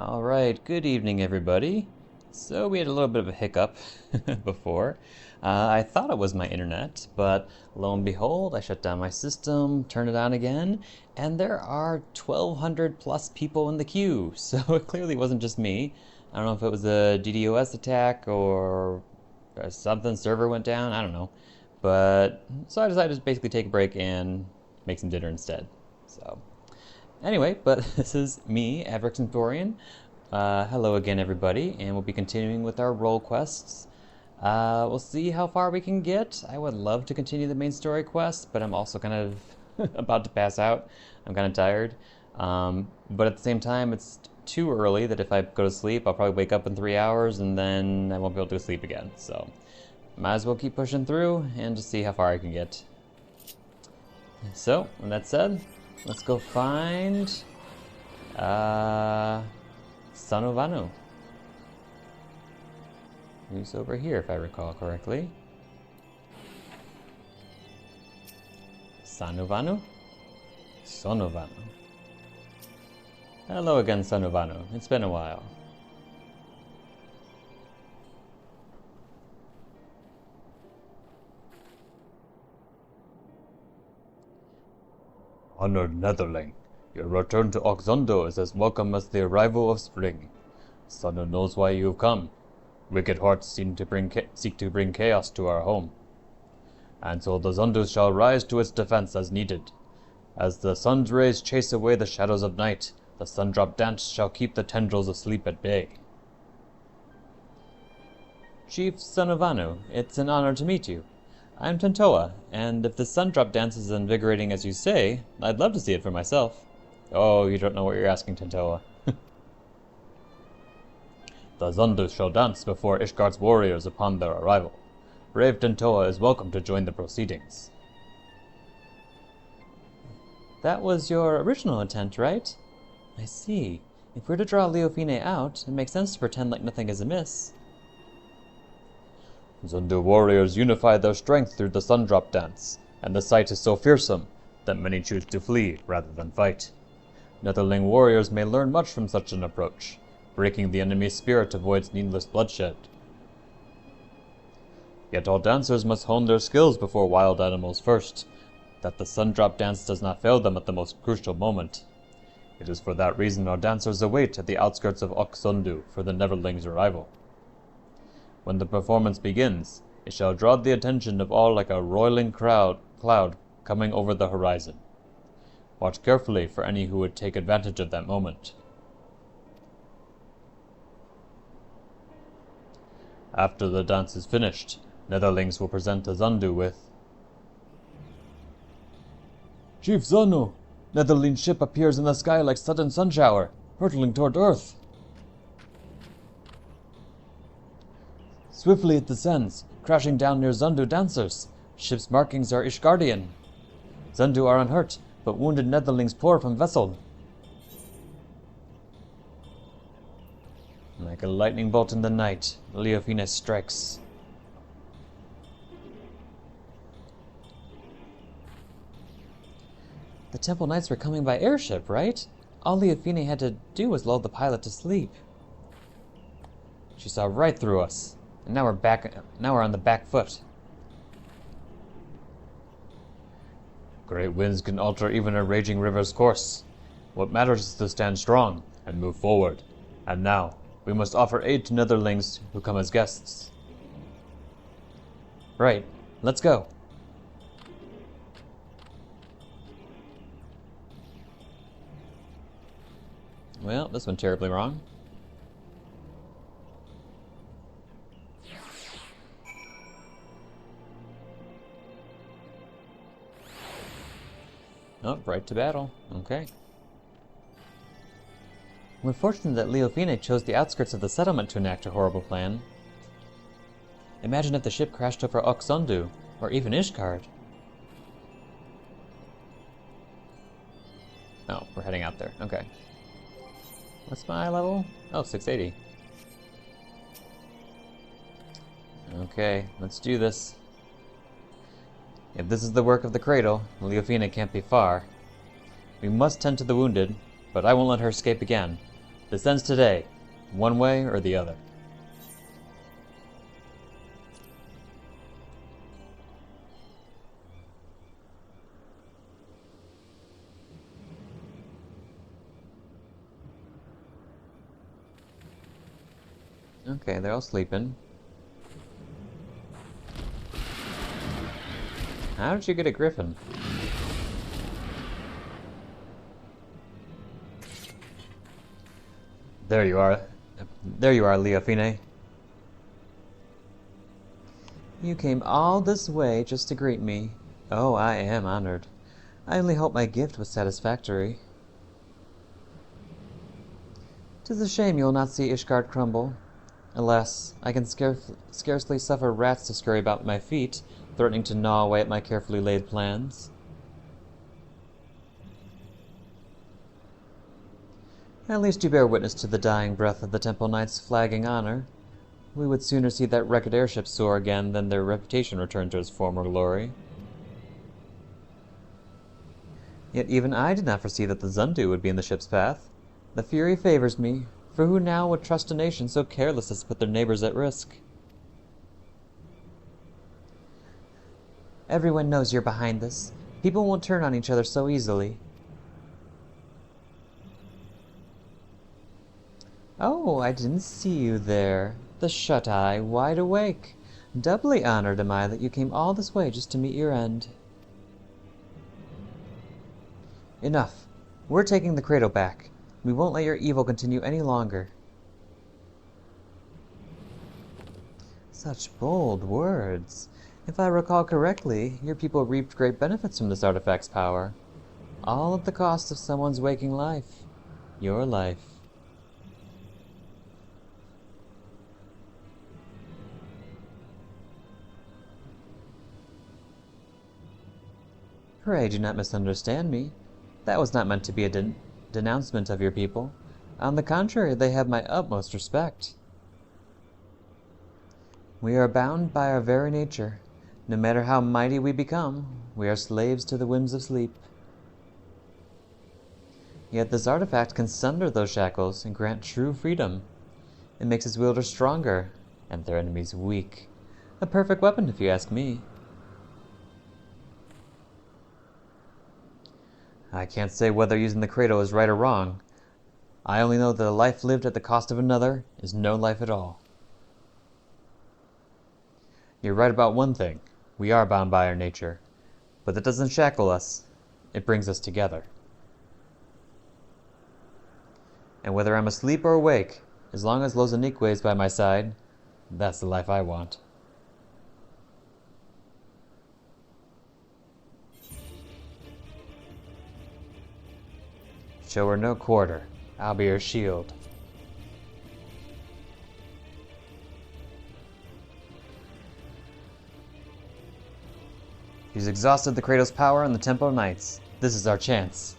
Alright, good evening everybody. So we had a little bit of a hiccup before. I thought it was my internet, but lo and behold, I shut down my system, turned it on again, and there are 1,200 plus people in the queue. So it clearly wasn't just me. I don't know if it was a DDoS attack or something, server went down, I don't know. But, so I decided to basically take a break and make some dinner instead. So... Anyway, but this is me, FFXIV. Hello again, everybody, and we'll be continuing with our role quests. We'll see how far we can get. I would love to continue the main story quest, but I'm also kind of about to pass out. I'm kind of tired. But at the same time, it's too early that if I go to sleep, I'll probably wake up in 3 hours, and then I won't be able to sleep again. So, might as well keep pushing through and just see how far I can get. So, with that said, let's go find Son of Anu. Who's over here, if I recall correctly. Son of Anu? Son of Anu. Hello again, Son of Anu. It's been a while. Honored Netherling, your return to Oxondo is as welcome as the arrival of spring. Sanu knows why you have come. Wicked hearts seek to bring chaos to our home. And so the Zundu shall rise to its defense as needed. As the sun's rays chase away the shadows of night, the Sundrop dance shall keep the tendrils of sleep at bay. Chief Son of Anu, it's an honor to meet you. I'm Tentoa, and if the Sundrop dance is invigorating as you say, I'd love to see it for myself. Oh, you don't know what you're asking, Tentoa. The Zundu shall dance before Ishgard's warriors upon their arrival. Brave Tentoa is welcome to join the proceedings. That was your original intent, right? I see. If we're to draw Leofine out, it makes sense to pretend like nothing is amiss. Zundu warriors unify their strength through the Sundrop dance, and the sight is so fearsome that many choose to flee rather than fight. Netherling warriors may learn much from such an approach. Breaking the enemy's spirit avoids needless bloodshed. Yet all dancers must hone their skills before wild animals first, that the Sundrop dance does not fail them at the most crucial moment. It is for that reason our dancers await at the outskirts of Oxundu for the Neverling's arrival. When the performance begins, it shall draw the attention of all like a roiling cloud coming over the horizon. Watch carefully for any who would take advantage of that moment. After the dance is finished, Netherlings will present the Zundu with... Chief Zanu! Netherling's ship appears in the sky like sudden sunshower, hurtling toward Earth. Swiftly it descends, crashing down near Zundu dancers. Ship's markings are Ishgardian. Zundu are unhurt, but wounded Netherlings pour from vessel. Like a lightning bolt in the night, Leofine strikes. The Temple Knights were coming by airship, right? All Leofine had to do was lull the pilot to sleep. She saw right through us. And now we're on the back foot. Great winds can alter even a raging river's course. What matters is to stand strong and move forward. And now, we must offer aid to Netherlings who come as guests. Right. Let's go. Well, this went terribly wrong. Oh, right to battle. Okay. We're fortunate that Leofine chose the outskirts of the settlement to enact her horrible plan. Imagine if the ship crashed over Oxundu, or even Ishgard. Oh, we're heading out there. Okay. What's my level? Oh, 680. Okay, let's do this. If this is the work of the cradle, Leofine can't be far. We must tend to the wounded, but I won't let her escape again. This ends today, one way or the other. Okay, they're all sleeping. How did you get a griffin? There you are. There you are, Leofine. You came all this way just to greet me. Oh, I am honored. I only hope my gift was satisfactory. 'Tis a shame you will not see Ishgard crumble. Alas, I can scarcely suffer rats to scurry about my feet, threatening to gnaw away at my carefully laid plans. At least you bear witness to the dying breath of the Temple Knight's flagging honor. We would sooner see that wrecked airship soar again than their reputation return to its former glory. Yet even I did not foresee that the Zundu would be in the ship's path. The Fury favors me, for who now would trust a nation so careless as to put their neighbors at risk? Everyone knows you're behind this. People won't turn on each other so easily. Oh, I didn't see you there. The shut-eye, wide awake. Doubly honored am I that you came all this way just to meet your end. Enough. We're taking the cradle back. We won't let your evil continue any longer. Such bold words. If I recall correctly, your people reaped great benefits from this artifact's power. All at the cost of someone's waking life. Your life. Pray do not misunderstand me. That was not meant to be a denouncement of your people. On the contrary, they have my utmost respect. We are bound by our very nature. No matter how mighty we become, we are slaves to the whims of sleep. Yet this artifact can sunder those shackles and grant true freedom. It makes its wielders stronger, and their enemies weak. A perfect weapon, if you ask me. I can't say whether using the cradle is right or wrong. I only know that a life lived at the cost of another is no life at all. You're right about one thing. We are bound by our nature. But that doesn't shackle us. It brings us together. And whether I'm asleep or awake, as long as Lozanique is by my side, that's the life I want. Show her no quarter. I'll be her shield. She's exhausted the Cradle's power and the Temple Knights. This is our chance.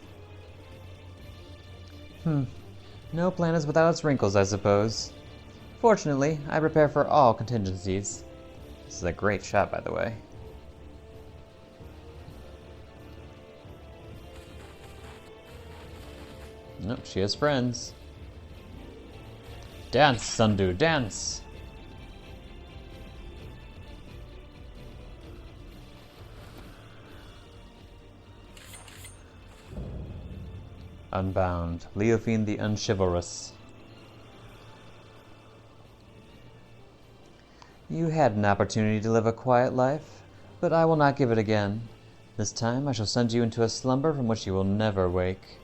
No plan is without its wrinkles, I suppose. Fortunately, I prepare for all contingencies. This is a great shot, by the way. Nope, she has friends. Dance, Sundu, dance! Unbound, Leofine the Unchivalrous. You had an opportunity to live a quiet life, but I will not give it again. This time I shall send you into a slumber from which you will never wake.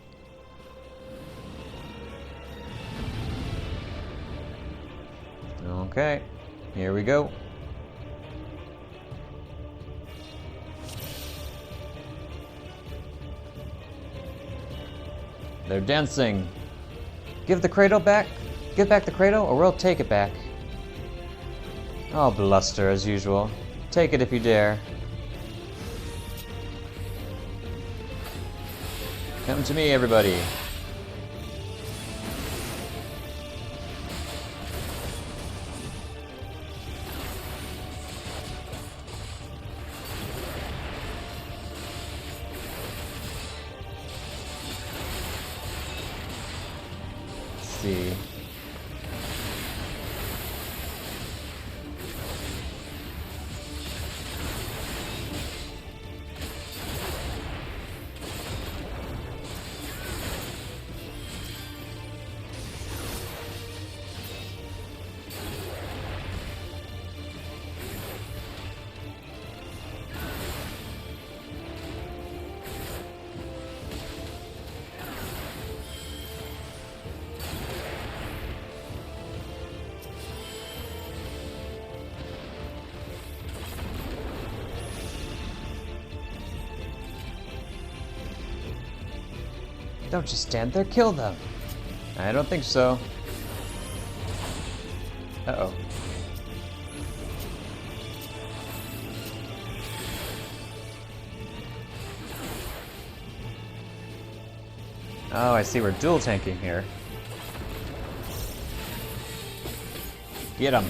Okay, here we go. They're dancing. Give the cradle back. Give back the cradle, or we'll take it back. All bluster as usual. Take it if you dare. Come to me, everybody. see. Don't just stand there, kill them. I don't think so. Uh-oh. Oh, I see we're dual tanking here. Get him.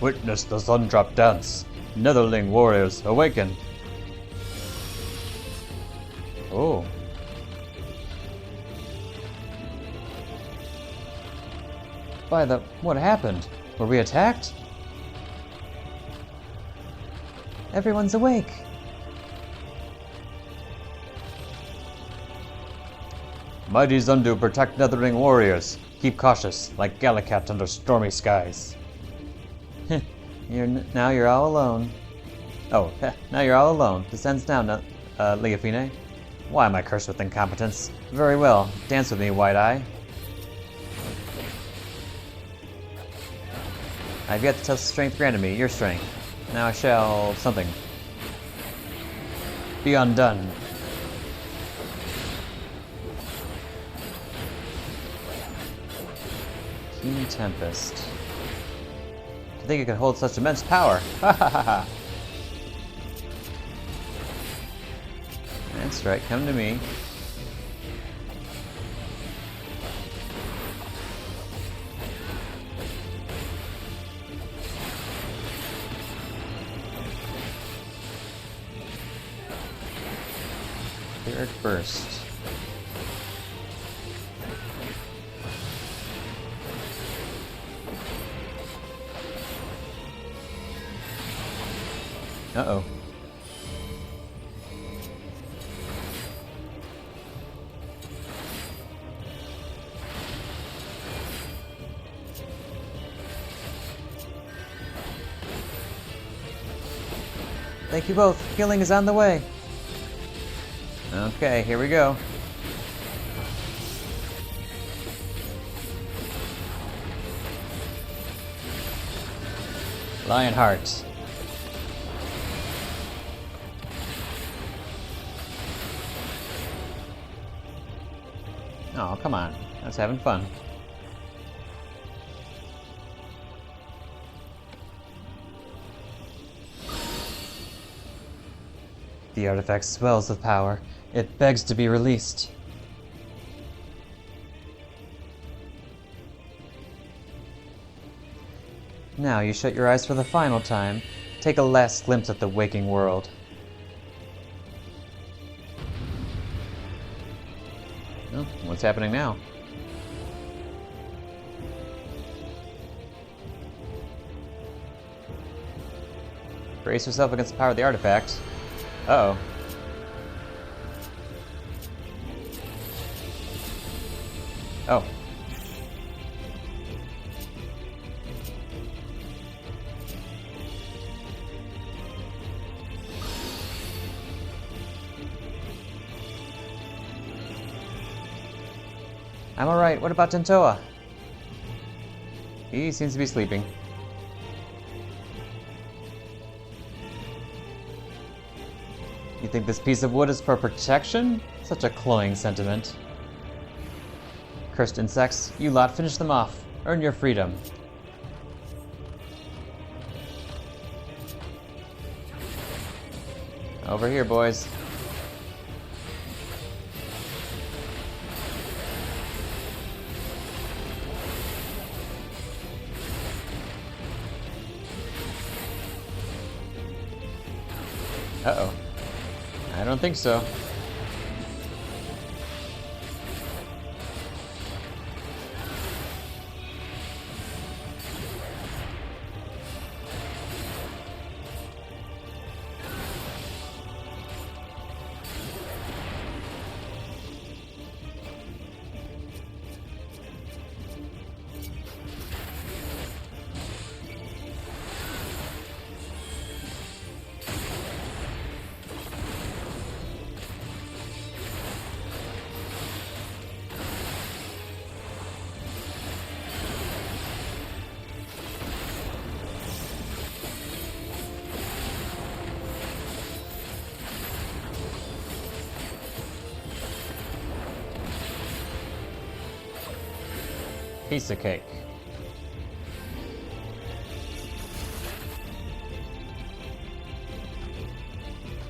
Witness the sun drop dance. Netherling warriors, awaken. Oh. By the... what happened? Were we attacked? Everyone's awake. Mighty Zundu protect Netherling warriors. Keep cautious, like Galakat under stormy skies. Now you're all alone. Oh, now you're all alone. This ends now, Leofine. Why am I cursed with incompetence? Very well. Dance with me, White-Eye. I've yet to test the strength granted me, your strength. Now I shall... something. Be undone. Keen Tempest. I think it could hold such immense power. Ha ha ha ha. That's right, come to me. Third burst. Uh-oh. Thank you both. Healing is on the way. Okay, here we go. Lionheart. Oh, come on. I was having fun. The artifact swells with power. It begs to be released. Now you shut your eyes for the final time. Take a last glimpse at the waking world. Oh, what's happening now? Brace yourself against the power of the artifact. Uh-oh. Oh. I'm alright. What about Tentoa? He seems to be sleeping. You think this piece of wood is for protection? Such a cloying sentiment. Cursed insects, you lot, finish them off. Earn your freedom. Over here, boys. Uh-oh. I don't think so. Piece of cake.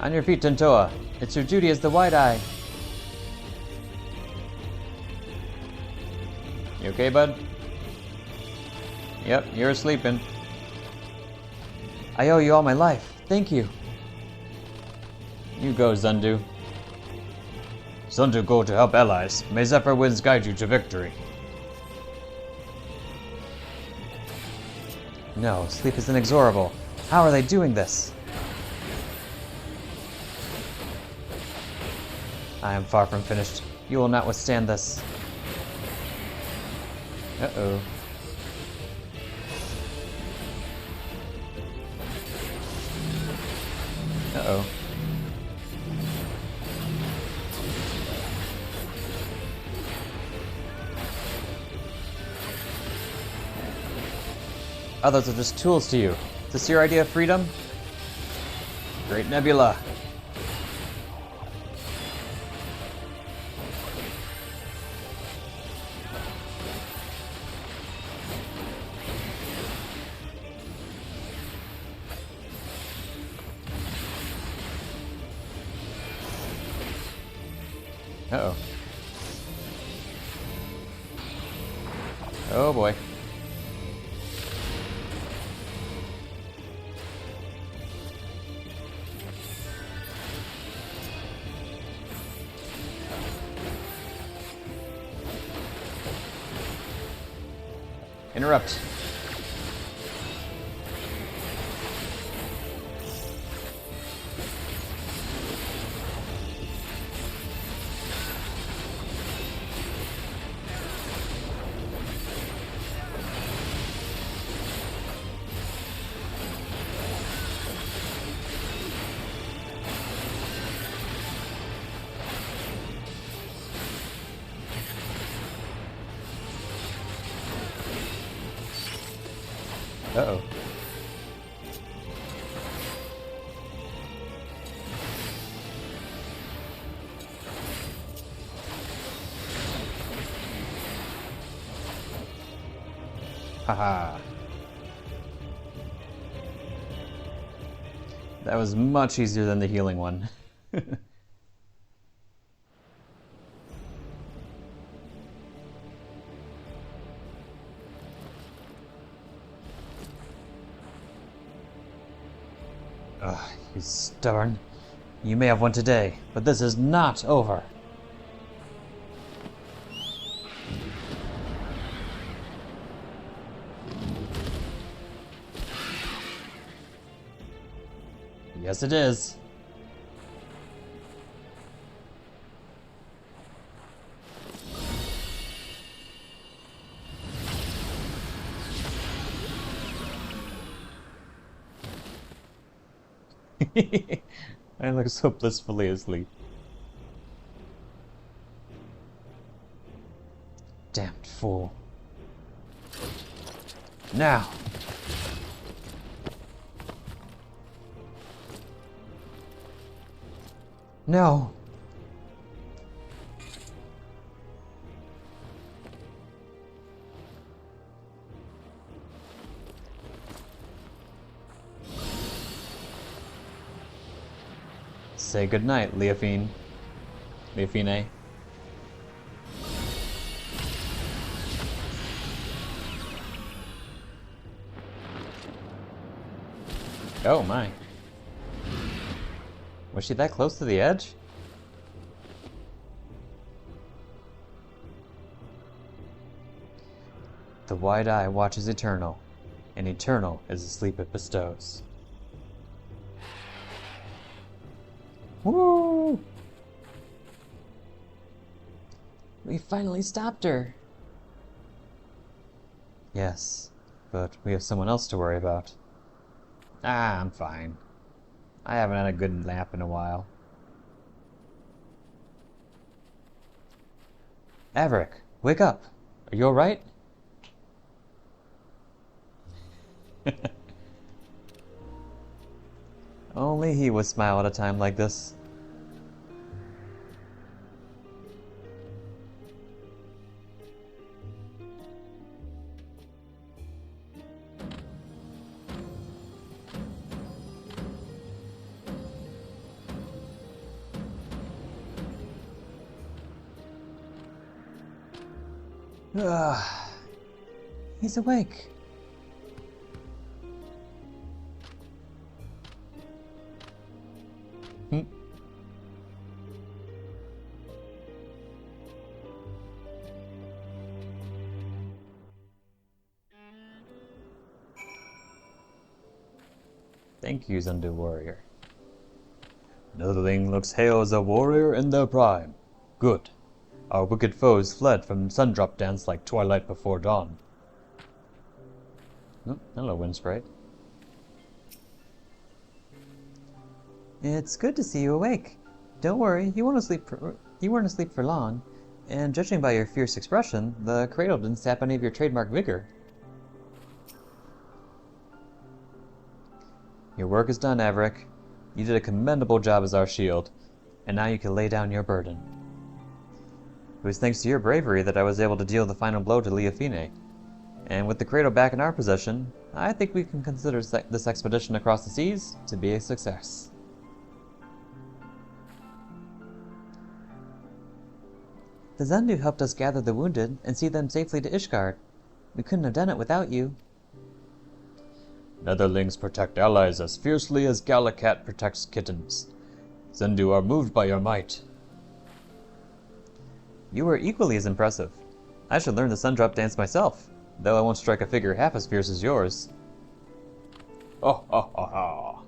On your feet, Tentoa. It's your duty as the White Eye. You okay, bud? Yep, you're sleeping. I owe you all my life. Thank you. You go, Zundu. Zundu, go to help allies. May Zephyr winds guide you to victory. No, sleep is inexorable. How are they doing this? I am far from finished. You will not withstand this. Uh-oh. Uh-oh. Others are just tools to you. Is this your idea of freedom? Great Nebula. Uh-oh. Oh boy. Interrupt. Uh-oh. Haha. That was much easier than the healing one. Ugh, you stubborn. You may have won today, but this is not over. Yes, it is. I look so blissfully asleep. Damned fool. Now! No! say goodnight, Leofine. Leofine. Oh my. Was she that close to the edge? The wide eye watches eternal, and eternal is the sleep it bestows. Woo! We finally stopped her. Yes, but we have someone else to worry about. Ah, I'm fine. I haven't had a good nap in a while. Averick, wake up! Are you alright? Only he would smile at a time like this. He's awake. Thank you, Zundu Warrior. Netherling looks hale as a warrior in their prime. Good. Our wicked foes fled from Sundrop Dance like twilight before dawn. Oh, hello, Wind Sprite. It's good to see you awake. Don't worry, you weren't asleep for long. And judging by your fierce expression, the cradle didn't sap any of your trademark vigor. Your work is done, Averick. You did a commendable job as our shield, and now you can lay down your burden. It was thanks to your bravery that I was able to deal the final blow to Leofine. And with the cradle back in our possession, I think we can consider this expedition across the seas to be a success. The Zundu helped us gather the wounded and see them safely to Ishgard. We couldn't have done it without you. Netherlings protect allies as fiercely as Galakat protects kittens. Zendu are moved by your might. You were equally as impressive. I should learn the Sundrop dance myself, though I won't strike a figure half as fierce as yours. Oh, ha, ha, ha.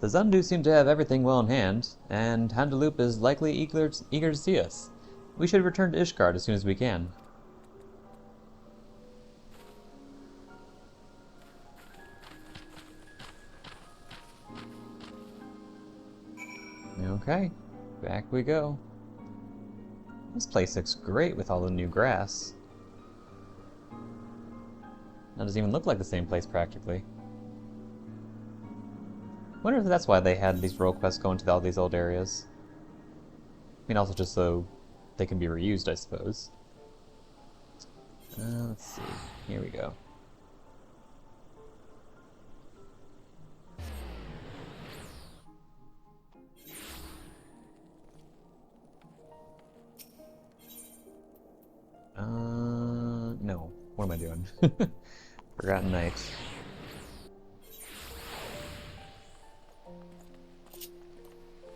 The Zundu seem to have everything well in hand, and Handaloop is likely eager to see us. We should return to Ishgard as soon as we can. Okay, back we go. This place looks great with all the new grass. That doesn't even look like the same place practically. Wonder if that's why they had these role quests going to all these old areas. I mean, also just so they can be reused, I suppose. Let's see. Here we go. No. What am I doing? Forgotten Night.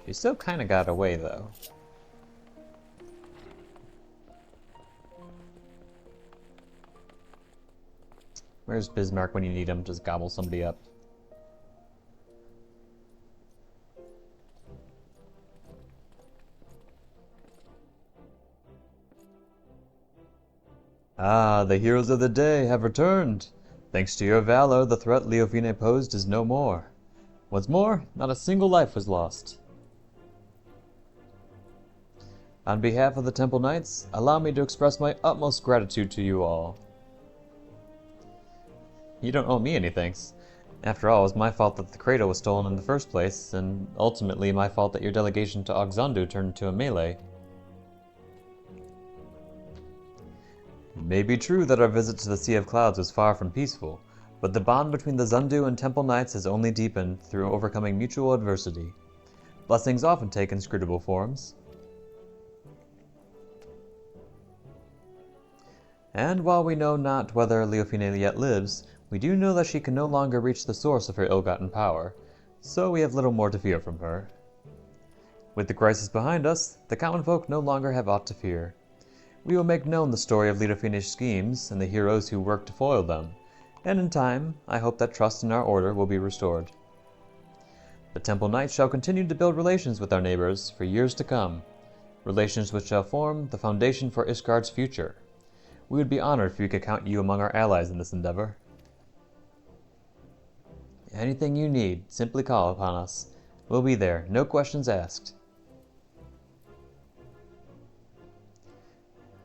She still kind of got away, though. Where's Bismarck when you need him? Just gobble somebody up. Ah, the heroes of the day have returned. Thanks to your valor, the threat Leofine posed is no more. Once more, not a single life was lost. On behalf of the Temple Knights, allow me to express my utmost gratitude to you all. You don't owe me any thanks. After all, it was my fault that the cradle was stolen in the first place, and ultimately my fault that your delegation to Ogzondu turned into a melee. It may be true that our visit to the Sea of Clouds was far from peaceful, But the bond between the Zundu and Temple Knights has only deepened through overcoming mutual adversity. Blessings often take inscrutable forms. And while we know not whether Leofine yet lives, we do know that she can no longer reach the source of her ill-gotten power, so we have little more to fear from her. With the crisis behind us, the common folk no longer have aught to fear. We will make known the story of Leofine's schemes and the heroes who worked to foil them, and in time, I hope that trust in our order will be restored. The Temple Knights shall continue to build relations with our neighbors for years to come, relations which shall form the foundation for Ishgard's future. We would be honored if we could count you among our allies in this endeavor. Anything you need, simply call upon us. We'll be there, no questions asked.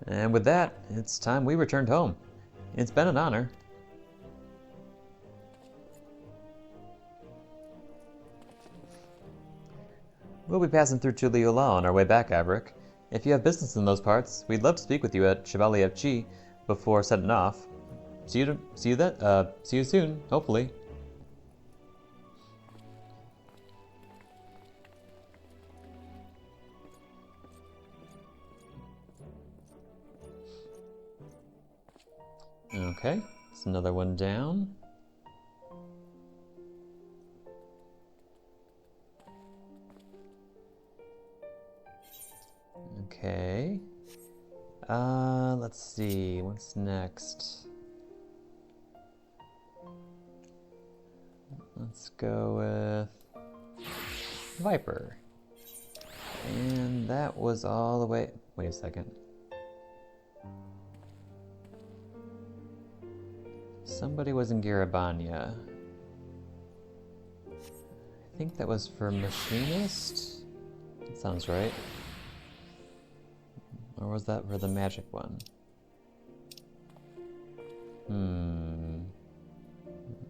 And with that, it's time we returned home. It's been an honor. We'll be passing through Tuliula on our way back, Averick. If you have business in those parts, we'd love to speak with you at Chevalier Chi before setting off. See you soon, hopefully. Okay, it's another one down. Okay. Let's see, what's next? Let's go with Viper. And that was all the way... Wait a second. Somebody was in Garabanya. I think that was for Machinist? That sounds right. Or was that for the magic one?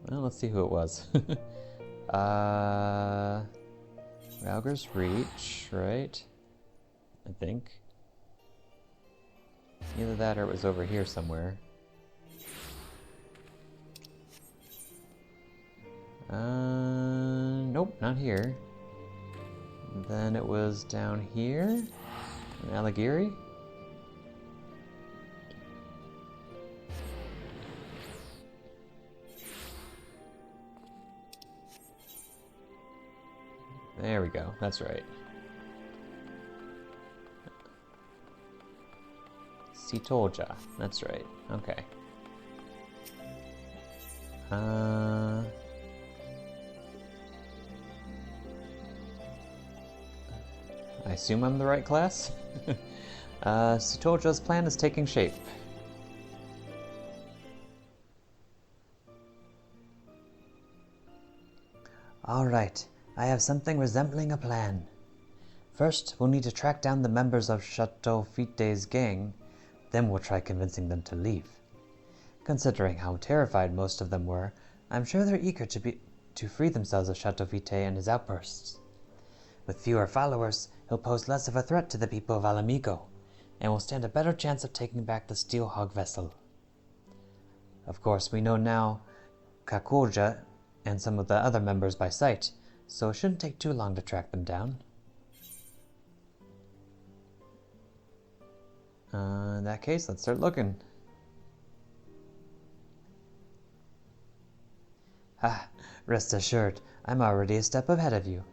Well, let's see who it was. Rauger's Reach, right? I think. Either that or it was over here somewhere. Nope, not here. Then it was down here in Alligiri. There we go, that's right. Sitolja, that's right, okay. I assume I'm the right class? Sitolja's plan is taking shape. Alright, I have something resembling a plan. First, we'll need to track down the members of Chateau Fite's gang, then we'll try convincing them to leave. Considering how terrified most of them were, I'm sure they're eager to free themselves of Chateau Fite and his outbursts. With fewer followers, he'll pose less of a threat to the people of Alamigo, and will stand a better chance of taking back the Steel Hog vessel. Of course, we know now Kakurja and some of the other members by sight, so it shouldn't take too long to track them down. In that case, let's start looking. Rest assured, I'm already a step ahead of you.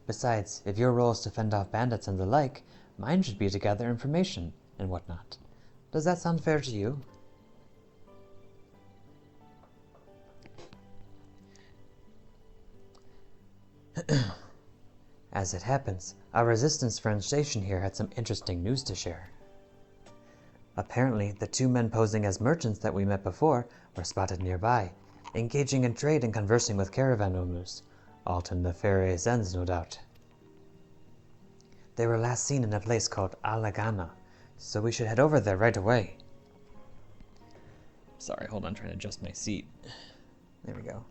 Besides, if your role is to fend off bandits and the like, mine should be to gather information and whatnot. Does that sound fair to you? As it happens, our resistance friend station here had some interesting news to share. Apparently, the two men posing as merchants that we met before were spotted nearby, engaging in trade and conversing with caravan owners, all to nefarious ends, no doubt. They were last seen in a place called Alagana, so we should head over there right away. Sorry, hold on, trying to adjust my seat. There we go.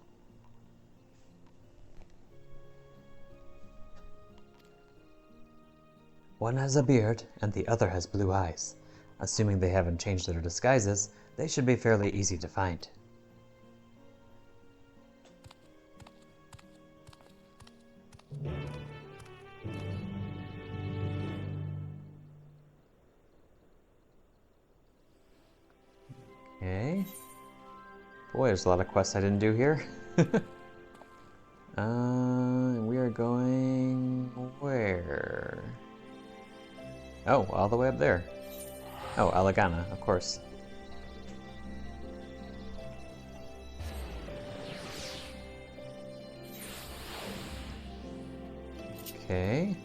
One has a beard, and the other has blue eyes. Assuming they haven't changed their disguises, they should be fairly easy to find. Boy, there's a lot of quests I didn't do here. We are going where? Oh, all the way up there. Oh, Alagana, of course. Okay.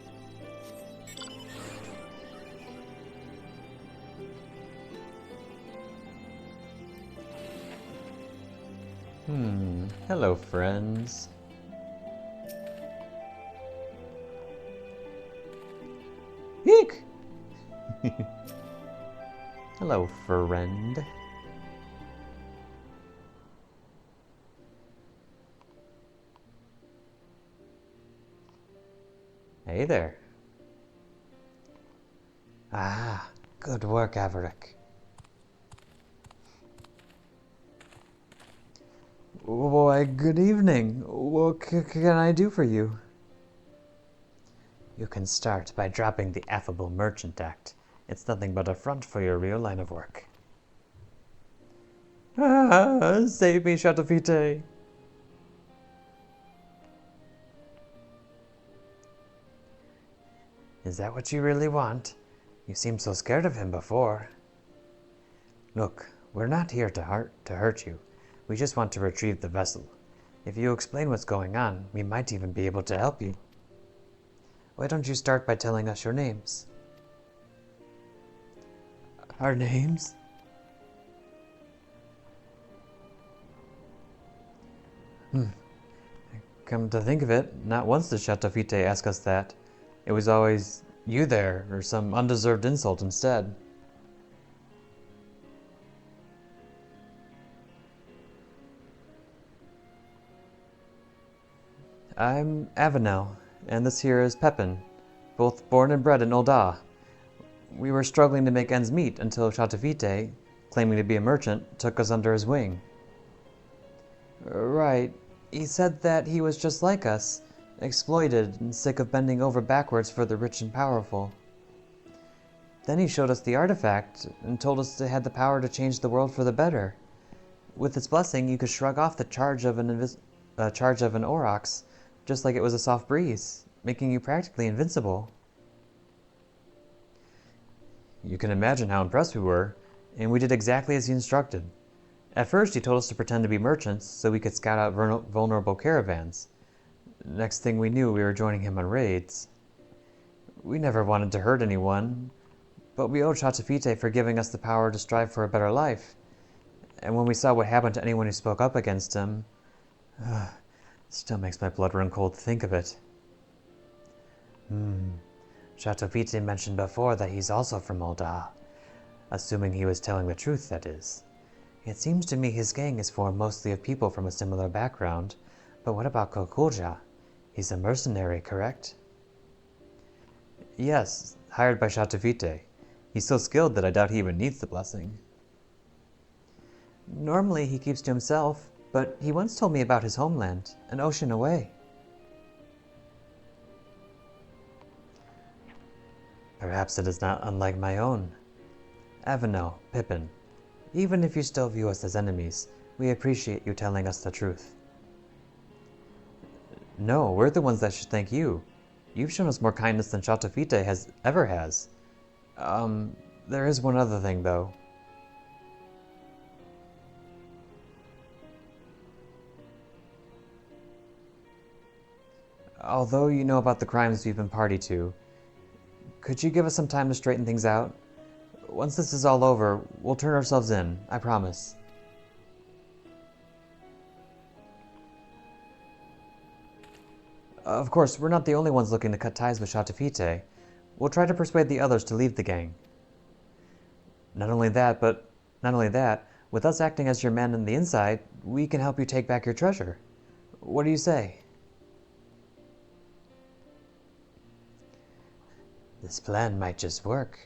Hello, friends. Eek! Hello, friend. Hey there. Ah, good work, Averick. Why, good evening. What can I do for you? You can start by dropping the affable merchant act. It's nothing but a front for your real line of work. Ah, save me, Shatafite. Is that what you really want? You seemed so scared of him before. Look, we're not here to hurt you. We just want to retrieve the vessel. If you explain what's going on, we might even be able to help you. Why don't you start by telling us your names? Our names? Come to think of it, not once did Shatafite ask us that. It was always, you there, or some undeserved insult instead. I'm Avenel, and this here is Pepin, both born and bred in Ul'dah. We were struggling to make ends meet until Shatafite, claiming to be a merchant, took us under his wing. Right. He said that he was just like us, exploited and sick of bending over backwards for the rich and powerful. Then he showed us the artifact and told us it had the power to change the world for the better. With its blessing, you could shrug off the charge of an aurochs, just like it was a soft breeze, making you practically invincible. You can imagine how impressed we were, and we did exactly as he instructed. At first, he told us to pretend to be merchants so we could scout out vulnerable caravans. Next thing we knew, we were joining him on raids. We never wanted to hurt anyone, but we owed Shatafite for giving us the power to strive for a better life. And when we saw what happened to anyone who spoke up against him, it still makes my blood run cold to think of it. Shatafite mentioned before that he's also from Ul'dah. Assuming he was telling the truth, that is. It seems to me his gang is formed mostly of people from a similar background, but what about Kokulja? He's a mercenary, correct? Yes, hired by Shatafite. He's so skilled that I doubt he even needs the blessing. Normally he keeps to himself, but he once told me about his homeland, an ocean away. Perhaps it is not unlike my own. Avenel, Pippin, even if you still view us as enemies, we appreciate you telling us the truth. No, we're the ones that should thank you. You've shown us more kindness than Shatafite ever has. There is one other thing, though. Although you know about the crimes we've been party to, could you give us some time to straighten things out? Once this is all over, we'll turn ourselves in, I promise. Of course, we're not the only ones looking to cut ties with Shatafite. We'll try to persuade the others to leave the gang. Not only that, with us acting as your men on the inside, we can help you take back your treasure. What do you say? This plan might just work.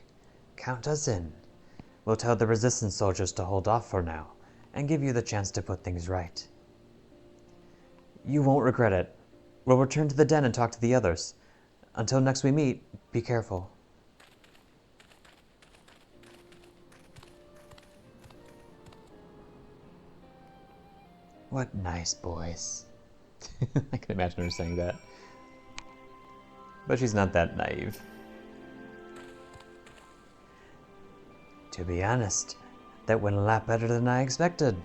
Count us in. We'll tell the resistance soldiers to hold off for now, and give you the chance to put things right. You won't regret it. We'll return to the den and talk to the others. Until next we meet, be careful. What nice boys. I can imagine her saying that. But she's not that naive. To be honest, that went a lot better than I expected.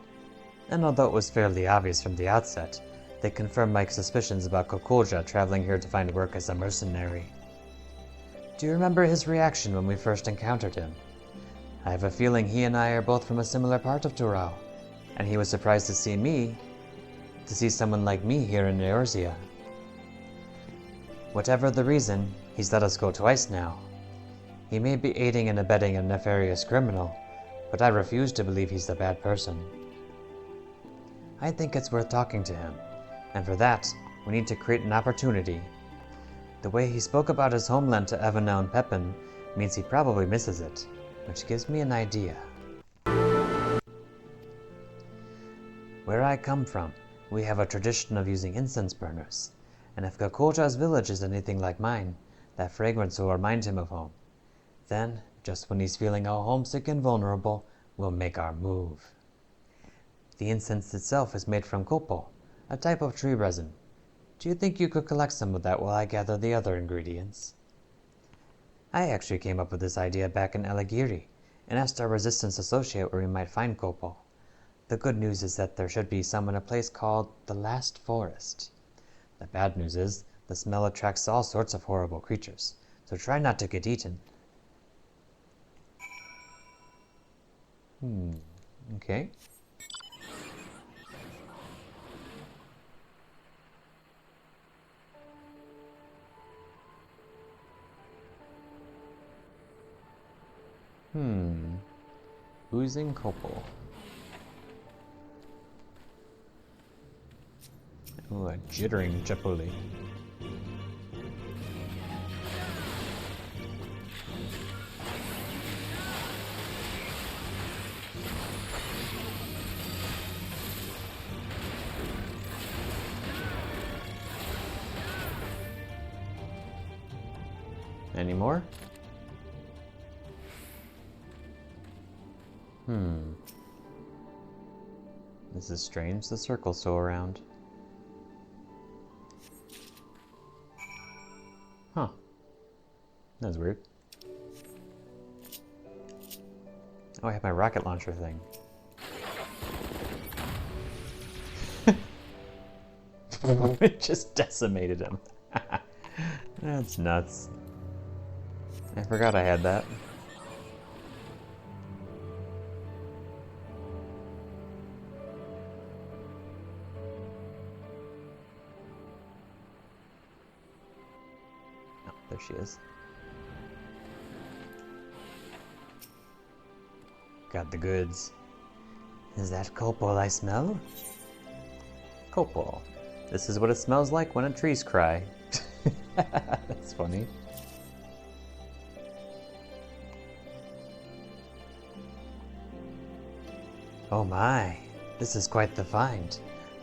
And although it was fairly obvious from the outset, they confirmed my suspicions about Kokolja traveling here to find work as a mercenary. Do you remember his reaction when we first encountered him? I have a feeling he and I are both from a similar part of Turao, and he was surprised to see someone like me here in Eorzea. Whatever the reason, he's let us go twice now. He may be aiding and abetting a nefarious criminal, but I refuse to believe he's a bad person. I think it's worth talking to him, and for that, we need to create an opportunity. The way he spoke about his homeland to Evana and Pepin means he probably misses it, which gives me an idea. Where I come from, we have a tradition of using incense burners, and if Kokolja's village is anything like mine, that fragrance will remind him of home. Then, just when he's feeling all homesick and vulnerable, we'll make our move. The incense itself is made from copal, a type of tree resin. Do you think you could collect some of that while I gather the other ingredients? I actually came up with this idea back in Eligiri, and asked our resistance associate where we might find copal. The good news is that there should be some in a place called the Last Forest. The bad news is, the smell attracts all sorts of horrible creatures, so try not to get eaten. Okay. Oozing copal. Ooh, a jittering Japuli. Any more? This is strange, the circle's still around. Huh. That's weird. Oh, I have my rocket launcher thing. It just decimated him. That's nuts. I forgot I had that. Oh, there she is. Got the goods. Is that copal I smell? Copal. This is what it smells like when trees cry. That's funny. Oh my, this is quite the find.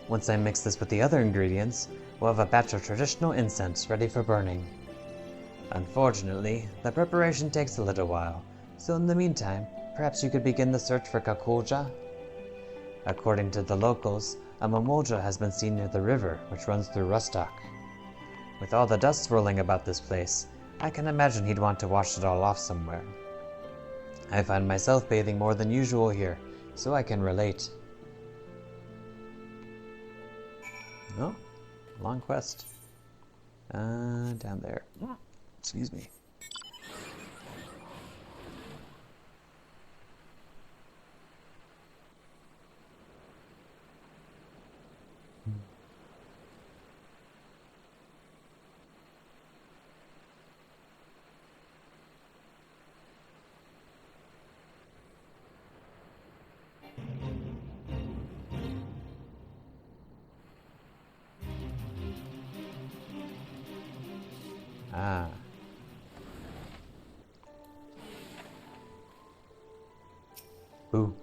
Once I mix this with the other ingredients, we'll have a batch of traditional incense ready for burning. Unfortunately, the preparation takes a little while, so in the meantime, perhaps you could begin the search for Kokolja? According to the locals, a Momolja has been seen near the river, which runs through Rustok. With all the dust swirling about this place, I can imagine he'd want to wash it all off somewhere. I find myself bathing more than usual here, so I can relate. Oh, long quest. Down there. Excuse me. Ah. Boo.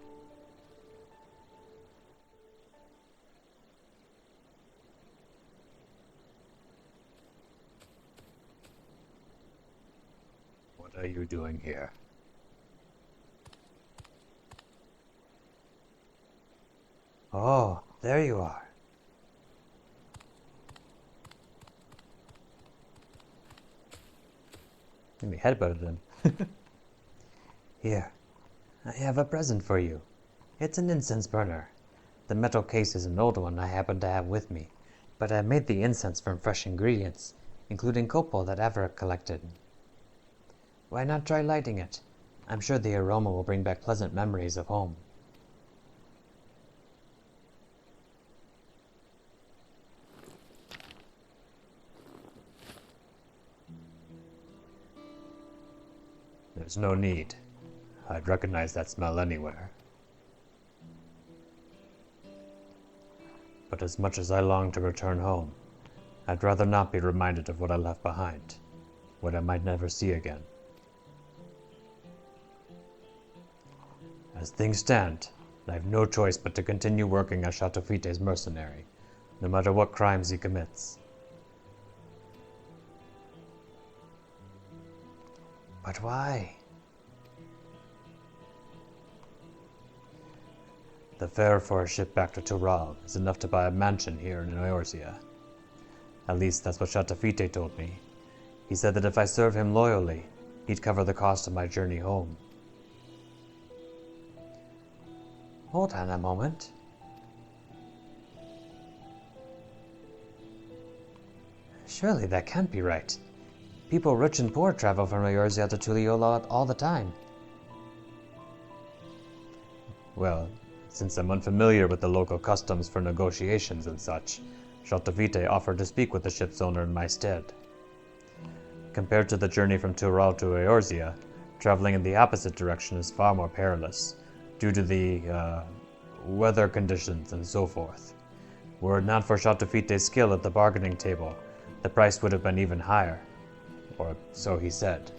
What are you doing here? Oh, There you are. Maybe headbutted him. Here, I have a present for you. It's an incense burner. The metal case is an old one I happen to have with me, but I made the incense from fresh ingredients, including copal that Averick collected. Why not try lighting it? I'm sure the aroma will bring back pleasant memories of home. There's no need. I'd recognize that smell anywhere. But as much as I long to return home, I'd rather not be reminded of what I left behind, what I might never see again. As things stand, I have no choice but to continue working as Shatofite's mercenary, no matter what crimes he commits. But why? The fare for a ship back to Tural is enough to buy a mansion here in Eorzea. At least that's what Shatofite told me. He said that if I serve him loyally, he'd cover the cost of my journey home. Hold on a moment. Surely that can't be right. People rich and poor travel from Eorzea to Tuliyola all the time. Well, since I'm unfamiliar with the local customs for negotiations and such, Shatofite offered to speak with the ship's owner in my stead. Compared to the journey from Tural to Eorzea, traveling in the opposite direction is far more perilous, due to the, weather conditions and so forth. Were it not for Shatofite's skill at the bargaining table, the price would have been even higher. Or so he said.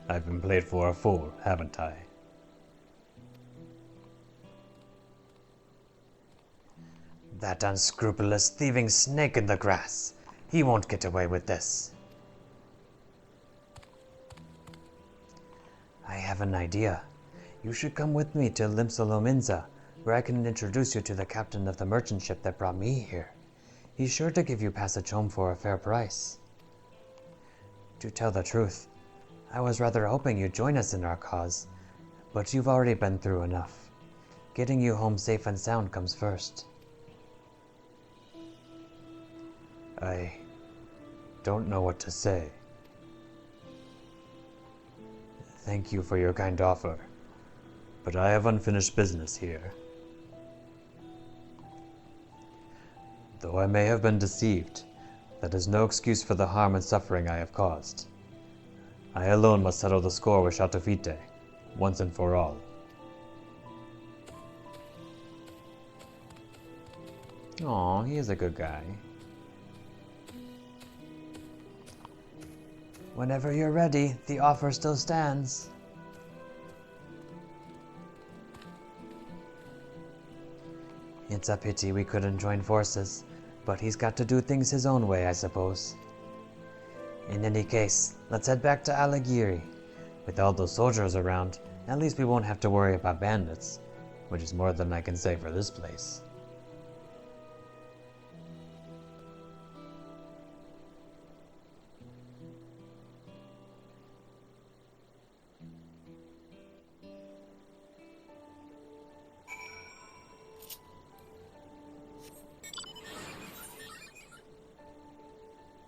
I've been played for a fool, haven't I? That unscrupulous thieving snake in the grass. He won't get away with this. I have an idea. You should come with me to Limsalominza, where I can introduce you to the captain of the merchant ship that brought me here. He's sure to give you passage home for a fair price. To tell the truth, I was rather hoping you'd join us in our cause, but you've already been through enough. Getting you home safe and sound comes first. I don't know what to say. Thank you for your kind offer, but I have unfinished business here. Though I may have been deceived, that is no excuse for the harm and suffering I have caused. I alone must settle the score with Shatofite, once and for all. Aw, he is a good guy. Whenever you're ready, the offer still stands. It's a pity we couldn't join forces, but he's got to do things his own way, I suppose. In any case, let's head back to Alagiri. With all those soldiers around, at least we won't have to worry about bandits, which is more than I can say for this place.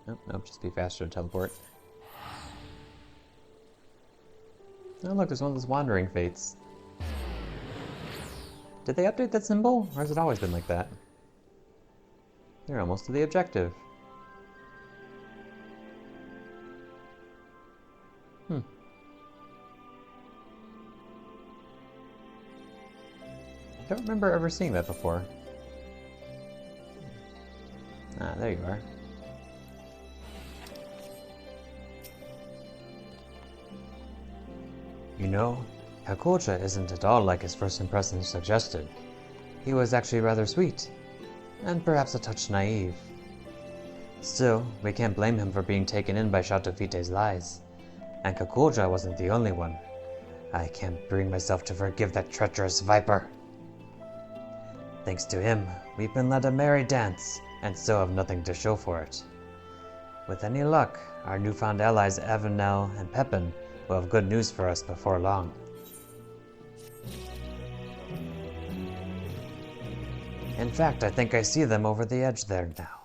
Nope, nope, just be faster to teleport. Oh look, there's one of those wandering fates. Did they update that symbol, or has it always been like that? They're almost to the objective. I don't remember ever seeing that before. Ah, there you are. You know, Hakoja isn't at all like his first impression suggested. He was actually rather sweet, and perhaps a touch naive. Still, we can't blame him for being taken in by Shatofite's lies. And Kakulja wasn't the only one. I can't bring myself to forgive that treacherous viper. Thanks to him, we've been led a merry dance, and so have nothing to show for it. With any luck, our newfound allies Avenel and Pepin will have good news for us before long. In fact, I think I see them over the edge there now.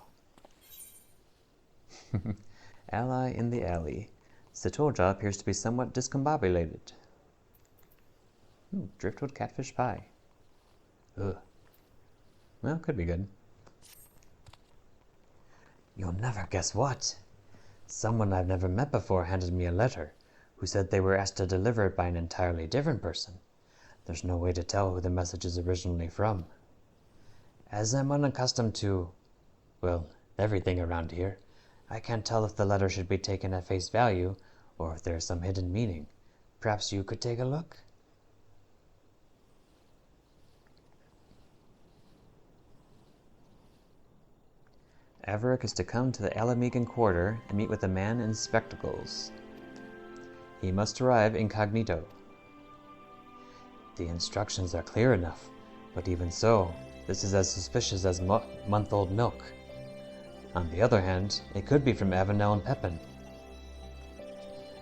Ally in the alley. Sitolja appears to be somewhat discombobulated. Driftwood catfish pie. Ugh. Well, could be good. You'll never guess what. Someone I've never met before handed me a letter, who said they were asked to deliver it by an entirely different person. There's no way to tell who the message is originally from. As I'm unaccustomed to, well, everything around here, I can't tell if the letter should be taken at face value, or if there's some hidden meaning. Perhaps you could take a look? Averick is to come to the Alamegan quarter and meet with a man in spectacles. He must arrive incognito. The instructions are clear enough, but even so, this is as suspicious as month-old milk. On the other hand, it could be from Avenel and Pepin.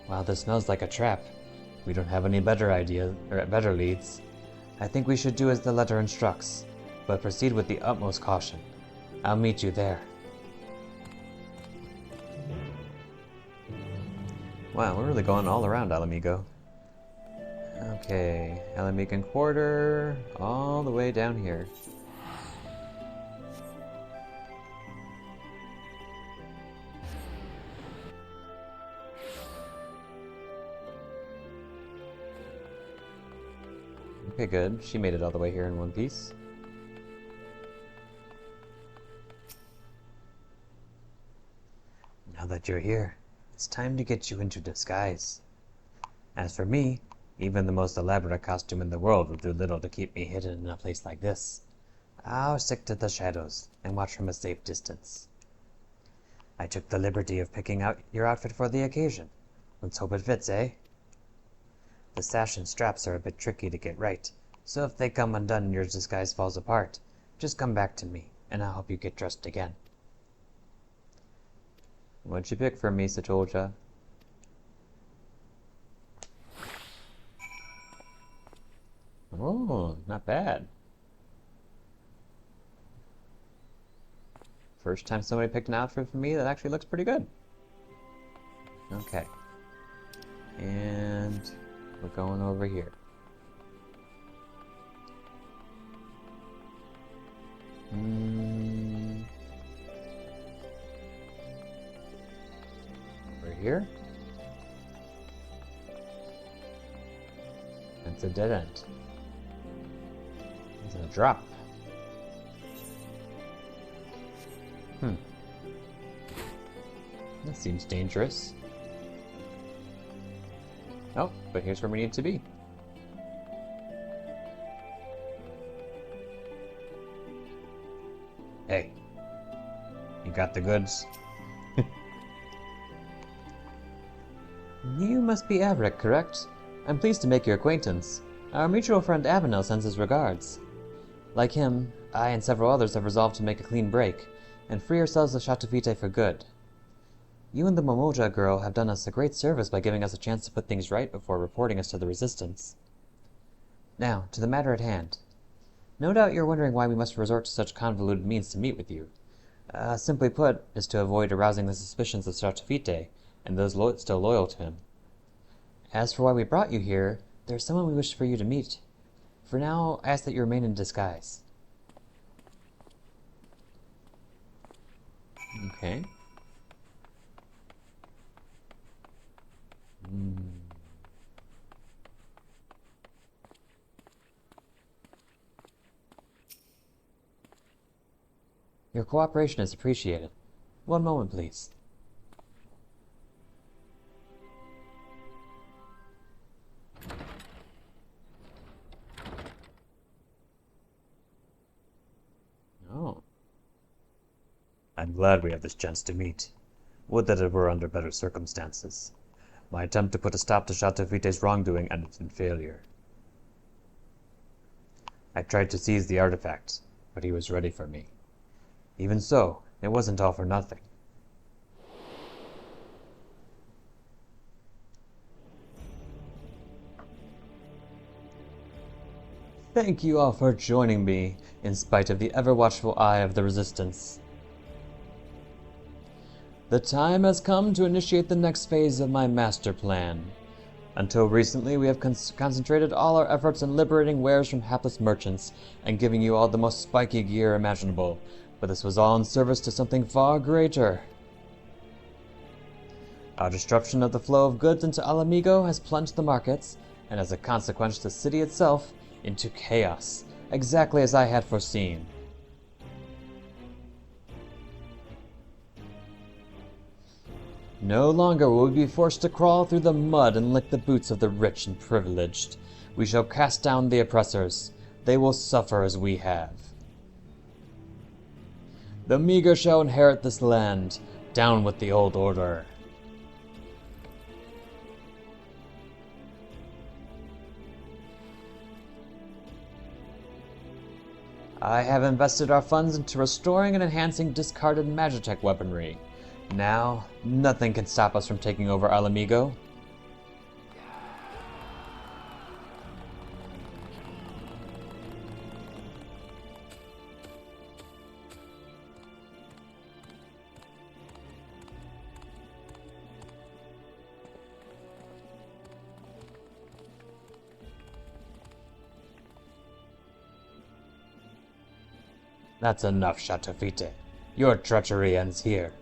While this smells like a trap, we don't have any better leads. I think we should do as the letter instructs, but proceed with the utmost caution. I'll meet you there. Wow, we're really going all around Alamigo. Okay, Alamegan Quarter, all the way down here. Okay, good. She made it all the way here in one piece. Now that you're here, it's time to get you into disguise. As for me, even the most elaborate costume in the world will do little to keep me hidden in a place like this. I'll stick to the shadows and watch from a safe distance. I took the liberty of picking out your outfit for the occasion. Let's hope it fits, eh? The sash and straps are a bit tricky to get right, so if they come undone and your disguise falls apart, just come back to me, and I'll help you get dressed again. What'd you pick for me, Sitolja? Oh, not bad. First time somebody picked an outfit for me that actually looks pretty good. Okay. And we're going over here. Over here. That's a dead end. There's a drop. That seems dangerous. Oh, but here's where we need to be. Hey, you got the goods? You must be Averick, correct? I'm pleased to make your acquaintance. Our mutual friend Avenel sends his regards. Like him, I and several others have resolved to make a clean break, and free ourselves of Shatafite for good. You and the Momoja girl have done us a great service by giving us a chance to put things right before reporting us to the Resistance. Now, to the matter at hand. No doubt you're wondering why we must resort to such convoluted means to meet with you. Simply put, is to avoid arousing the suspicions of Shatafite and those still loyal to him. As for why we brought you here, there's someone we wish for you to meet. For now, I ask that you remain in disguise. Okay. Your cooperation is appreciated. One moment, please. Oh. I'm glad we have this chance to meet. Would that it were under better circumstances. My attempt to put a stop to Chateau Fite's wrongdoing ended in failure. I tried to seize the artifact, but he was ready for me. Even so, it wasn't all for nothing. Thank you all for joining me, in spite of the ever-watchful eye of the Resistance. The time has come to initiate the next phase of my master plan. Until recently, we have concentrated all our efforts on liberating wares from hapless merchants and giving you all the most spiky gear imaginable, but this was all in service to something far greater. Our disruption of the flow of goods into Alamigo has plunged the markets, and as a consequence the city itself, into chaos, exactly as I had foreseen. No longer will we be forced to crawl through the mud and lick the boots of the rich and privileged. We shall cast down the oppressors. They will suffer as we have. The meager shall inherit this land. Down with the old order. I have invested our funds into restoring and enhancing discarded Magitech weaponry. Now, nothing can stop us from taking over Alamigo. That's enough, Chateau Fite. Your treachery ends here.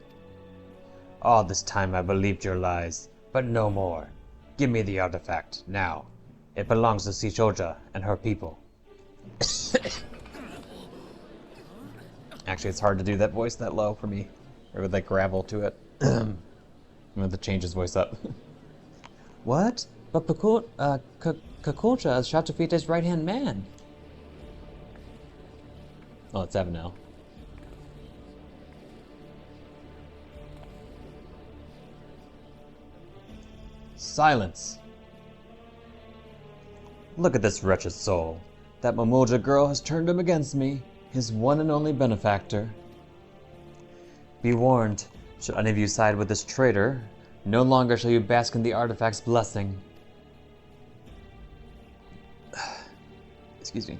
All this time I believed your lies, but no more. Give me the artifact, now. It belongs to Sichoja and her people. Actually, it's hard to do that voice that low for me. Or with like gravel to it. I'm going to change his voice up. What? But Kakulcha is Chateau Fite's right-hand man. Oh, it's Evan now. Silence! Look at this wretched soul. That Momoja girl has turned him against me, his one and only benefactor. Be warned, should any of you side with this traitor, no longer shall you bask in the artifact's blessing. Excuse me.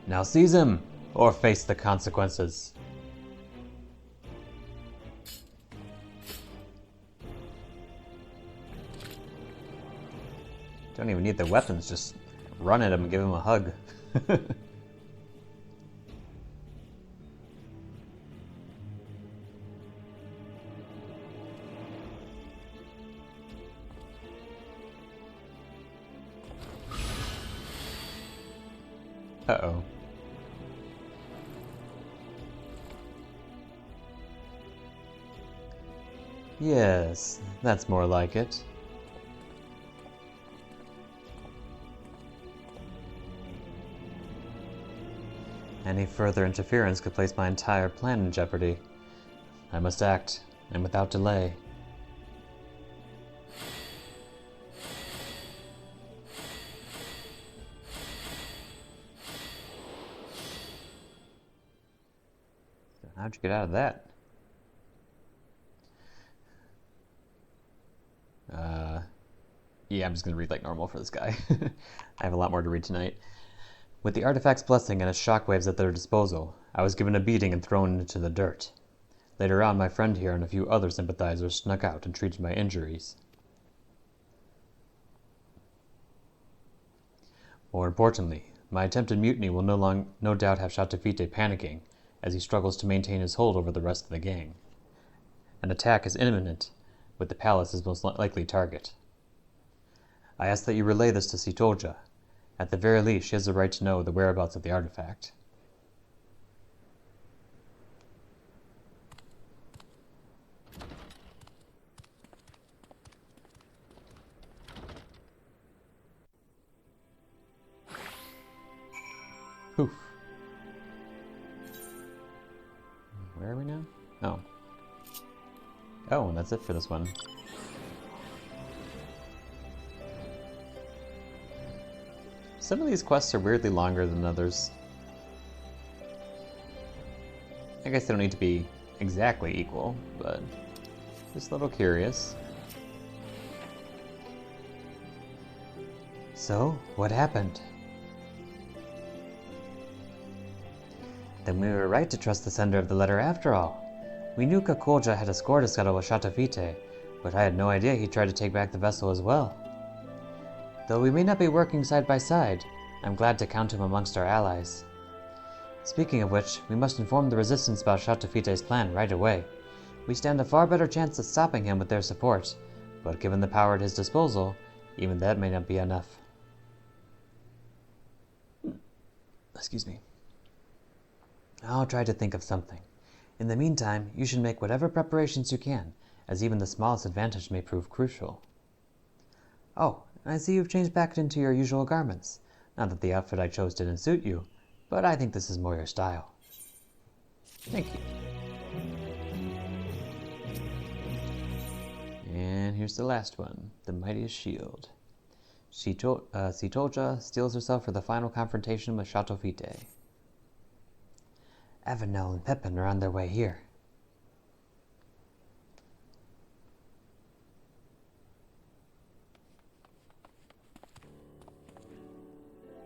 Now seize him, or face the consequences. Don't even need the weapons, just run at him and give him a hug. Uh-oh. Yes, that's more like it. Any further interference could place my entire plan in jeopardy. I must act, and without delay. How'd you get out of that? Yeah, I'm just gonna read like normal for this guy. I have a lot more to read tonight. With the artifact's blessing and its shockwaves at their disposal, I was given a beating and thrown into the dirt. Later on, my friend here and a few other sympathizers snuck out and treated my injuries. More importantly, my attempted mutiny will no doubt have Chateau Fite panicking, as he struggles to maintain his hold over the rest of the gang. An attack is imminent, with the palace as most likely target. I ask that you relay this to Sitoja. At the very least, she has the right to know the whereabouts of the artifact. Poof. Where are we now? Oh. Oh, and that's it for this one. Some of these quests are weirdly longer than others. I guess they don't need to be exactly equal, but just a little curious. So, what happened? Then we were right to trust the sender of the letter after all. We knew Kakolja had a score to settle with Shatafite, but I had no idea he tried to take back the vessel as well. Though we may not be working side by side, I'm glad to count him amongst our allies. Speaking of which, we must inform the Resistance about Shatafite's plan right away. We stand a far better chance at stopping him with their support, but given the power at his disposal, even that may not be enough. Excuse me. I'll try to think of something. In the meantime, you should make whatever preparations you can, as even the smallest advantage may prove crucial. Oh, I see you've changed back into your usual garments. Not that the outfit I chose didn't suit you, but I think this is more your style. Thank you. And here's the last one, the Mightiest Shield. Sitolja steels herself for the final confrontation with Shatofite. Avenel and Pepin are on their way here.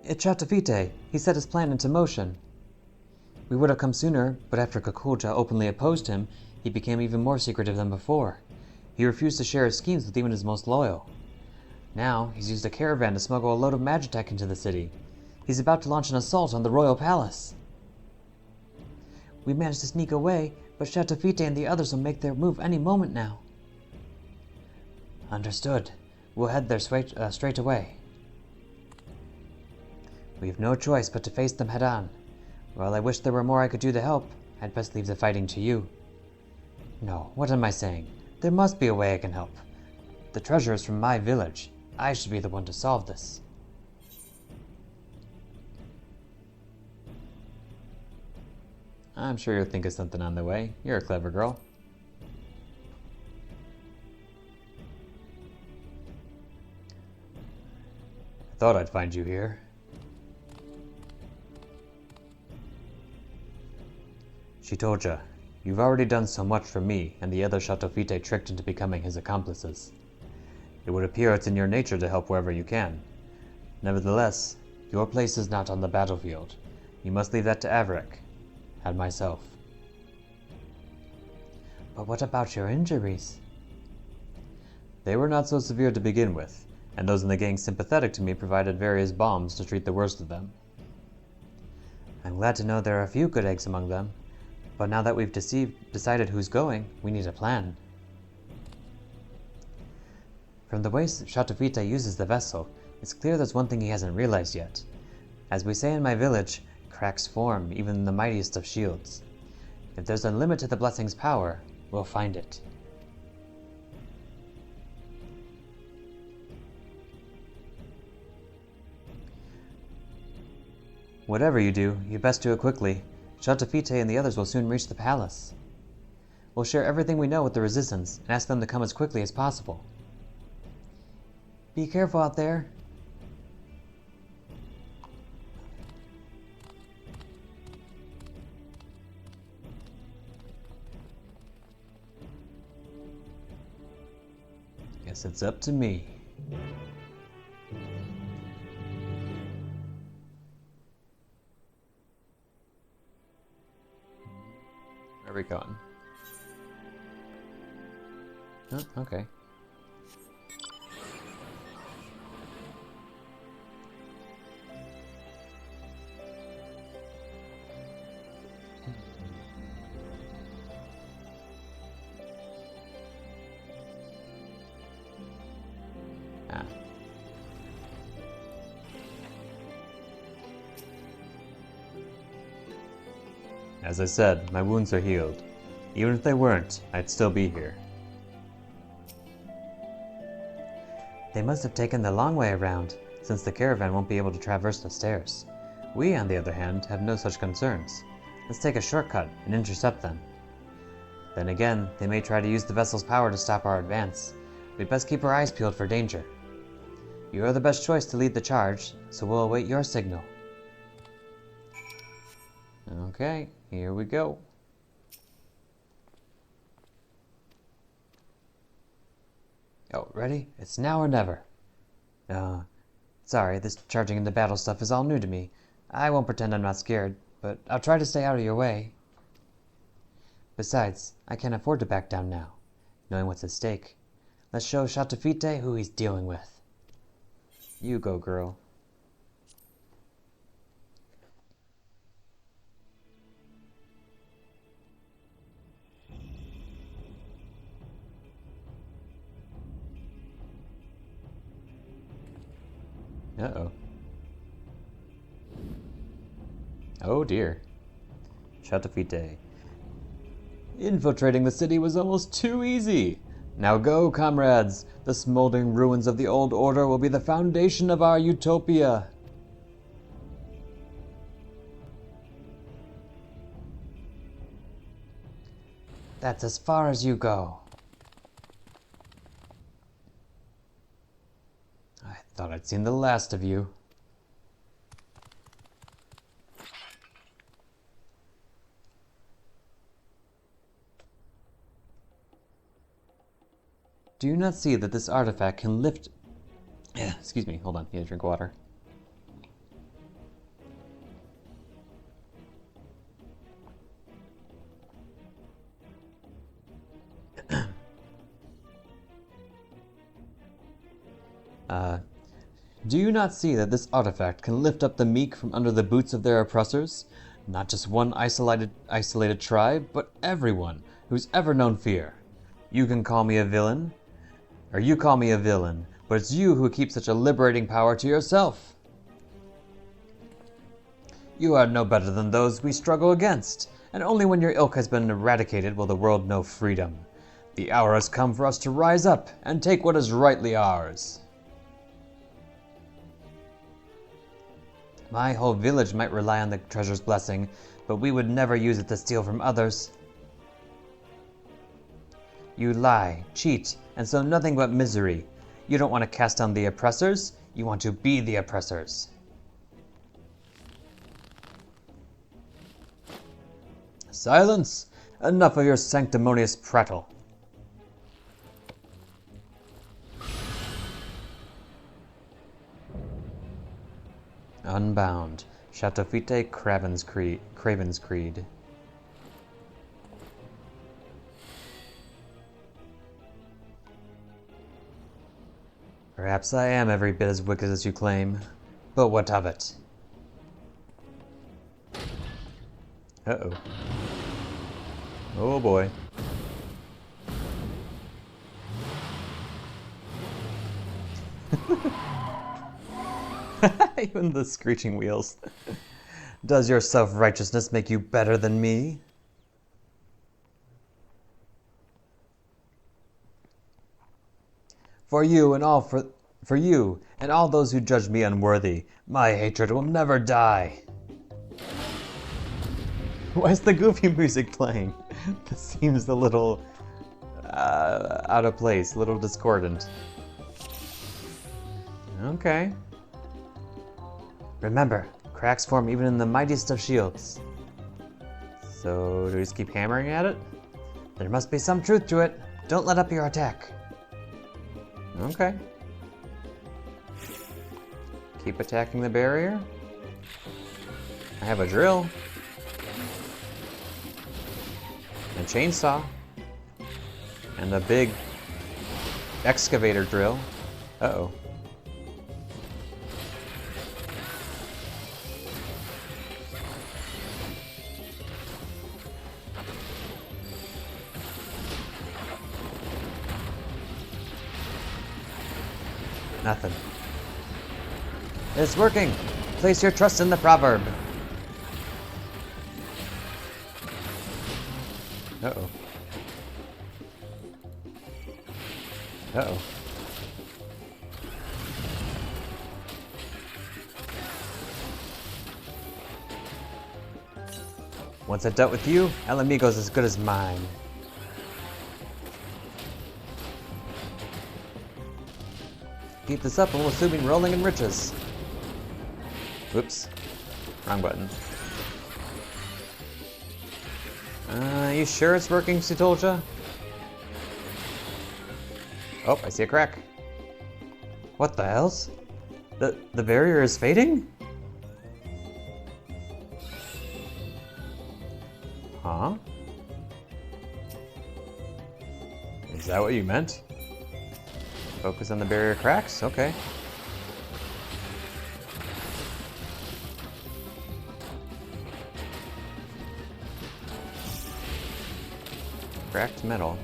It's Shatofite. He set his plan into motion. We would have come sooner, but after Kakolja openly opposed him, he became even more secretive than before. He refused to share his schemes with even his most loyal. Now, he's used a caravan to smuggle a load of Magitech into the city. He's about to launch an assault on the royal palace. We managed to sneak away, but Shatafite and the others will make their move any moment now. Understood. We'll head there straight away. We have no choice but to face them head-on. While I wish there were more I could do to help, I'd best leave the fighting to you. No, what am I saying? There must be a way I can help. The treasure is from my village. I should be the one to solve this. I'm sure you'll think of something on the way. You're a clever girl. I thought I'd find you here. She told ya, you've already done so much for me and the other Shatofite tricked into becoming his accomplices. It would appear it's in your nature to help wherever you can. Nevertheless, your place is not on the battlefield. You must leave that to Averick and myself. But what about your injuries? They were not so severe to begin with, and those in the gang sympathetic to me provided various balms to treat the worst of them. I'm glad to know there are a few good eggs among them, but now that we've decided who's going, we need a plan. From the way Shatofite uses the vessel, it's clear there's one thing he hasn't realized yet. As we say in my village, cracks form even in the mightiest of shields. If there's a limit to the blessing's power, we'll find it. Whatever you do, you best do it quickly. Shatofite and the others will soon reach the palace. We'll share everything we know with the Resistance and ask them to come as quickly as possible. Be careful out there. Guess it's up to me. Where are we going? Oh, okay. Ah. As I said, my wounds are healed. Even if they weren't, I'd still be here. They must have taken the long way around, since the caravan won't be able to traverse the stairs. We, on the other hand, have no such concerns. Let's take a shortcut and intercept them. Then again, they may try to use the vessel's power to stop our advance. We'd best keep our eyes peeled for danger. You are the best choice to lead the charge, so we'll await your signal. Okay, here we go. Oh, ready? It's now or never. Sorry, this charging into battle stuff is all new to me. I won't pretend I'm not scared, but I'll try to stay out of your way. Besides, I can't afford to back down now, knowing what's at stake. Let's show Shatafite who he's dealing with. You go, girl. Uh-oh. Oh dear. Shatafite. Infiltrating the city was almost too easy. Now go, comrades. The smoldering ruins of the old order will be the foundation of our utopia. That's as far as you go. I thought I'd seen the last of you. Do you not see that this artifact can lift... Excuse me, hold on, need to drink water. Do you not see that this artifact can lift up the meek from under the boots of their oppressors? Not just one isolated tribe, but everyone who's ever known fear. You can call me a villain, or you call me a villain, but it's you who keep such a liberating power to yourself. You are no better than those we struggle against, and only when your ilk has been eradicated will the world know freedom. The hour has come for us to rise up and take what is rightly ours. My whole village might rely on the treasure's blessing, but we would never use it to steal from others. You lie, cheat, and sow nothing but misery. You don't want to cast down the oppressors, you want to be the oppressors. Silence! Enough of your sanctimonious prattle. Unbound. Shatafite Craven's Creed. Perhaps I am every bit as wicked as you claim, but what of it? Uh-oh. Oh boy. Even the screeching wheels. Does your self-righteousness make you better than me? For you and all those who judge me unworthy, my hatred will never die. Why is the goofy music playing? This seems a little out of place, a little discordant. Okay. Remember, cracks form even in the mightiest of shields. So, do we just keep hammering at it? There must be some truth to it. Don't let up your attack. Okay. Keep attacking the barrier. I have a drill. A chainsaw. And a big excavator drill. Uh-oh. Nothing. It's working! Place your trust in the proverb. Uh-oh. Uh-oh. Once I've dealt with you, El Amigo's as good as mine. keep this up, and we'll soon be rolling in riches. Whoops. Wrong button. You sure it's working, Sutolja? Oh, I see a crack. What the hell's? The barrier is fading? Huh? Is that what you meant? Focus on the barrier cracks? Okay. Cracked metal.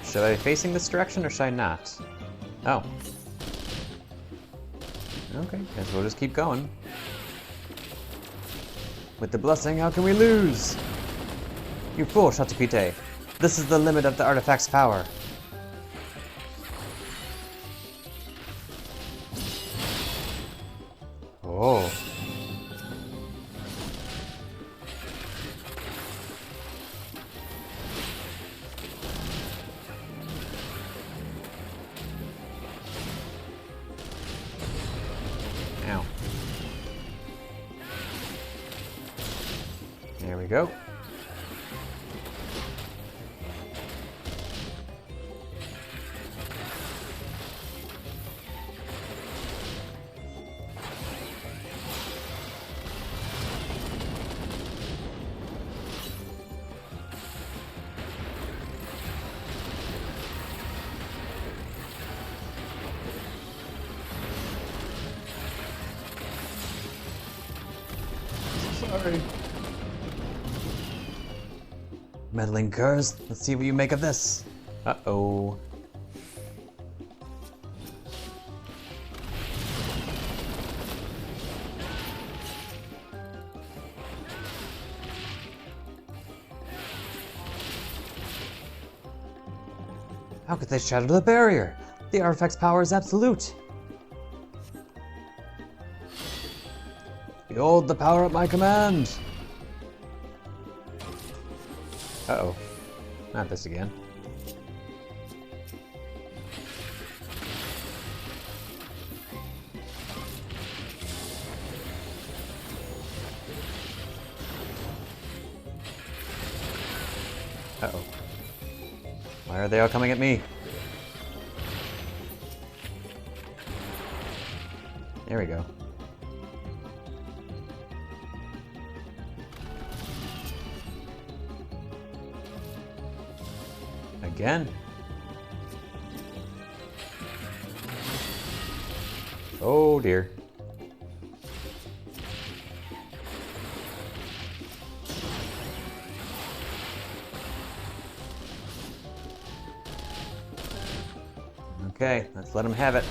Should I be facing this direction or should I not? Oh. Okay, guess we'll just keep going. With the blessing, how can we lose? You fool, Shatapite. This is the limit of the artifact's power. Oh. Ow. There we go. Sorry. Meddling curs, let's see what you make of this. Uh-oh. How could they shatter the barrier? The artifact's power is absolute. Behold the power at my command! Uh-oh. Not this again. Uh-oh. Why are they all coming at me? There we go. Again? Oh dear. Okay, let's let him have it.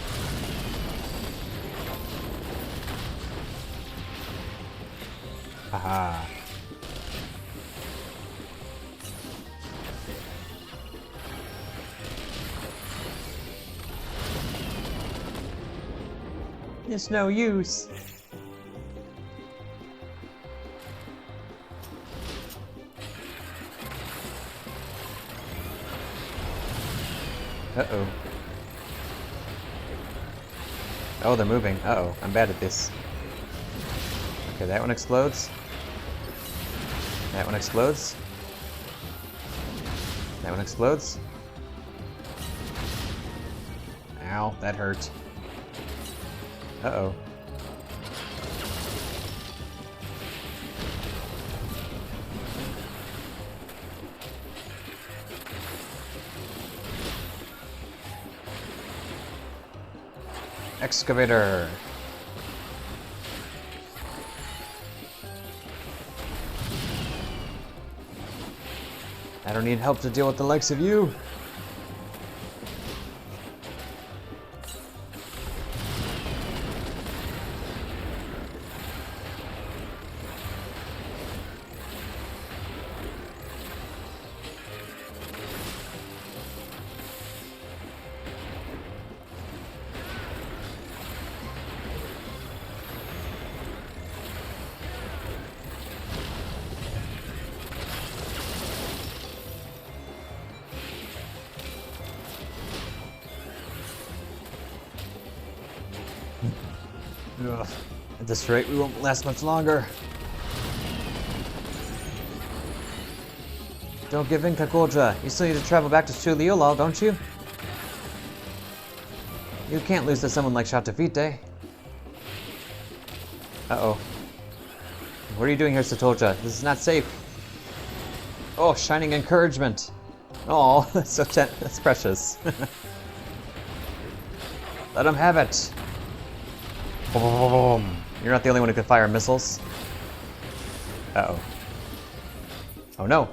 Haha. It's no use. Uh-oh. Oh, they're moving. Uh-oh, I'm bad at this. Okay, that one explodes. That one explodes. That one explodes. Ow, that hurt. Uh-oh. Excavator. I don't need help to deal with the likes of you. Ugh. At this rate, we won't last much longer. Don't give in, Kakodra. You still need to travel back to Chuliulal, don't you? You can't lose to someone like Shatafite. Uh-oh. What are you doing here, Satolja? This is not safe. Oh, shining encouragement. Oh, that's so that's precious. Let him have it. Boom. You're not the only one who can fire missiles. Uh-oh. Oh no.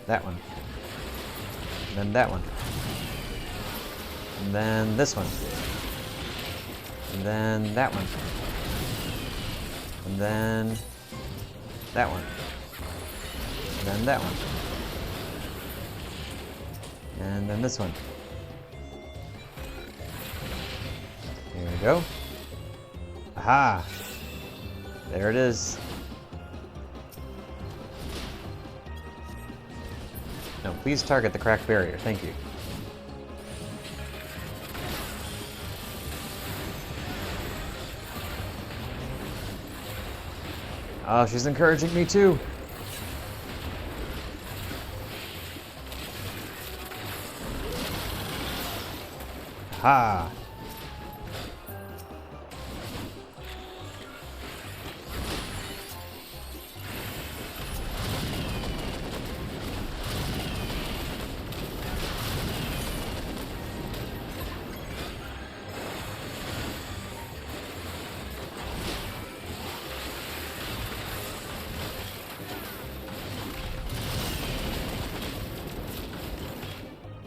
That one. And then that one. And then this one. And then that one. And then that one. And then that one. And then this one. Here we go. Aha! There it is. No, please target the cracked barrier. Thank you. Oh, she's encouraging me too. Ha!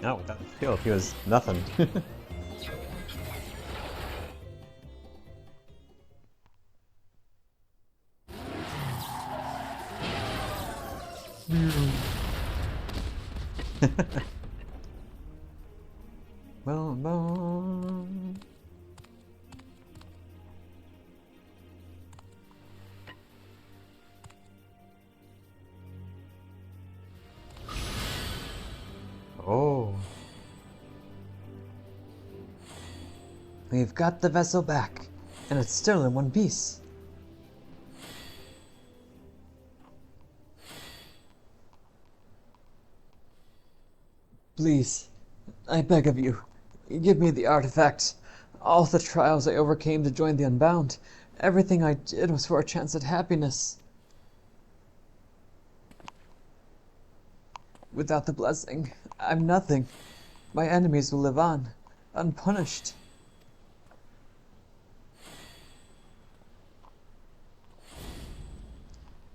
No, without the skill, he was nothing. Boom, boom. Oh. We've got the vessel back, and it's still in one piece. Please, I beg of you, give me the artifact. All the trials I overcame to join the Unbound, everything I did was for a chance at happiness. Without the blessing, I'm nothing. My enemies will live on, unpunished.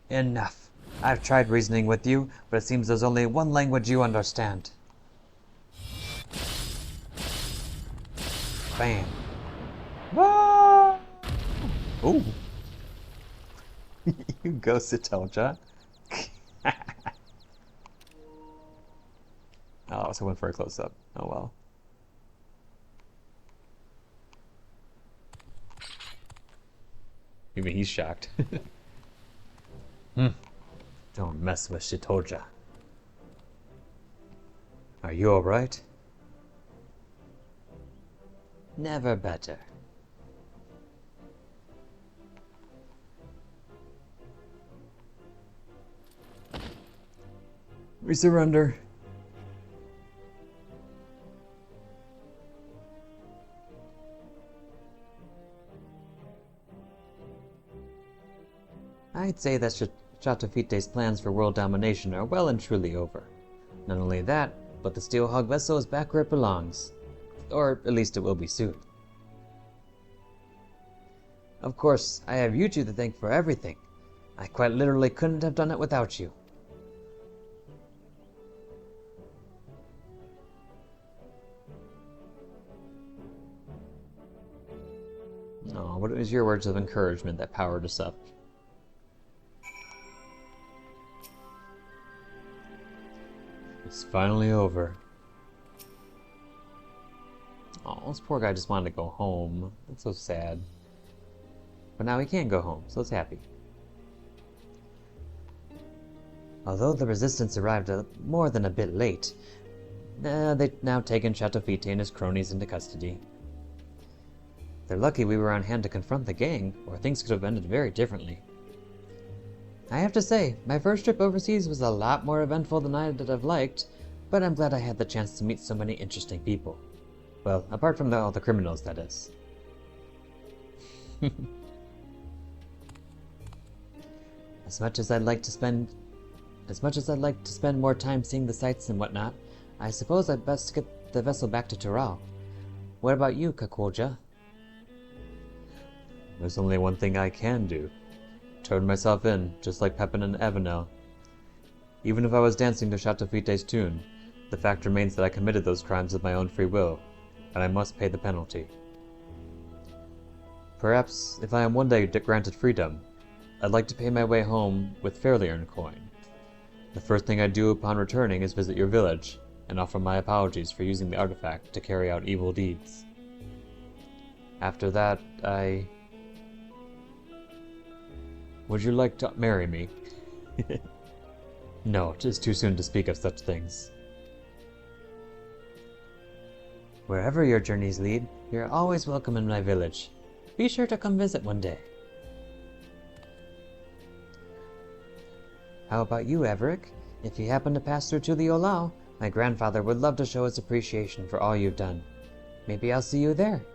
Enough. I've tried reasoning with you, but it seems there's only one language you understand. Bam. Ah! Ooh. You go, Sitelja. Oh, I was hoping for a close-up. Oh well. Even he's shocked. Don't mess with Shitoja. Are you alright? Never better. We surrender. I'd say that Shatafite's plans for world domination are well and truly over. Not only that, but the Steel Hog vessel is back where it belongs. Or at least it will be soon. Of course, I have you two to thank for everything. I quite literally couldn't have done it without you. Oh, what was your words of encouragement that powered us up? It's finally over. Oh, this poor guy just wanted to go home. That's so sad. But now he can go home, so it's happy. Although the resistance arrived more than a bit late, They've now taken Chateau Fitte and his cronies into custody. They're lucky we were on hand to confront the gang, or things could have ended very differently. I have to say, my first trip overseas was a lot more eventful than I'd have liked, but I'm glad I had the chance to meet so many interesting people. Well, apart from all the criminals, that is. As much as I'd like to spend more time seeing the sights and whatnot, I suppose I'd best get the vessel back to Tural. What about you, Kakolja? There's only one thing I can do. Turn myself in, just like Pepin and Avenel. Even if I was dancing to Chateau Fitte's tune, the fact remains that I committed those crimes of my own free will, and I must pay the penalty. Perhaps, if I am one day granted freedom, I'd like to pay my way home with fairly earned coin. The first thing I do upon returning is visit your village, and offer my apologies for using the artifact to carry out evil deeds. After that, Would you like to marry me? No, it is too soon to speak of such things. Wherever your journeys lead, you're always welcome in my village. Be sure to come visit one day. How about you, Everick? If you happen to pass through to the Olau, my grandfather would love to show his appreciation for all you've done. Maybe I'll see you there.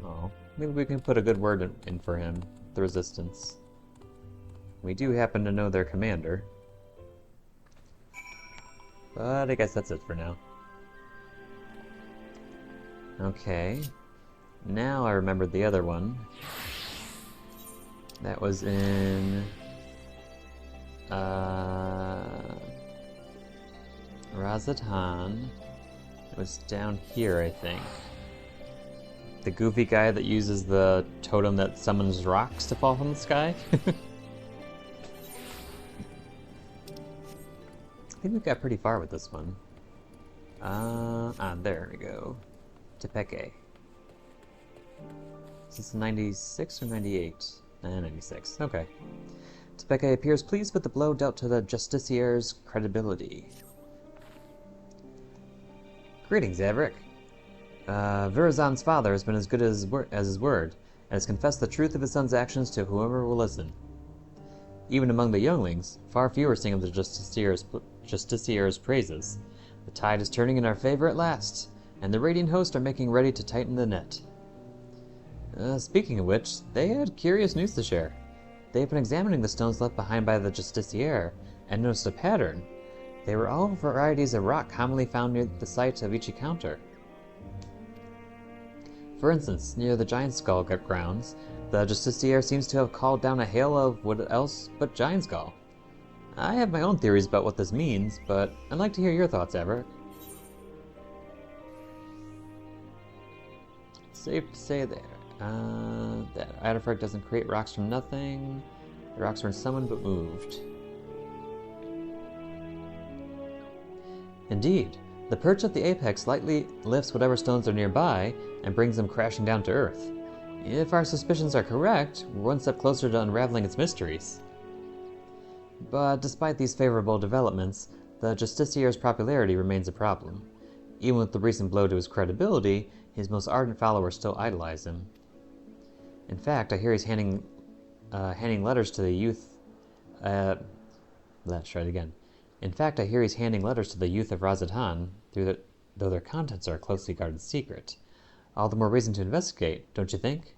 Oh, maybe we can put a good word in for him, the Resistance. We do happen to know their commander. But I guess that's it for now. Okay. Now I remembered the other one. That was in... Razatan. It was down here, I think. The goofy guy that uses the totem that summons rocks to fall from the sky? I think we got pretty far with this one. There we go. Tepeke. Is this 96 or 98? 96. Okay. Tepeke appears pleased with the blow dealt to the Justicier's credibility. Greetings, Everick. Virazan's father has been as good as his word, and has confessed the truth of his son's actions to whoever will listen. Even among the younglings, far fewer sing of the Justicier's praises. The tide is turning in our favor at last, and the Radiant Host are making ready to tighten the net. Speaking of which, they had curious news to share. They have been examining the stones left behind by the Justicier, and noticed a pattern. They were all varieties of rock commonly found near the site of each encounter. For instance, near the Giant Skull grounds, the Justicier seems to have called down a hail of what else but Giant Skull. I have my own theories about what this means, but I'd like to hear your thoughts, Everick. Safe to say that artifact doesn't create rocks from nothing. The rocks weren't summoned but moved. Indeed, the perch at the apex lightly lifts whatever stones are nearby and brings them crashing down to earth. If our suspicions are correct, we're one step closer to unraveling its mysteries. But despite these favorable developments, the Justicier's popularity remains a problem. Even with the recent blow to his credibility, his most ardent followers still idolize him. In fact, I hear he's handing letters to the youth. Let's try it again. In fact, I hear he's handing letters to the youth of Razatan, though their contents are a closely guarded secret. All the more reason to investigate, don't you think?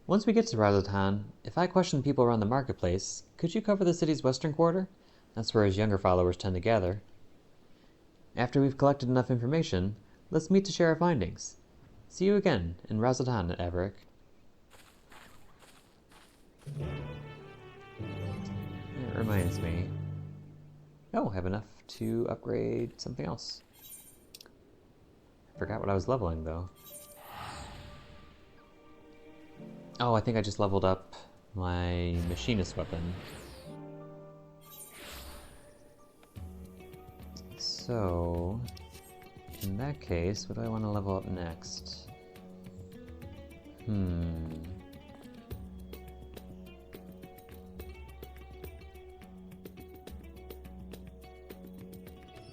Once we get to Razatan, if I question people around the marketplace, could you cover the city's western quarter? That's where his younger followers tend to gather. After we've collected enough information, let's meet to share our findings. See you again in Razatan, Everick. That reminds me. Oh, I have enough to upgrade something else. I forgot what I was leveling, though. Oh, I think I just leveled up my machinist weapon. So, in that case, what do I want to level up next?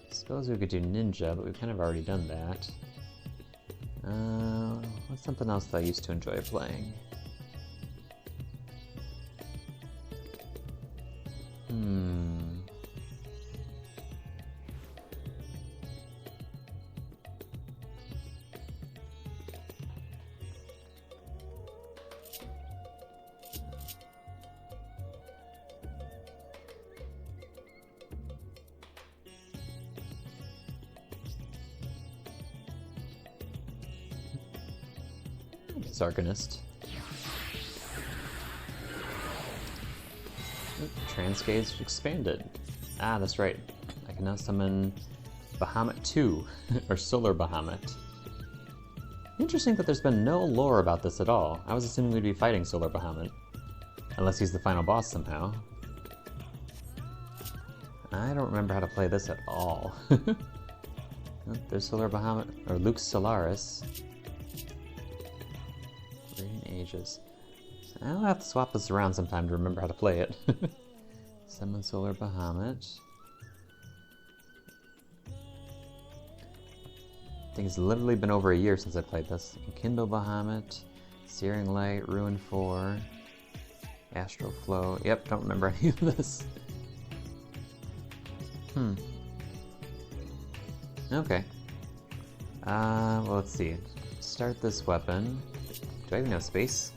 Suppose we could do ninja, but we've kind of already done that. What's something else that I used to enjoy playing? Arcanist. Transcades expanded. Ah, that's right. I can now summon Bahamut 2, or Solar Bahamut. Interesting that there's been no lore about this at all. I was assuming we'd be fighting Solar Bahamut. Unless he's the final boss somehow. I don't remember how to play this at all. Oh, there's Solar Bahamut, or Lux Solaris. Ages. I'll have to swap this around sometime to remember how to play it. Summon Solar Bahamut. I think it's literally been over a year since I played this. Kindle Bahamut, Searing Light, Ruin 4, Astral Flow. Yep, don't remember any of this. Okay. Well, let's see. Start this weapon. Do I even have space?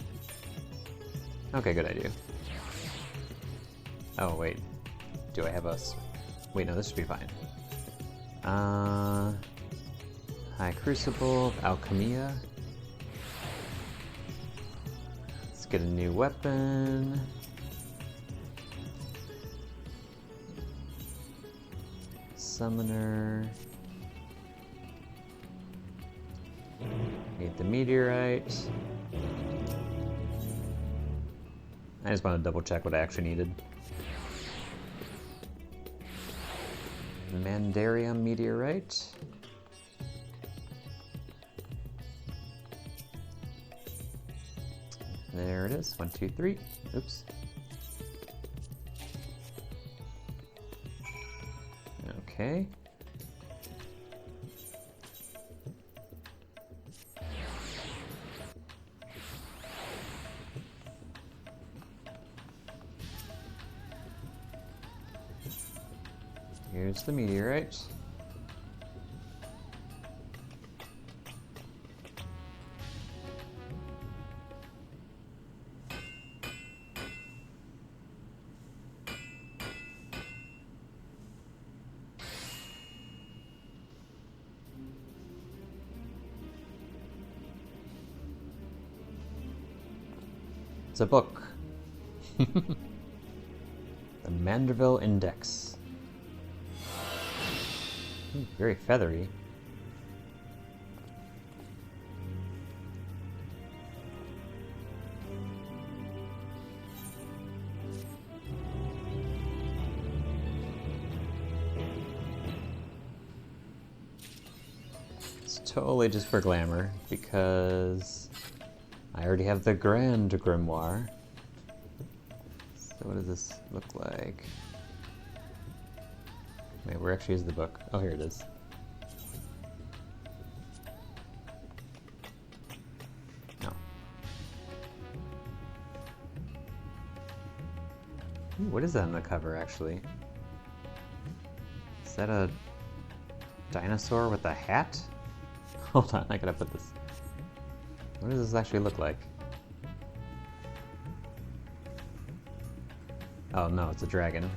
Okay, good idea. Oh, wait. Do I have a... Wait, no, this should be fine. High Crucible, Alchemia. Let's get a new weapon. Summoner. Need the meteorite. I just want to double check what I actually needed. Mandarium meteorite. There it is. 1, 2, 3. Oops. Okay. Here's the meteorite. It's a book. The Manderville Index. Very feathery. It's totally just for glamour, because I already have the Grand Grimoire. So what does this look like? Wait, where actually is the book? Oh, here it is. No. Ooh, what is that on the cover, actually? Is that a dinosaur with a hat? Hold on, I gotta put this... What does this actually look like? Oh no, it's a dragon.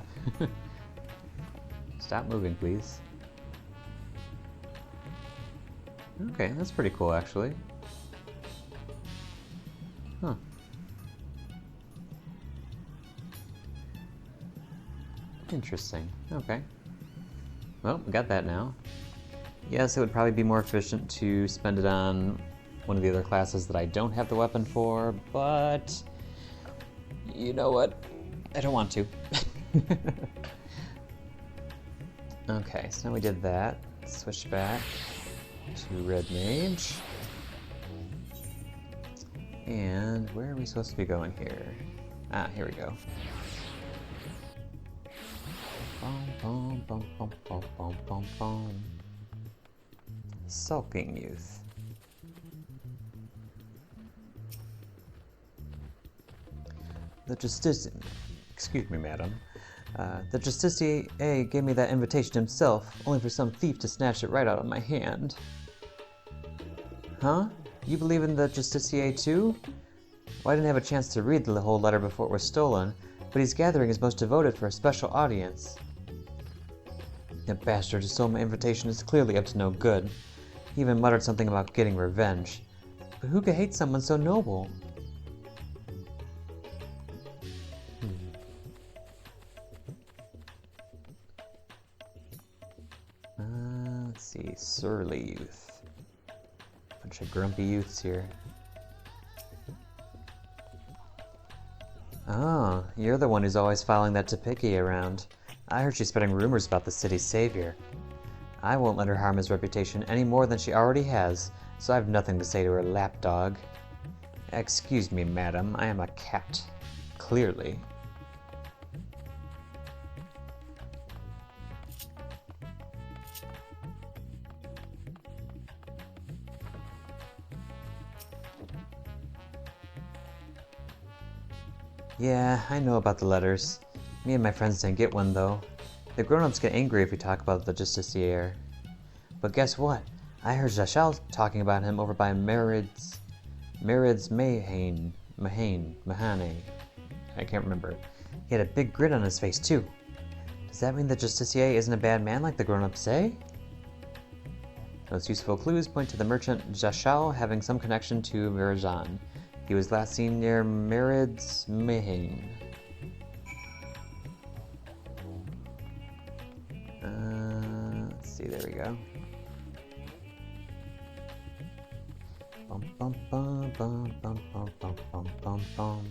Stop moving, please. Okay, that's pretty cool, actually. Huh. Interesting. Okay. Well, we got that now. Yes, it would probably be more efficient to spend it on one of the other classes that I don't have the weapon for, but... You know what? I don't want to. Okay, so now we did that. Switch back to Red Mage. And where are we supposed to be going here? Ah, here we go. Bum, bum, bum, bum, bum, bum, bum, bum. Sulking Youth. Excuse me, madam. The Justicier gave me that invitation himself, only for some thief to snatch it right out of my hand. Huh? You believe in the Justicier too? Well, I didn't have a chance to read the whole letter before it was stolen, but he's gathering his most devoted for a special audience. That bastard who stole my invitation is clearly up to no good. He even muttered something about getting revenge. But who could hate someone so noble? Let's see, surly youth. Bunch of grumpy youths here. Oh, you're the one who's always following that Topiki around. I heard she's spreading rumors about the city's savior. I won't let her harm his reputation any more than she already has, so I have nothing to say to her lapdog. Excuse me, madam, I am a cat. Clearly. Yeah, I know about the letters. Me and my friends didn't get one, though. The grown-ups get angry if we talk about the Justicier. But guess what? I heard Jashal talking about him over by Merid's Mahane. I can't remember. He had a big grin on his face, too. Does that mean the Justicier isn't a bad man like the grown-ups say? Most useful clues point to the merchant Jashal having some connection to Mirajan. He was last seen near Merid's Mahane. Let's see, there we go. Bum bum bum bum bum bum bum bum bum bum.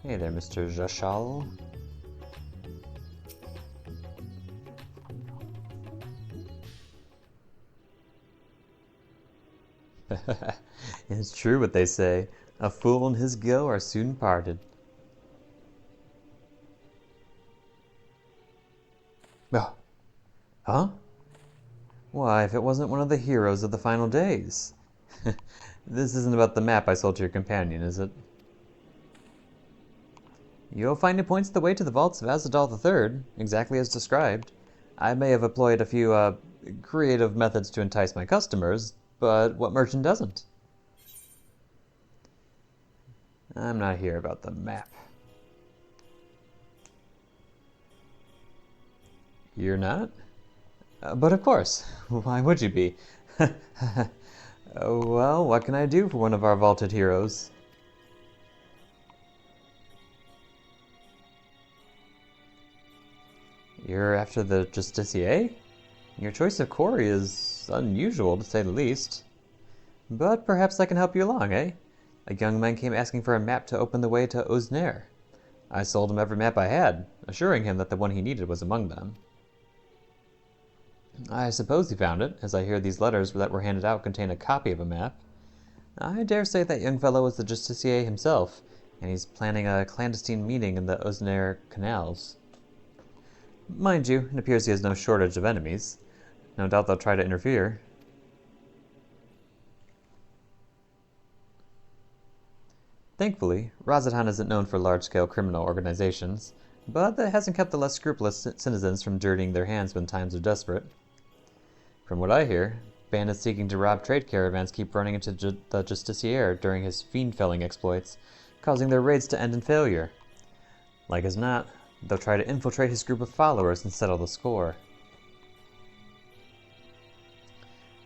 Hey there, Mr. Jashal. It's true what they say. A fool and his gil are soon parted. Oh. Huh? Why, if it wasn't one of the heroes of the final days. This isn't about the map I sold to your companion, is it? You'll find it points the way to the vaults of Azadal III, exactly as described. I may have employed a few, creative methods to entice my customers, but what merchant doesn't? I'm not here about the map. You're not? But of course, why would you be? Well, what can I do for one of our vaulted heroes? You're after the Justicier? Your choice of quarry is unusual, to say the least. But perhaps I can help you along, eh? A young man came asking for a map to open the way to Osnair. I sold him every map I had, assuring him that the one he needed was among them. I suppose he found it, as I hear these letters that were handed out contain a copy of a map. I dare say that young fellow was the Justicier himself, and he's planning a clandestine meeting in the Osnair canals. Mind you, it appears he has no shortage of enemies. No doubt they'll try to interfere. Thankfully, Razatan isn't known for large-scale criminal organizations, but that hasn't kept the less scrupulous citizens from dirtying their hands when times are desperate. From what I hear, bandits seeking to rob trade caravans keep running into the Justicier during his fiend-felling exploits, causing their raids to end in failure. Like as not, they'll try to infiltrate his group of followers and settle the score.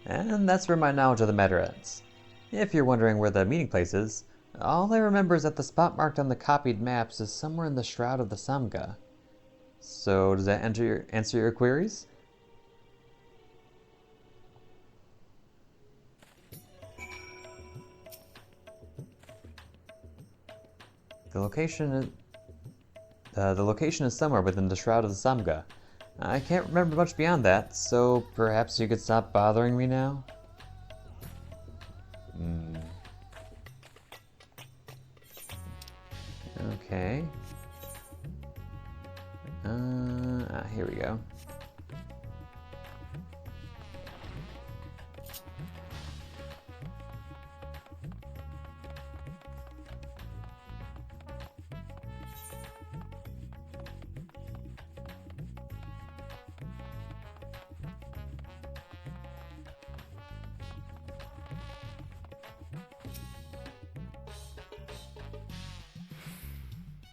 And that's where my knowledge of the matter ends. If you're wondering where the meeting place is, all I remember is that the spot marked on the copied maps is somewhere in the Shroud of the Samga. So, does that answer your queries? The location is somewhere within the Shroud of the Samga. I can't remember much beyond that, so perhaps you could stop bothering me now? Okay. Here we go.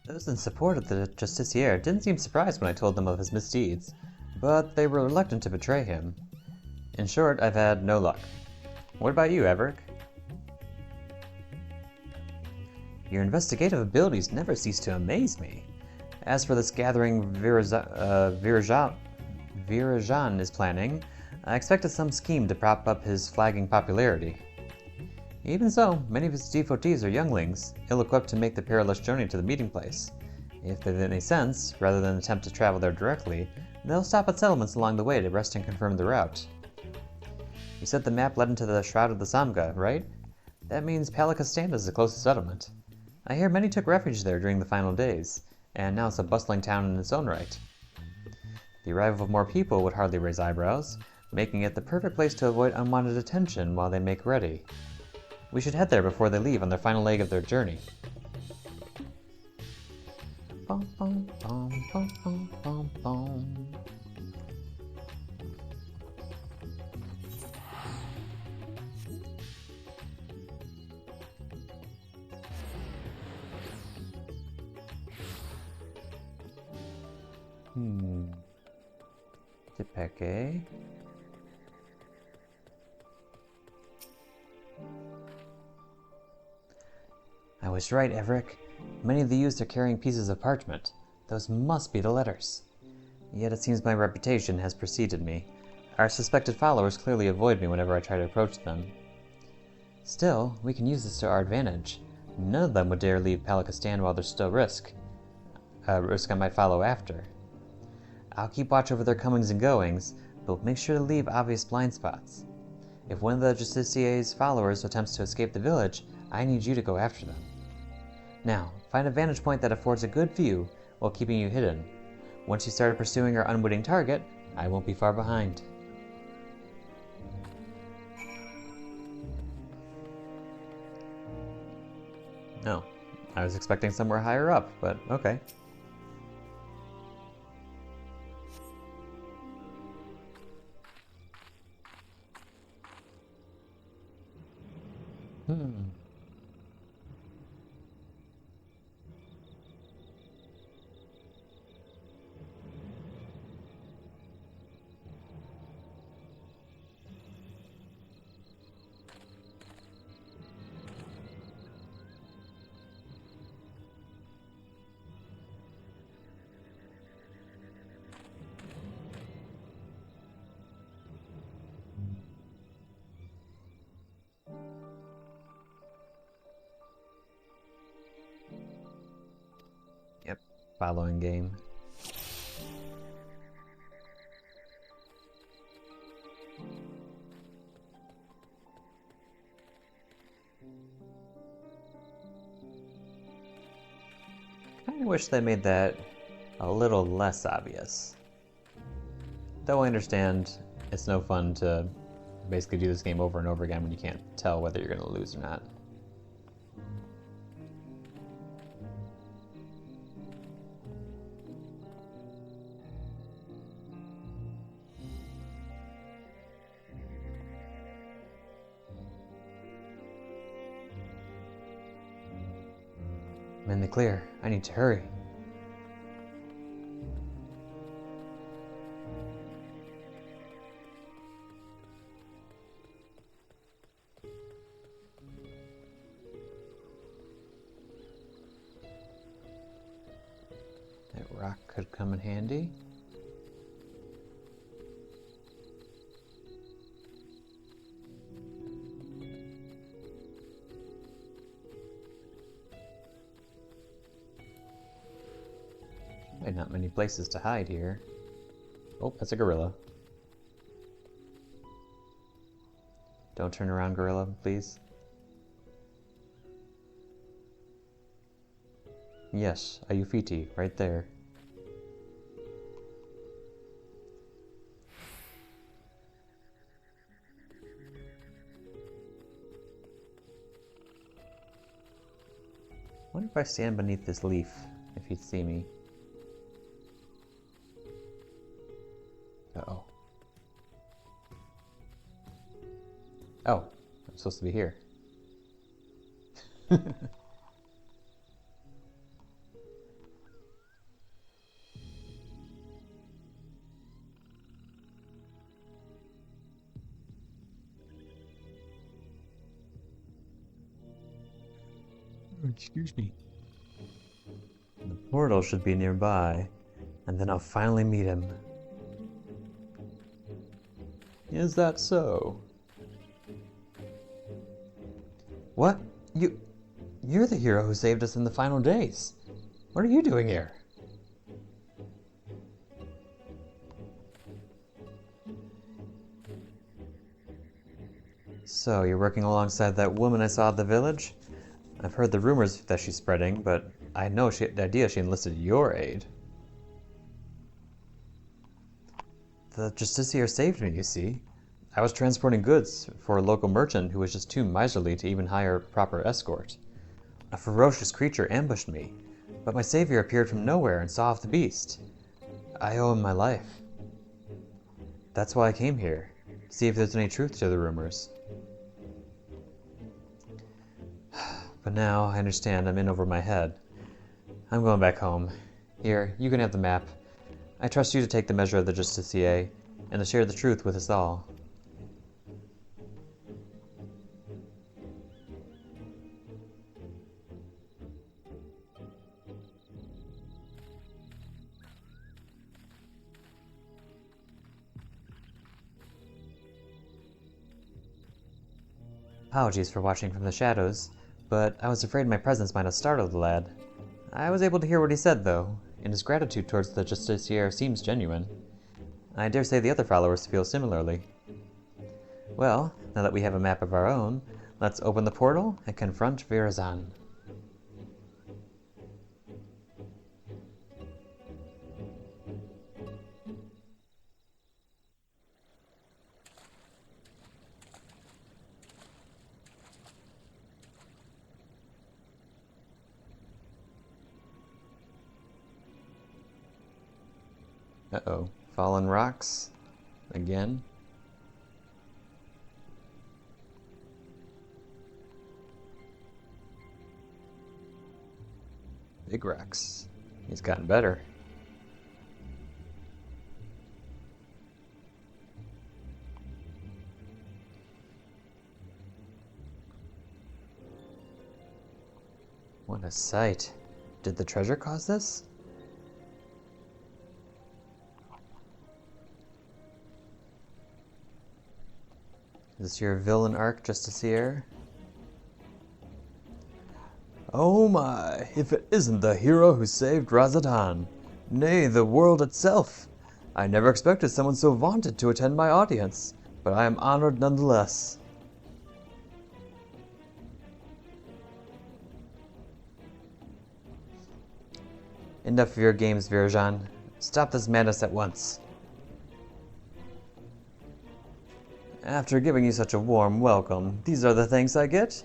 Those in support of the Justiciar didn't seem surprised when I told them of his misdeeds, but they were reluctant to betray him. In short, I've had no luck. What about you, Everick? Your investigative abilities never cease to amaze me. As for this gathering Virajan is planning, I expected some scheme to prop up his flagging popularity. Even so, many of his devotees are younglings, ill-equipped to make the perilous journey to the meeting place. If they have any sense, rather than attempt to travel there directly, they'll stop at settlements along the way to rest and confirm the route. You said the map led into the Shroud of the Samga, right? That means Palikastan is the closest settlement. I hear many took refuge there during the final days, and now it's a bustling town in its own right. The arrival of more people would hardly raise eyebrows, making it the perfect place to avoid unwanted attention while they make ready. We should head there before they leave on their final leg of their journey. Bum, bum, bum, bum, bum, bum, bum. Tipeke. I was right, Everick. Many of the youths are carrying pieces of parchment. Those must be the letters. Yet it seems my reputation has preceded me. Our suspected followers clearly avoid me whenever I try to approach them. Still, we can use this to our advantage. None of them would dare leave Palikastan while there's still risk I might follow after. I'll keep watch over their comings and goings, but make sure to leave obvious blind spots. If one of the Justiciar's followers attempts to escape the village, I need you to go after them. Now, find a vantage point that affords a good view while keeping you hidden. Once you start pursuing our unwitting target, I won't be far behind. Oh, I was expecting somewhere higher up, but okay. Yep, following game. I wish they made that a little less obvious. Though I understand it's no fun to basically do this game over and over again when you can't tell whether you're going to lose or not. I'm in the clear. I need to hurry. rock could come in handy. Wait, not many places to hide here. Oh, that's a gorilla. Don't turn around, gorilla, please. Yes, a Ufiti, right there. Wonder if I stand beneath this leaf, if he'd see me. Uh-oh. Oh, I'm supposed to be here. Excuse me. The portal should be nearby, and then I'll finally meet him. Is that so? What? You're the hero who saved us in the final days. What are you doing here? So, you're working alongside that woman I saw at the village? I've heard the rumors that she's spreading, but I had no idea she enlisted your aid. The Justiciar saved me, you see. I was transporting goods for a local merchant who was just too miserly to even hire a proper escort. A ferocious creature ambushed me, but my savior appeared from nowhere and saw off the beast. I owe him my life. That's why I came here, to see if there's any truth to the rumors. But now I understand I'm in over my head. I'm going back home. Here, you can have the map. I trust you to take the measure of the Justiciar, and to share the truth with us all. Apologies for watching from the shadows, but I was afraid my presence might have startled the lad. I was able to hear what he said, though, and his gratitude towards the Justiciar seems genuine. I dare say the other followers feel similarly. Well, now that we have a map of our own, let's open the portal and confront Virazan. Uh-oh. Fallen rocks? Again? Big rocks. He's gotten better. What a sight. Did the treasure cause this? Is this your villain arc, Justiciar? Oh my, if it isn't the hero who saved Razatan, nay, the world itself. I never expected someone so vaunted to attend my audience, but I am honored nonetheless. Enough of your games, Virazan. Stop this madness at once. After giving you such a warm welcome, these are the thanks I get?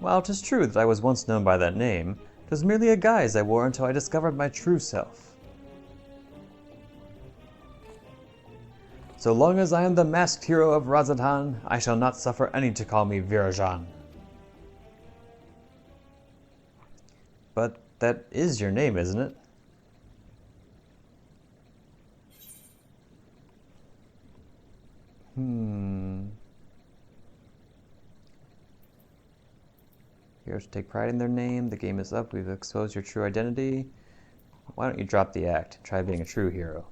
While 'tis true that I was once known by that name, 'twas merely a guise I wore until I discovered my true self. So long as I am the masked hero of Razatan, I shall not suffer any to call me Virazan. But that is your name, isn't it? Heroes take pride in their name. The game is up. We've exposed your true identity. Why don't you drop the act and try being a true hero?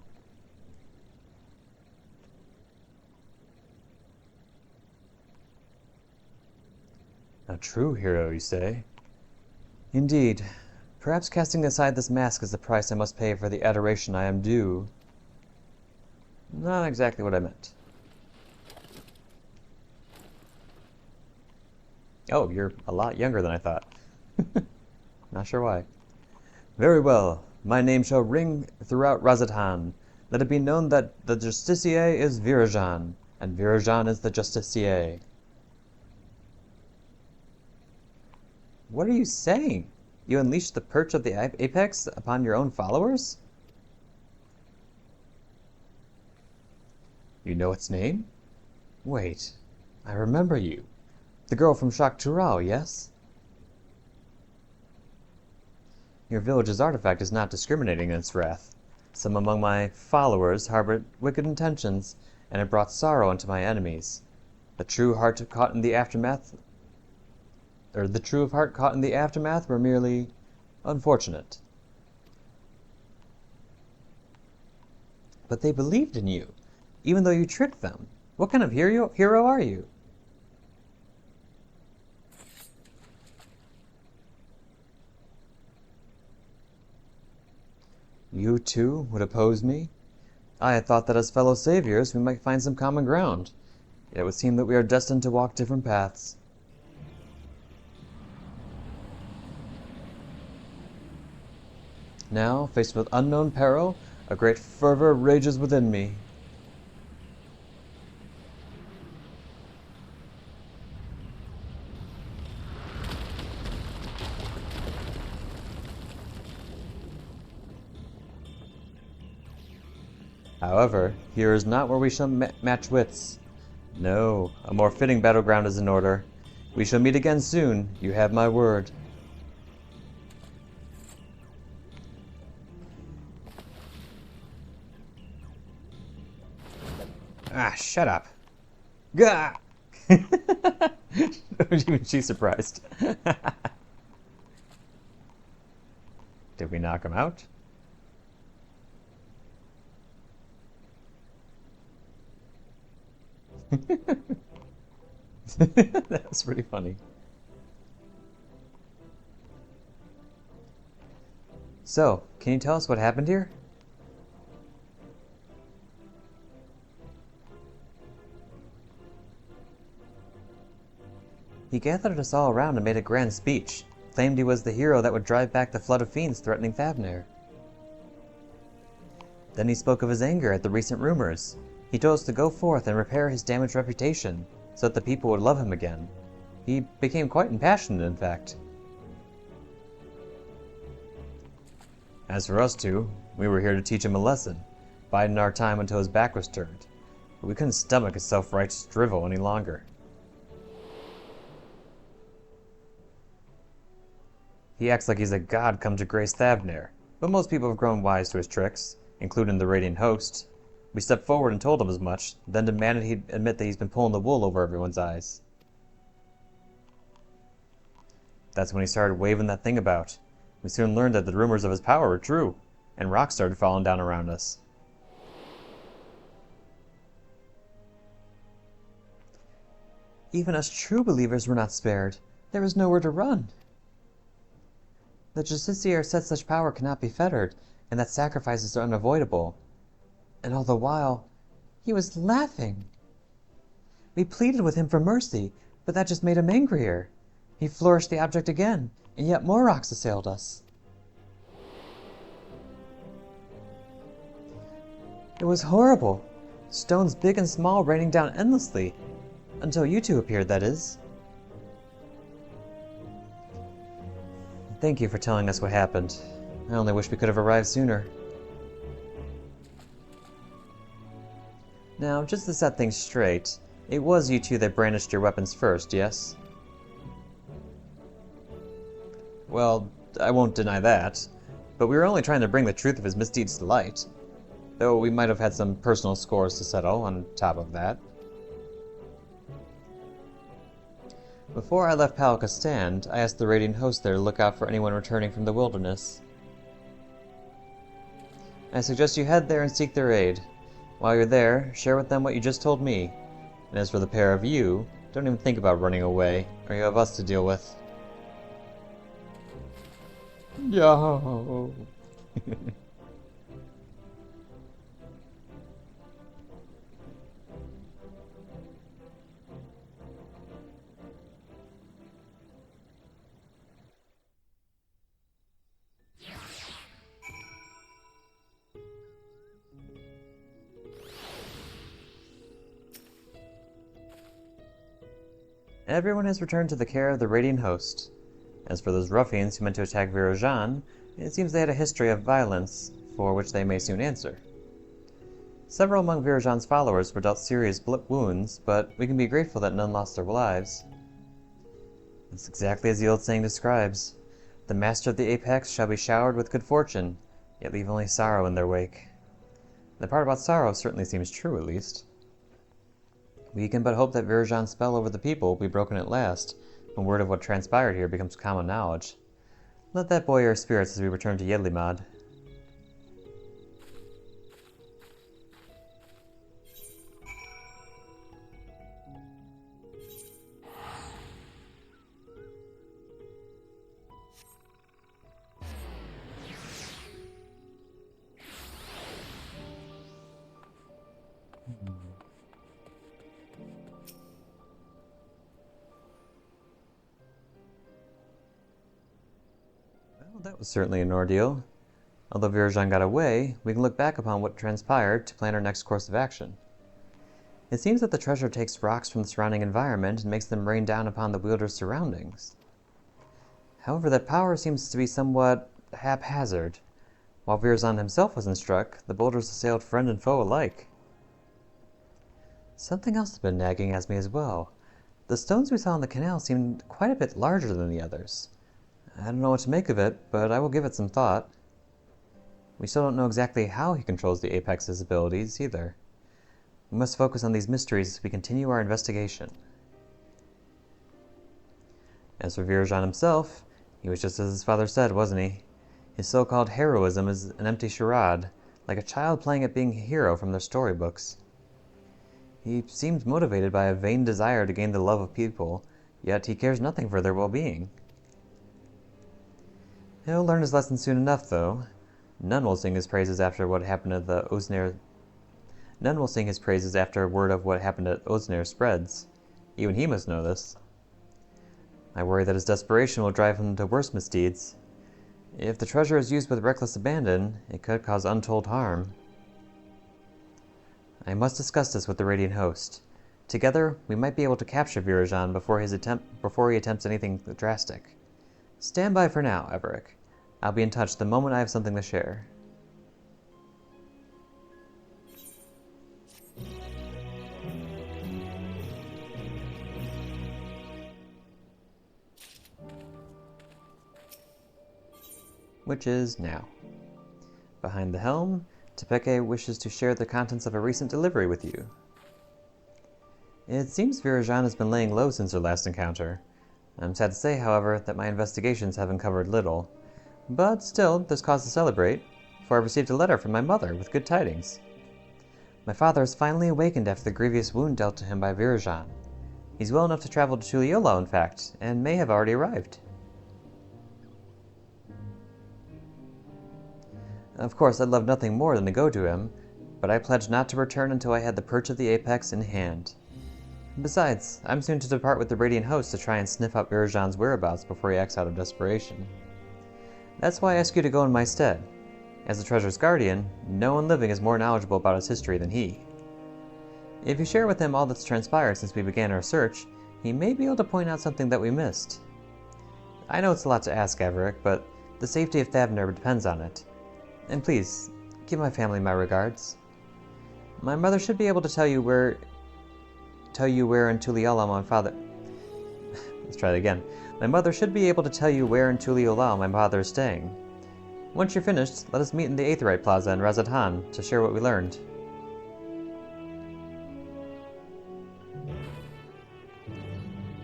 A true hero, you say? Indeed. Perhaps casting aside this mask is the price I must pay for the adoration I am due. Not exactly what I meant. Oh, you're a lot younger than I thought. Not sure why. Very well. My name shall ring throughout Razatan. Let it be known that the Justicier is Virajan, and Virajan is the Justicier. What are you saying? You unleashed the perch of the apex upon your own followers? You know its name? Wait, I remember you. The girl from Shak Tural, yes? Your village's artifact is not discriminating in its wrath. Some among my followers harbored wicked intentions, and it brought sorrow unto my enemies. The true of heart caught in the aftermath were merely unfortunate. But they believed in you, even though you tricked them. What kind of hero are you? You too would oppose me? I had thought that as fellow saviors we might find some common ground. Yet it would seem that we are destined to walk different paths. Now, faced with unknown peril, a great fervor rages within me. However, here is not where we shall match wits. No, a more fitting battleground is in order. We shall meet again soon, you have my word. Ah, shut up. Gah! Even she's surprised. Did we knock him out? That's pretty funny. So, can you tell us what happened here? He gathered us all around and made a grand speech, claimed he was the hero that would drive back the flood of fiends threatening Thavnair. Then he spoke of his anger at the recent rumors. He told us to go forth and repair his damaged reputation, so that the people would love him again. He became quite impassioned, in fact. As for us two, we were here to teach him a lesson, biding our time until his back was turned. But we couldn't stomach his self-righteous drivel any longer. He acts like he's a god come to grace Thavnair, but most people have grown wise to his tricks, including the Radiant Host. We stepped forward and told him as much, then demanded he admit that he's been pulling the wool over everyone's eyes. That's when he started waving that thing about. We soon learned that the rumors of his power were true, and rocks started falling down around us. Even us true believers were not spared. There was nowhere to run. The Justiciar said such power cannot be fettered, and that sacrifices are unavoidable. And all the while, he was laughing. We pleaded with him for mercy, but that just made him angrier. He flourished the object again, and yet more rocks assailed us. It was horrible. Stones big and small raining down endlessly. Until you two appeared, that is. Thank you for telling us what happened. I only wish we could have arrived sooner. Now, just to set things straight, it was you two that brandished your weapons first, yes? Well, I won't deny that, but we were only trying to bring the truth of his misdeeds to light. Though we might have had some personal scores to settle on top of that. Before I left Palakistan, I asked the Radiant Host there to look out for anyone returning from the wilderness. I suggest you head there and seek their aid. While you're there, share with them what you just told me. And as for the pair of you, don't even think about running away, or you have us to deal with. Yo. Everyone has returned to the care of the Radiant Host. As for those ruffians who meant to attack Virojan, it seems they had a history of violence, for which they may soon answer. Several among Virojan's followers were dealt serious wounds, but we can be grateful that none lost their lives. It's exactly as the old saying describes. The master of the Apex shall be showered with good fortune, yet leave only sorrow in their wake. The part about sorrow certainly seems true, at least. We can but hope that Virojan's spell over the people will be broken at last, when word of what transpired here becomes common knowledge. Let that buoy our spirits as we return to Yedlimad. Well, that was certainly an ordeal. Although Virojan got away, we can look back upon what transpired to plan our next course of action. It seems that the treasure takes rocks from the surrounding environment and makes them rain down upon the wielder's surroundings. However, that power seems to be somewhat haphazard. While Virojan himself wasn't struck, the boulders assailed friend and foe alike. Something else has been nagging at me as well. The stones we saw in the canal seemed quite a bit larger than the others. I don't know what to make of it, but I will give it some thought. We still don't know exactly how he controls the Apex's abilities, either. We must focus on these mysteries as we continue our investigation. As for Virojan himself, he was just as his father said, wasn't he? His so-called heroism is an empty charade, like a child playing at being a hero from their storybooks. He seems motivated by a vain desire to gain the love of people, yet he cares nothing for their well-being. He'll learn his lesson soon enough, though. None will sing his praises after what happened at the Osnir. None will sing his praises after word of what happened at Osnir spreads. Even he must know this. I worry that his desperation will drive him to worse misdeeds. If the treasure is used with reckless abandon, it could cause untold harm. I must discuss this with the Radiant Host. Together, we might be able to capture Virojan before he attempts anything drastic. Stand by for now, Everick. I'll be in touch the moment I have something to share. Which is now. Behind the helm, Tepeke wishes to share the contents of a recent delivery with you. It seems Virojan has been laying low since our last encounter. I'm sad to say, however, that my investigations have uncovered little. But still, there's cause to celebrate, for I received a letter from my mother with good tidings. My father has finally awakened after the grievous wound dealt to him by Virojan. He's well enough to travel to Tuliyola, in fact, and may have already arrived. Of course, I'd love nothing more than to go to him, but I pledged not to return until I had the perch of the Apex in hand. Besides, I'm soon to depart with the Radiant Host to try and sniff out Virojan's whereabouts before he acts out of desperation. That's why I ask you to go in my stead. As the treasure's guardian, no one living is more knowledgeable about its history than he. If you share with him all that's transpired since we began our search, he may be able to point out something that we missed. I know it's a lot to ask, Everick, but the safety of Thavner depends on it. And please, give my family my regards. My mother should be able to tell you where in Tuliyola my father... Let's try it again. My mother should be able to tell you where in Tuliyola my father is staying. Once you're finished, let us meet in the Aetherite Plaza in Razadhan to share what we learned.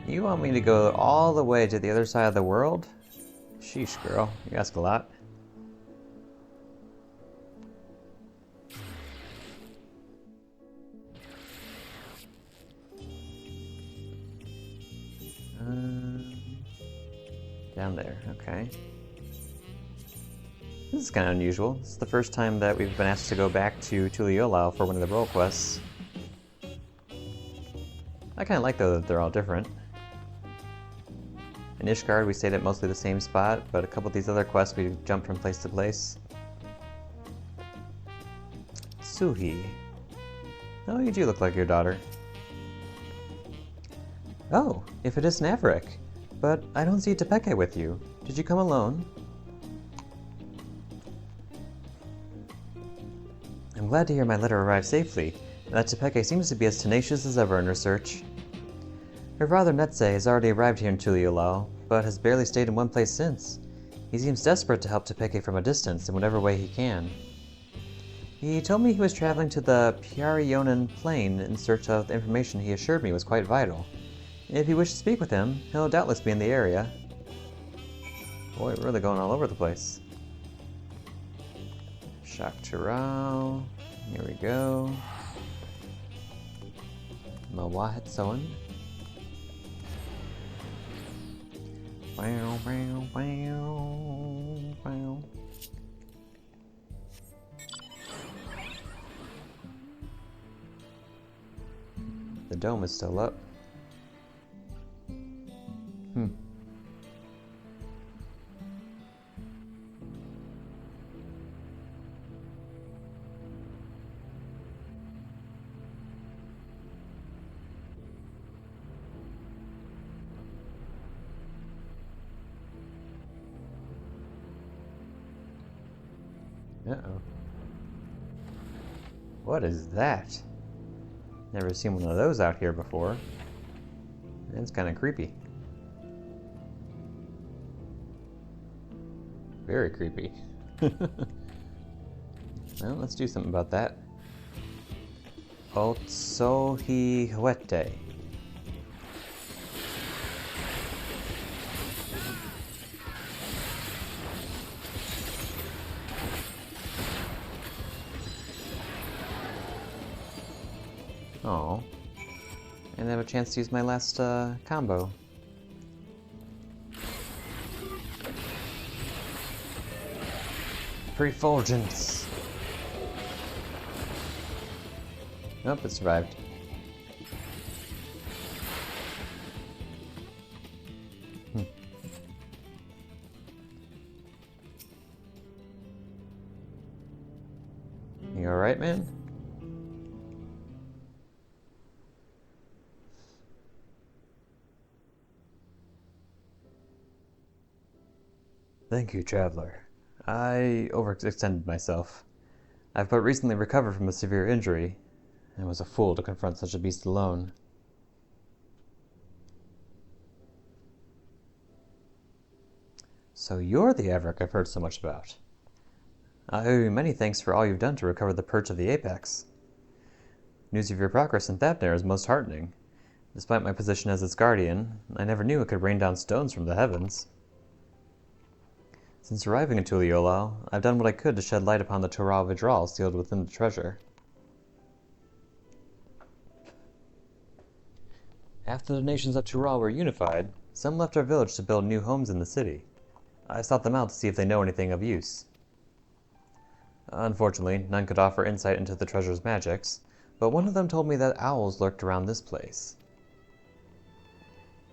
You want me to go all the way to the other side of the world? Sheesh, girl. You ask a lot. Okay. This is kind of unusual. This is the first time that we've been asked to go back to Tuliyollao for one of the role quests. I kind of like though that they're all different. In Ishgard we stayed at mostly the same spot, but a couple of these other quests we jumped from place to place. Suhi. Oh, you do look like your daughter. Oh, if it is Navrik. But I don't see Tepeke with you. Did you come alone? I'm glad to hear my letter arrived safely, and that Tepeke seems to be as tenacious as ever in her search. Her father Netse has already arrived here in Tuliyollao, but has barely stayed in one place since. He seems desperate to help Tepeke from a distance in whatever way he can. He told me he was traveling to the Pyarionen Plain in search of the information he assured me was quite vital. If you wish to speak with him, he'll doubtless be in the area. Boy, we're really going all over the place. Shaktarao. Here we go. Mawahat Soan. Wow, wow, wow, wow. The dome is still up. Uh-oh. What is that? Never seen one of those out here before. It's kind of creepy. Very creepy. Well, let's do something about that. Otsohi Huete. Oh, and I have a chance to use my last combo. Refulgence. Nope, it survived. You alright, man? Thank you, Traveler. I overextended myself. I've but recently recovered from a severe injury, and was a fool to confront such a beast alone. So you're the Averick I've heard so much about. I owe you many thanks for all you've done to recover the perch of the Apex. News of your progress in Thapnir is most heartening. Despite my position as its guardian, I never knew it could rain down stones from the heavens. Since arriving in Tuliyollao, I've done what I could to shed light upon the Tural Vidral sealed within the treasure. After the nations of Tural were unified, some left our village to build new homes in the city. I sought them out to see if they know anything of use. Unfortunately, none could offer insight into the treasure's magics, but one of them told me that owls lurked around this place.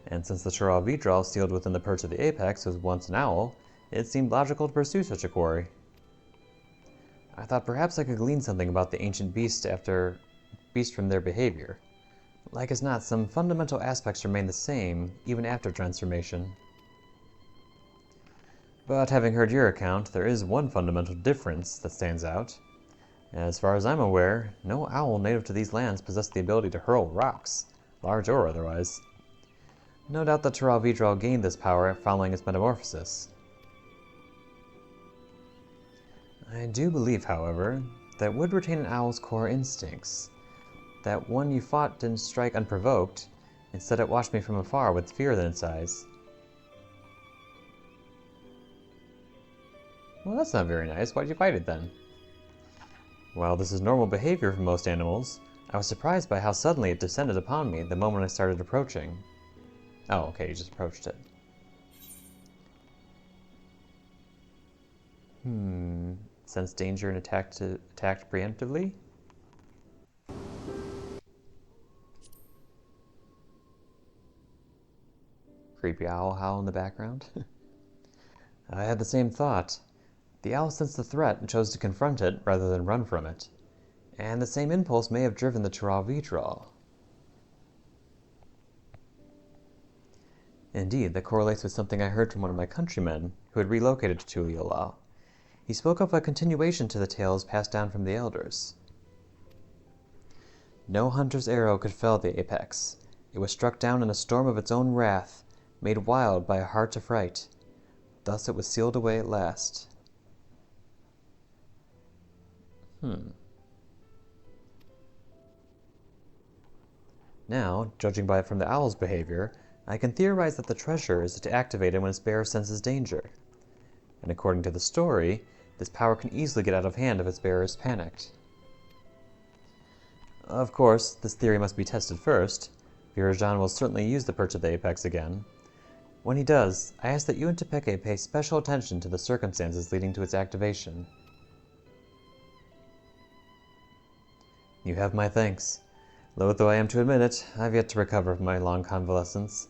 And since the Tural Vidral sealed within the perch of the Apex was once an owl, it seemed logical to pursue such a quarry. I thought perhaps I could glean something about the ancient beast from their behavior. Like as not, some fundamental aspects remain the same, even after transformation. But having heard your account, there is one fundamental difference that stands out. As far as I'm aware, no owl native to these lands possessed the ability to hurl rocks, large or otherwise. No doubt that Tural Vidral gained this power following its metamorphosis. I do believe, however, that would retain an owl's core instincts. That one you fought didn't strike unprovoked, instead it watched me from afar with fear in its eyes. Well, that's not very nice. Why'd you fight it then? While this is normal behavior for most animals, I was surprised by how suddenly it descended upon me the moment I started approaching. Oh, okay, you just approached it. Sense danger and attacked preemptively? Creepy owl howl in the background. I had the same thought. The owl sensed the threat and chose to confront it rather than run from it. And the same impulse may have driven the Tiravitrol. Indeed, that correlates with something I heard from one of my countrymen who had relocated to Tuliolal. He spoke of a continuation to the tales passed down from the elders. No hunter's arrow could fell the apex. It was struck down in a storm of its own wrath, made wild by a heart affright. Thus it was sealed away at last. Now, judging from the owl's behavior, I can theorize that the treasure is activated when its bearer senses danger. And according to the story, this power can easily get out of hand if its bearer is panicked. Of course, this theory must be tested first. Virajan will certainly use the Perch of the Apex again. When he does, I ask that you and Tepeke pay special attention to the circumstances leading to its activation. You have my thanks. Loath though I am to admit it, I've yet to recover from my long convalescence,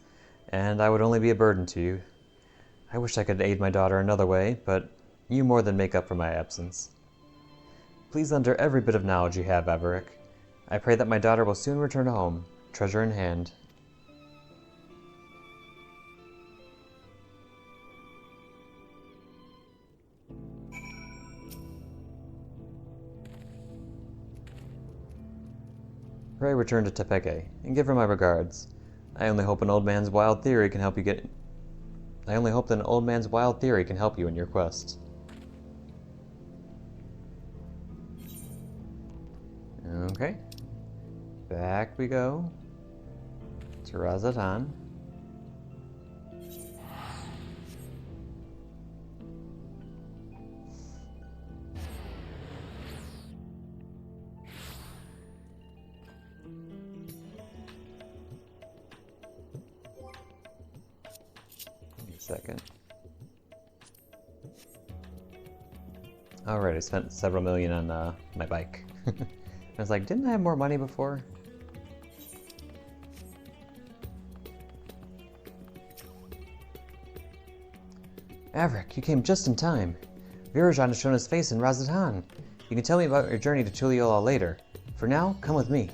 and I would only be a burden to you. I wish I could aid my daughter another way, but you more than make up for my absence. Please lend her every bit of knowledge you have, Averick. I pray that my daughter will soon return home, treasure in hand. Pray return to Tepeke, and give her my regards. I only hope that an old man's wild theory can help you in your quest. Okay. Back we go to Razatan. Second. Alright, I spent several million on my bike. I was like, didn't I have more money before? Averick, you came just in time. Virajan has shown his face in Razatan. You can tell me about your journey to Tuliolal later. For now, come with me.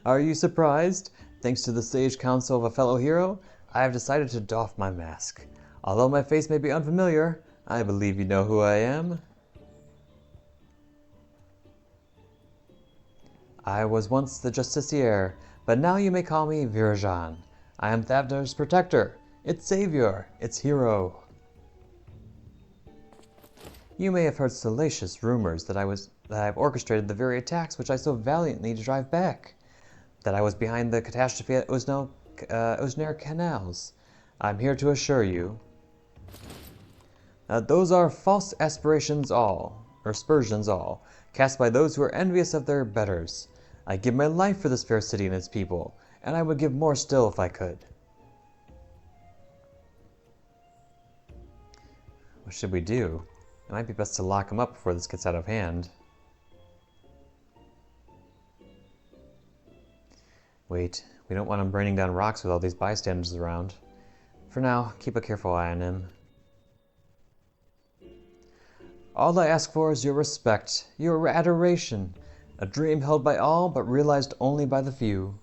Are you surprised? Thanks to the sage counsel of a fellow hero, I have decided to doff my mask. Although my face may be unfamiliar, I believe you know who I am. I was once the Justiciar, but now you may call me Virajan. I am Thavdar's protector, its savior, its hero. You may have heard salacious rumors that I have orchestrated the very attacks which I so valiantly drive back. That I was behind the catastrophe at Usner Canals. I'm here to assure you that those are false aspersions all, cast by those who are envious of their betters. I give my life for this fair city and its people, and I would give more still if I could. What should we do? It might be best to lock him up before this gets out of hand. Wait, we don't want him raining down rocks with all these bystanders around. For now, keep a careful eye on him. All I ask for is your respect, your adoration, a dream held by all but realized only by the few.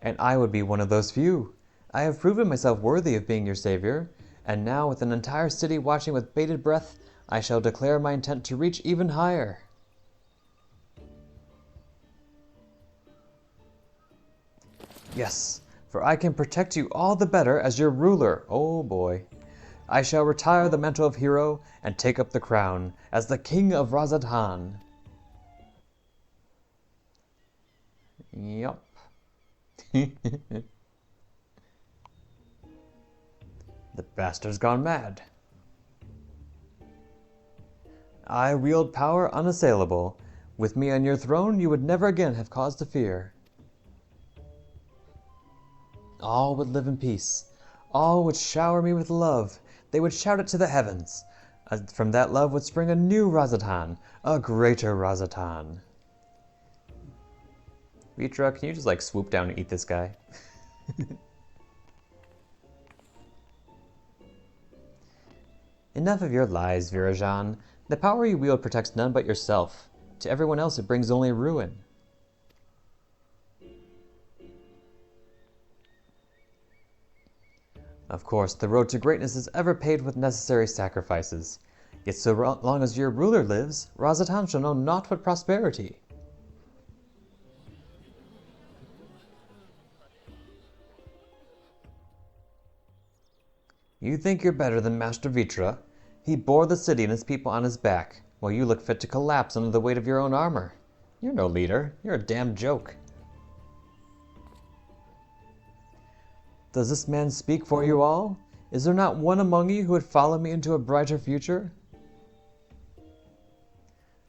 And I would be one of those few. I have proven myself worthy of being your savior, and now with an entire city watching with bated breath, I shall declare my intent to reach even higher. Yes, for I can protect you all the better as your ruler. Oh boy. I shall retire the mantle of hero and take up the crown as the king of Razatan. Yup. The bastard's gone mad. I wield power unassailable. With me on your throne, you would never again have cause to fear. All would live in peace. All would shower me with love. They would shout it to the heavens. From that love would spring a new Razatan, a greater Razatan. Vitra, can you just like swoop down and eat this guy? Enough of your lies, Virajan. The power you wield protects none but yourself. To everyone else it brings only ruin. Of course, the road to greatness is ever paved with necessary sacrifices. Yet so long as your ruler lives, Razatan shall know naught but prosperity. You think you're better than Master Vitra? He bore the city and its people on his back, while you look fit to collapse under the weight of your own armor. You're no leader. You're a damn joke. Does this man speak for you all? Is there not one among you who would follow me into a brighter future?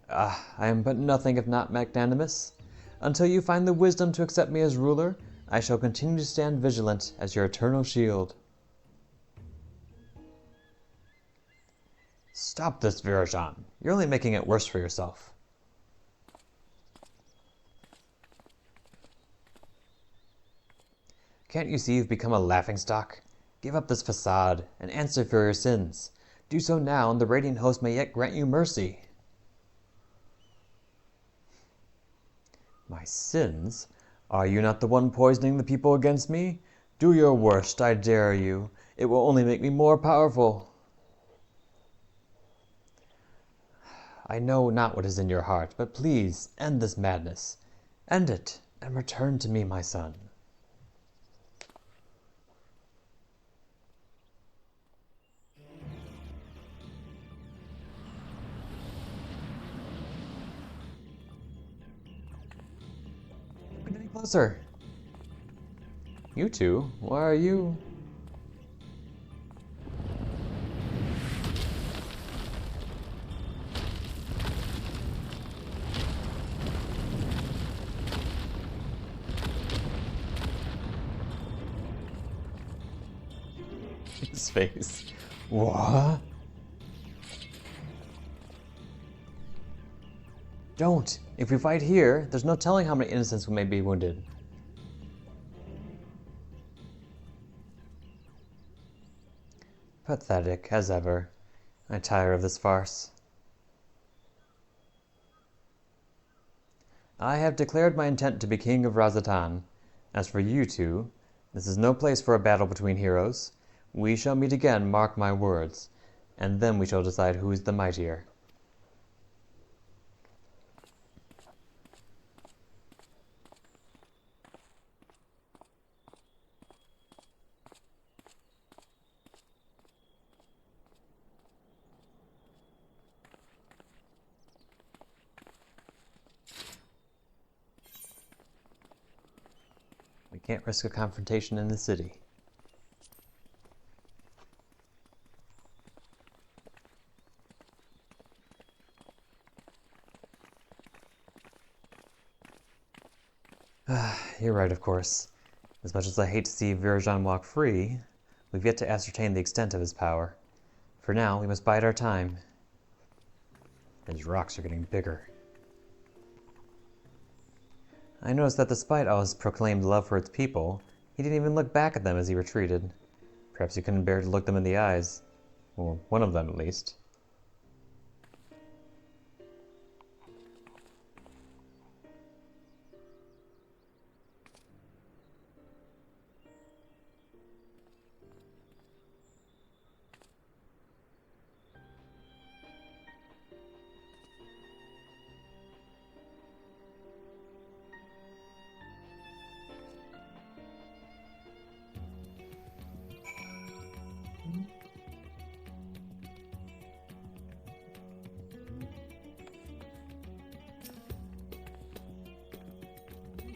I am but nothing if not magnanimous. Until you find the wisdom to accept me as ruler, I shall continue to stand vigilant as your eternal shield. Stop this, Virajan. You're only making it worse for yourself. Can't you see you've become a laughingstock? Give up this facade and answer for your sins. Do so now, and the Radiant Host may yet grant you mercy. My sins? Are you not the one poisoning the people against me? Do your worst, I dare you. It will only make me more powerful. I know not what is in your heart, but please end this madness. End it, and return to me, my son. Look any closer. You two, why are you... His face. What? Don't. If we fight here, there's no telling how many innocents may be wounded. Pathetic, as ever. I tire of this farce. I have declared my intent to be king of Razatan. As for you two, this is no place for a battle between heroes. We shall meet again, mark my words, and then we shall decide who is the mightier. We can't risk a confrontation in the city. You're right, of course. As much as I hate to see Virajan walk free, we've yet to ascertain the extent of his power. For now, we must bide our time. His rocks are getting bigger. I noticed that despite all his proclaimed love for its people, he didn't even look back at them as he retreated. Perhaps he couldn't bear to look them in the eyes. Well, one of them at least.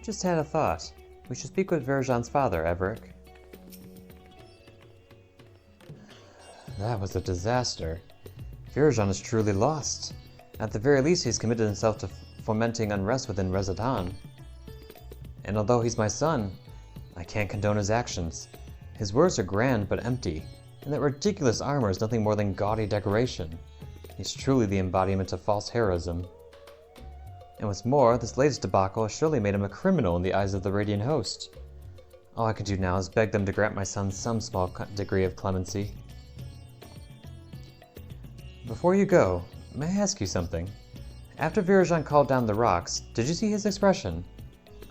Just had a thought. We should speak with Virajan's father, Everic. That was a disaster. Virajan is truly lost. At the very least, he's committed himself to fomenting unrest within Rezatan. And although he's my son, I can't condone his actions. His words are grand but empty, and that ridiculous armor is nothing more than gaudy decoration. He's truly the embodiment of false heroism. And what's more, this latest debacle has surely made him a criminal in the eyes of the Radiant Host. All I can do now is beg them to grant my son some small degree of clemency. Before you go, may I ask you something? After Virajan called down the rocks, did you see his expression?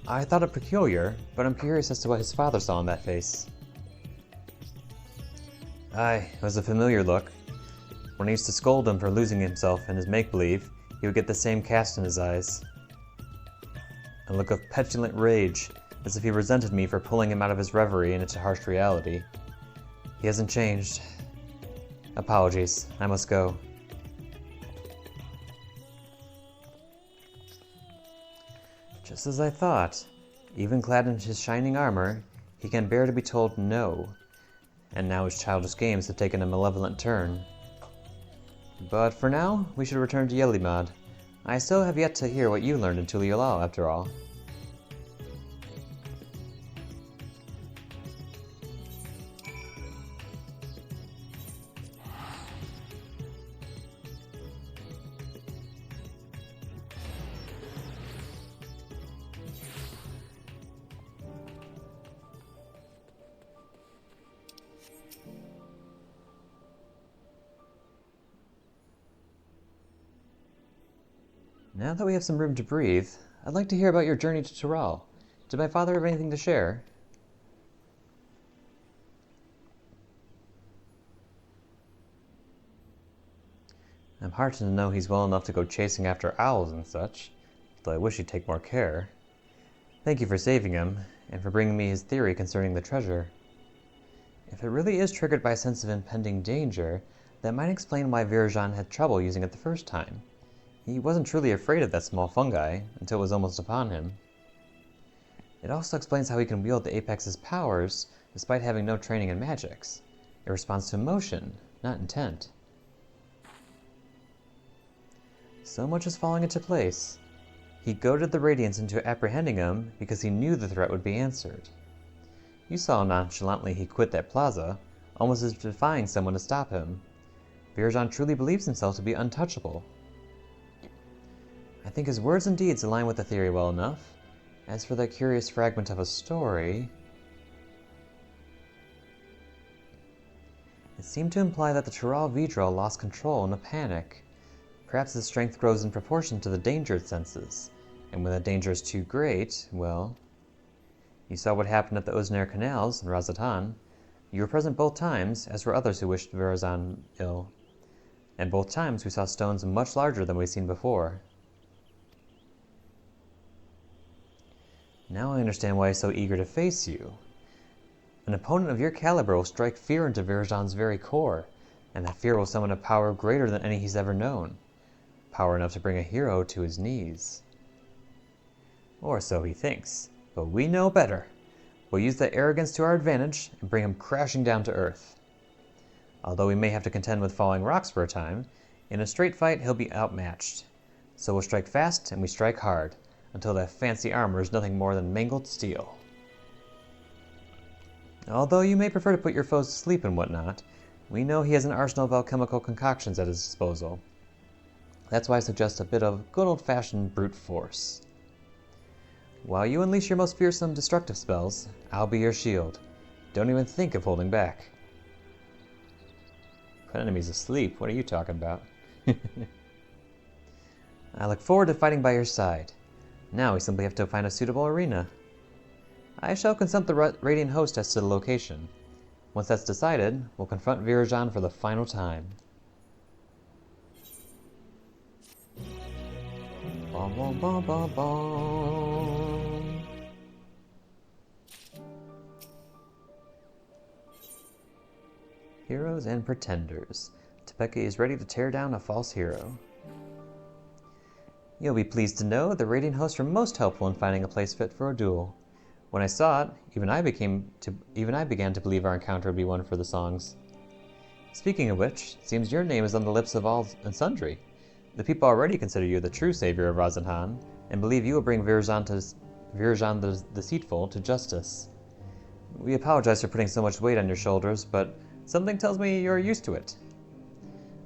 I thought it peculiar, but I'm curious as to what his father saw in that face. Aye, it was a familiar look. When I used to scold him for losing himself in his make-believe, he would get the same cast in his eyes. A look of petulant rage, as if he resented me for pulling him out of his reverie and into harsh reality. He hasn't changed. Apologies, I must go. Just as I thought. Even clad in his shining armor, he can bear to be told no. And now his childish games have taken a malevolent turn. But for now, we should return to Yelimad. I still have yet to hear what you learned in Tuliolal, after all. Now that we have some room to breathe, I'd like to hear about your journey to Tural. Did my father have anything to share? I'm heartened to know he's well enough to go chasing after owls and such, though I wish he'd take more care. Thank you for saving him, and for bringing me his theory concerning the treasure. If it really is triggered by a sense of impending danger, that might explain why Virajan had trouble using it the first time. He wasn't truly afraid of that small fungi until it was almost upon him. It also explains how he can wield the Apex's powers despite having no training in magics. It responds to emotion, not intent. So much is falling into place. He goaded the Radiants into apprehending him because he knew the threat would be answered. You saw how nonchalantly he quit that plaza, almost as if defying someone to stop him. Virajan truly believes himself to be untouchable. I think his words and deeds align with the theory well enough. As for that curious fragment of a story, it seemed to imply that the Tural Vidral lost control in a panic. Perhaps his strength grows in proportion to the danger it senses, and when the danger is too great, well... You saw what happened at the Oznair Canals in Razatan. You were present both times, as were others who wished Virajan ill. And both times we saw stones much larger than we'd seen before. Now I understand why he's so eager to face you. An opponent of your caliber will strike fear into Virajan's very core, and that fear will summon a power greater than any he's ever known. Power enough to bring a hero to his knees. Or so he thinks, but we know better. We'll use that arrogance to our advantage and bring him crashing down to earth. Although we may have to contend with falling rocks for a time, in a straight fight he'll be outmatched. So we'll strike fast and we strike hard, until that fancy armor is nothing more than mangled steel. Although you may prefer to put your foes to sleep and whatnot, we know he has an arsenal of alchemical concoctions at his disposal. That's why I suggest a bit of good old-fashioned brute force. While you unleash your most fearsome destructive spells, I'll be your shield. Don't even think of holding back. Put enemies asleep? What are you talking about? I look forward to fighting by your side. Now we simply have to find a suitable arena. I shall consult the Radiant Host as to the location. Once that's decided, we'll confront Virajan for the final time. Bom, bom, bom, bom, bom. Heroes and Pretenders. Topeka is ready to tear down a false hero. You'll be pleased to know the Radiant Hosts were most helpful in finding a place fit for a duel. When I saw it, even I began to believe our encounter would be one for the songs. Speaking of which, it seems your name is on the lips of all and sundry. The people already consider you the true savior of Razanhan, and believe you will bring Virajan the Deceitful to justice. We apologize for putting so much weight on your shoulders, but something tells me you're used to it.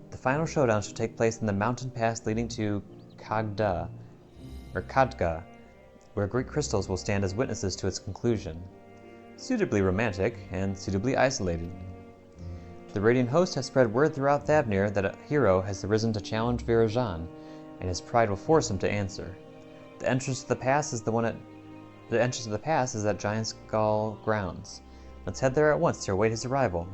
The final showdown shall take place in the mountain pass leading to Khadga, where great crystals will stand as witnesses to its conclusion. Suitably romantic and suitably isolated. The Radiant Host has spread word throughout Thavnir that a hero has arisen to challenge Virajan, and his pride will force him to answer. The entrance to the pass is at Giant Skull Grounds. Let's head there at once to await his arrival.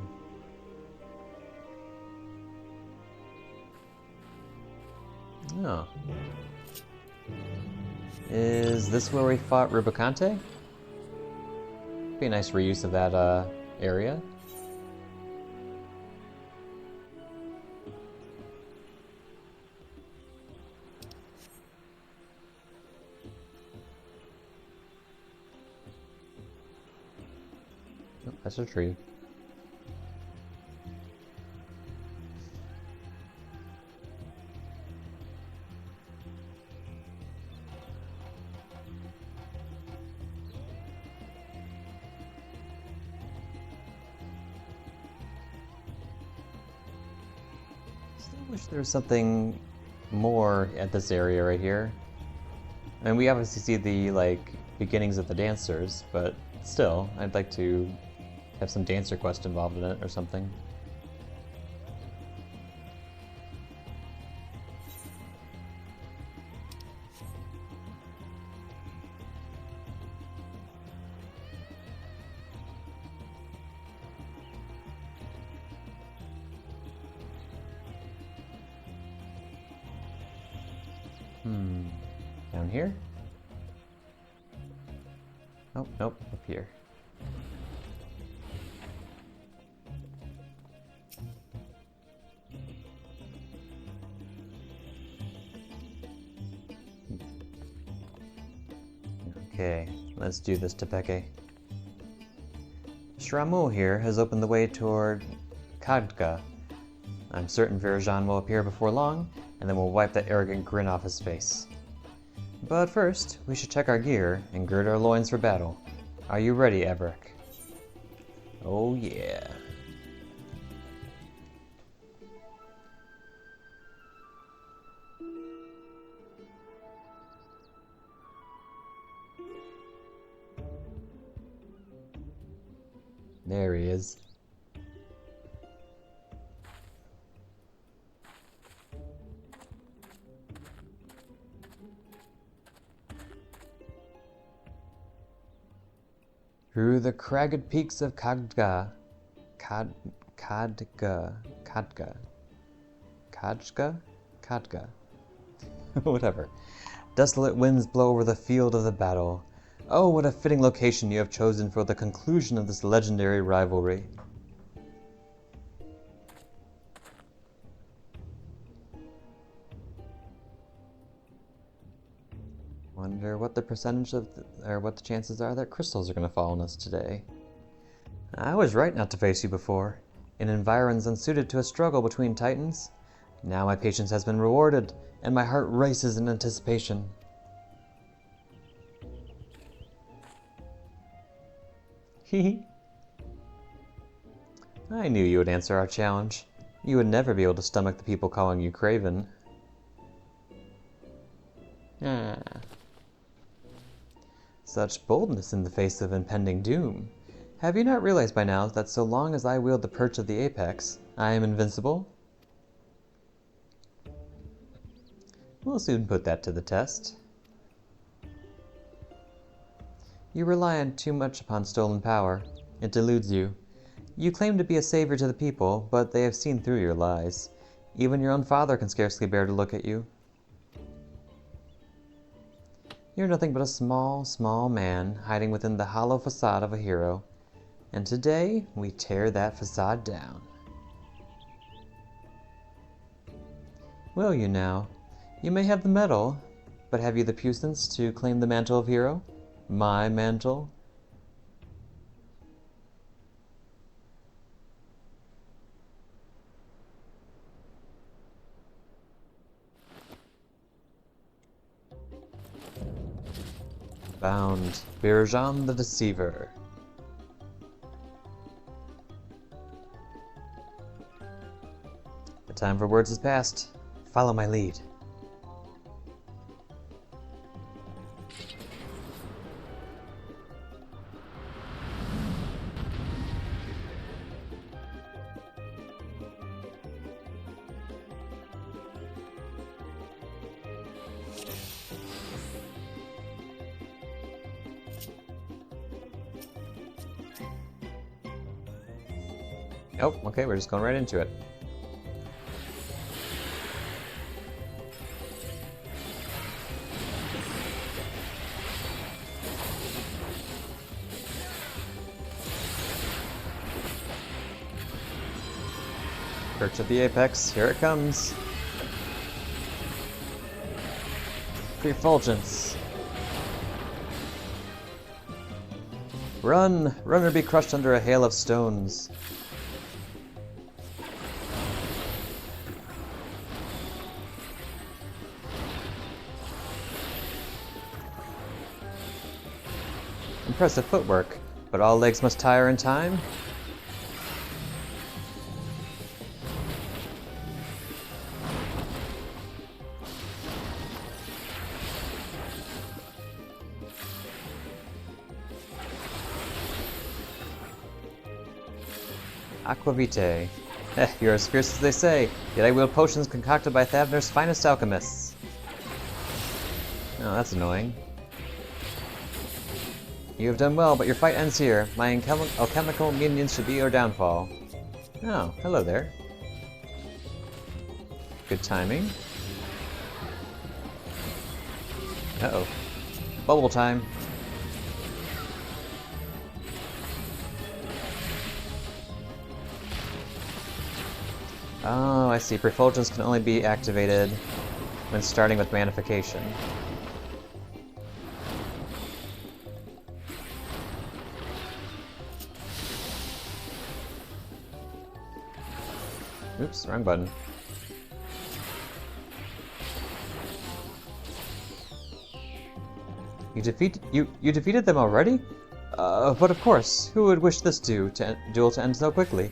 Oh. Is this where we fought Rubicante? Be a nice reuse of that area. Oh, that's a tree. I wish there was something more at this area right here. I mean, we obviously see the, beginnings of the dancers, but still, I'd like to have some dancer quest involved in it or something. Down here? Oh, nope, up here. Okay, let's do this, Tepeke. Shramu here has opened the way toward Khadga. I'm certain Virajan will appear before long, and then we'll wipe that arrogant grin off his face. But first, we should check our gear and gird our loins for battle. Are you ready, Everick? Oh yeah. There he is. Through the cragged peaks of Khadga, whatever. Desolate winds blow over the field of the battle. Oh, what a fitting location you have chosen for the conclusion of this legendary rivalry. Wonder what the percentage of, or what the chances are that crystals are going to fall on us today. I was right not to face you before. In environs unsuited to a struggle between titans. Now my patience has been rewarded, and my heart races in anticipation. Hehe. I knew you would answer our challenge. You would never be able to stomach the people calling you Craven. Such boldness in the face of impending doom. Have you not realized by now that so long as I wield the perch of the apex, I am invincible? We'll soon put that to the test. You rely on too much upon stolen power. It deludes you. You claim to be a savior to the people, but they have seen through your lies. Even your own father can scarcely bear to look at you. You're nothing but a small, small man hiding within the hollow facade of a hero. And today, we tear that facade down. Will you now? You may have the medal, but have you the puissance to claim the mantle of hero? My mantle? Bound. Birjan the Deceiver. The time for words is past. Follow my lead. Oh, okay, we're just going right into it. Perch at the apex, here it comes. Refulgence. Run! Run or be crushed under a hail of stones. Impressive footwork, but all legs must tire in time. Aquavitae. You're as fierce as they say, yet I wield potions concocted by Thavner's finest alchemists. Oh, that's annoying. You have done well, but your fight ends here. My alchemical minions should be your downfall. Oh, hello there. Good timing. Uh-oh. Bubble time. Oh, I see. Refulgence can only be activated when starting with Manification. Oops, wrong button. You defeated them already? But of course, who would wish this duel to end so quickly?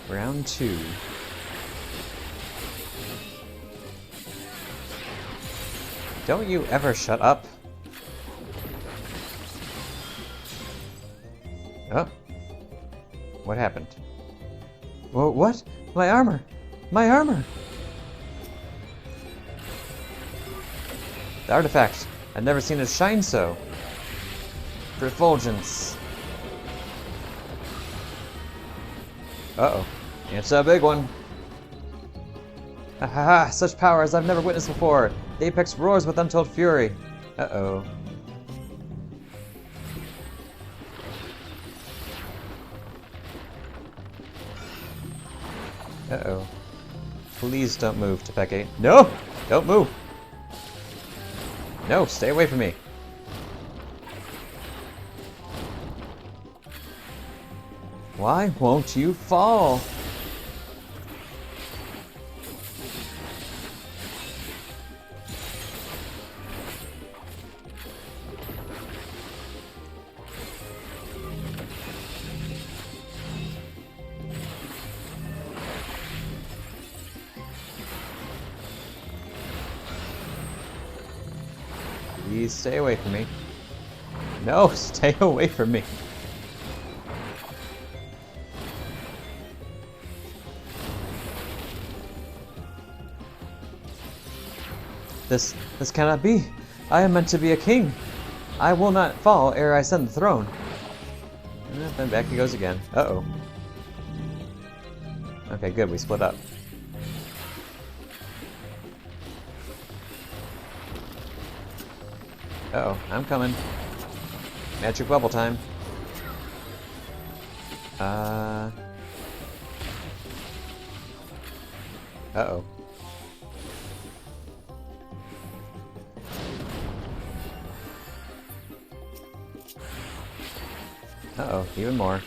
Round 2. Don't you ever shut up? Oh. What happened? Whoa, what? My armor! My armor! The artifact! I've never seen it shine so! Refulgence! Uh-oh. It's a big one! Ha ha ha! Such power as I've never witnessed before! The apex roars with untold fury! Uh-oh. Uh-oh. Please don't move, Tepeke. No! Don't move! No, stay away from me! Why won't you fall? Please stay away from me. No, stay away from me. This cannot be. I am meant to be a king. I will not fall ere I ascend the throne. And then back he goes again. Uh-oh. Okay, good, we split up. Uh-oh, I'm coming. Magic bubble time. Uh-oh. Uh-oh, even more.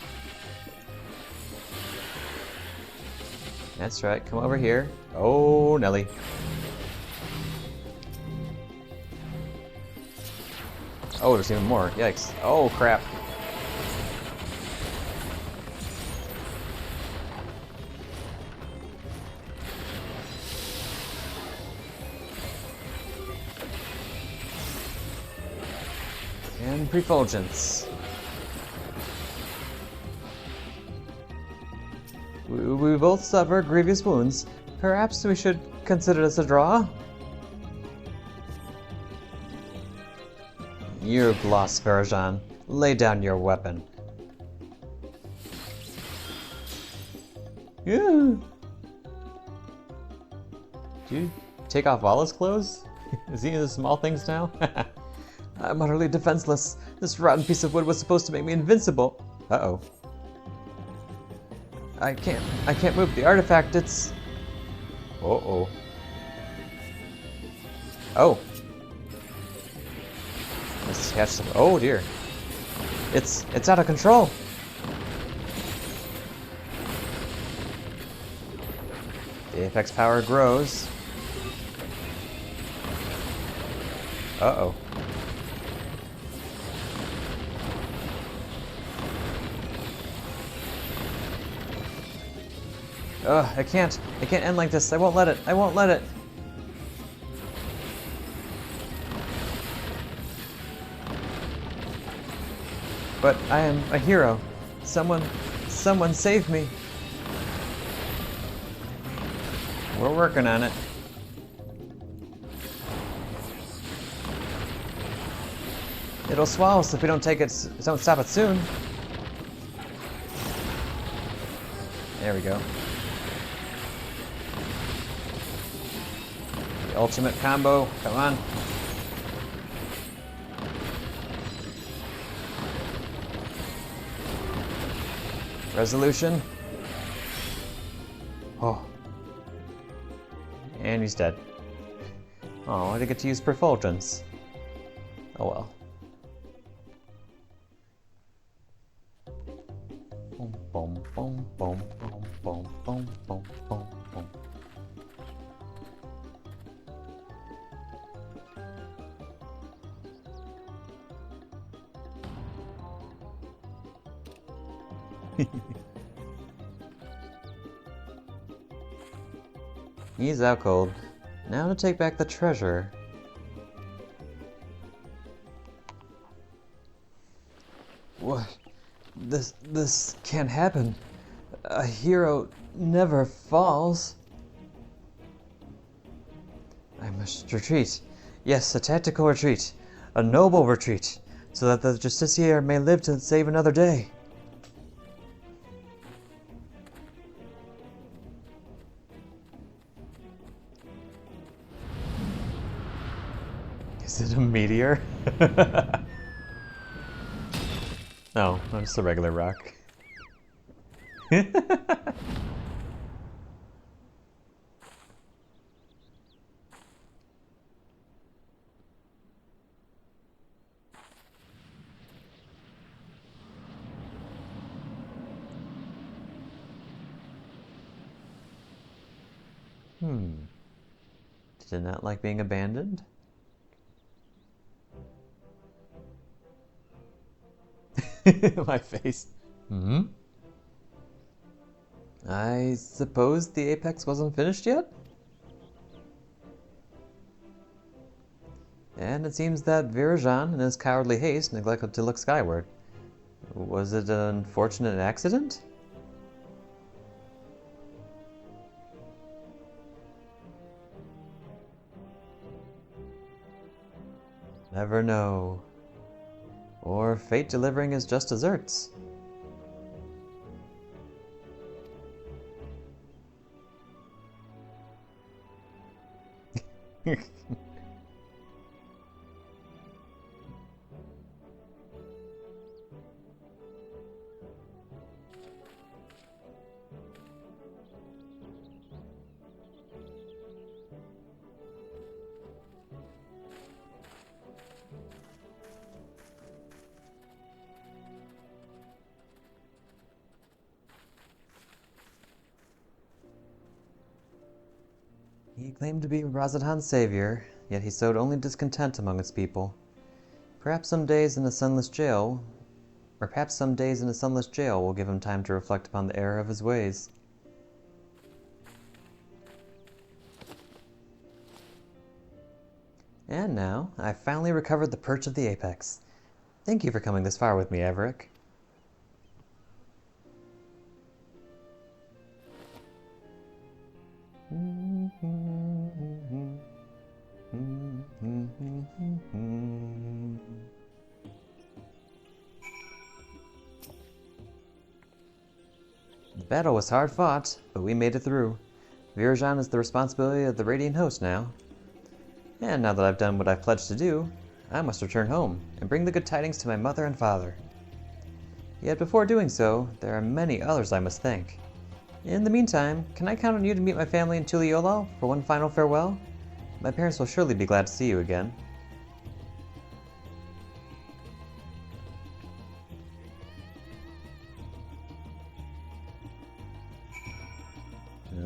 That's right, come over here. Oh, Nelly. Oh, there's even more. Yikes. Oh, crap. And Prefulgence. We both suffer grievous wounds. Perhaps we should consider this a draw? You've lost, Varajan. Lay down your weapon. Yeah. Did you take off all his clothes? Is he into the small things now? I'm utterly defenseless. This rotten piece of wood was supposed to make me invincible. Uh-oh. I can't move the artifact, it's... Uh-oh. Oh. Let's catch some... Oh dear. It's out of control. The apex power grows. Uh-oh. Ugh, I can't end like this. I won't let it. I won't let it. But I am a hero. Someone save me. We're working on it. It'll swallow us if we don't stop it soon. There we go. The ultimate combo, come on. Resolution. Oh. And he's dead. Oh, I didn't get to use Prefulgence. Oh well. Boom, boom, boom, boom, boom, boom, boom, boom, boom. He's out cold. Now to take back the treasure. What? This can't happen. A hero never falls. I must retreat. Yes, a tactical retreat. A noble retreat. So that the Justiciar may live to save another day. Is it a meteor? No, just a regular rock. Did not like being abandoned? My face. I suppose the apex wasn't finished yet? And it seems that Virajan, in his cowardly haste, neglected to look skyward. Was it an unfortunate accident? Never know. Or fate delivering his just desserts. He claimed to be Razadhan's savior, yet he sowed only discontent among his people. Perhaps some days in a sunless jail, or perhaps some days in a sunless jail will give him time to reflect upon the error of his ways. And now, I've finally recovered the perch of the apex. Thank you for coming this far with me, Everick. The battle was hard fought, but we made it through. Virajan is the responsibility of the Radiant Host now. And now that I've done what I've pledged to do, I must return home and bring the good tidings to my mother and father. Yet before doing so, there are many others I must thank. In the meantime, can I count on you to meet my family in Tuliolal for one final farewell? My parents will surely be glad to see you again.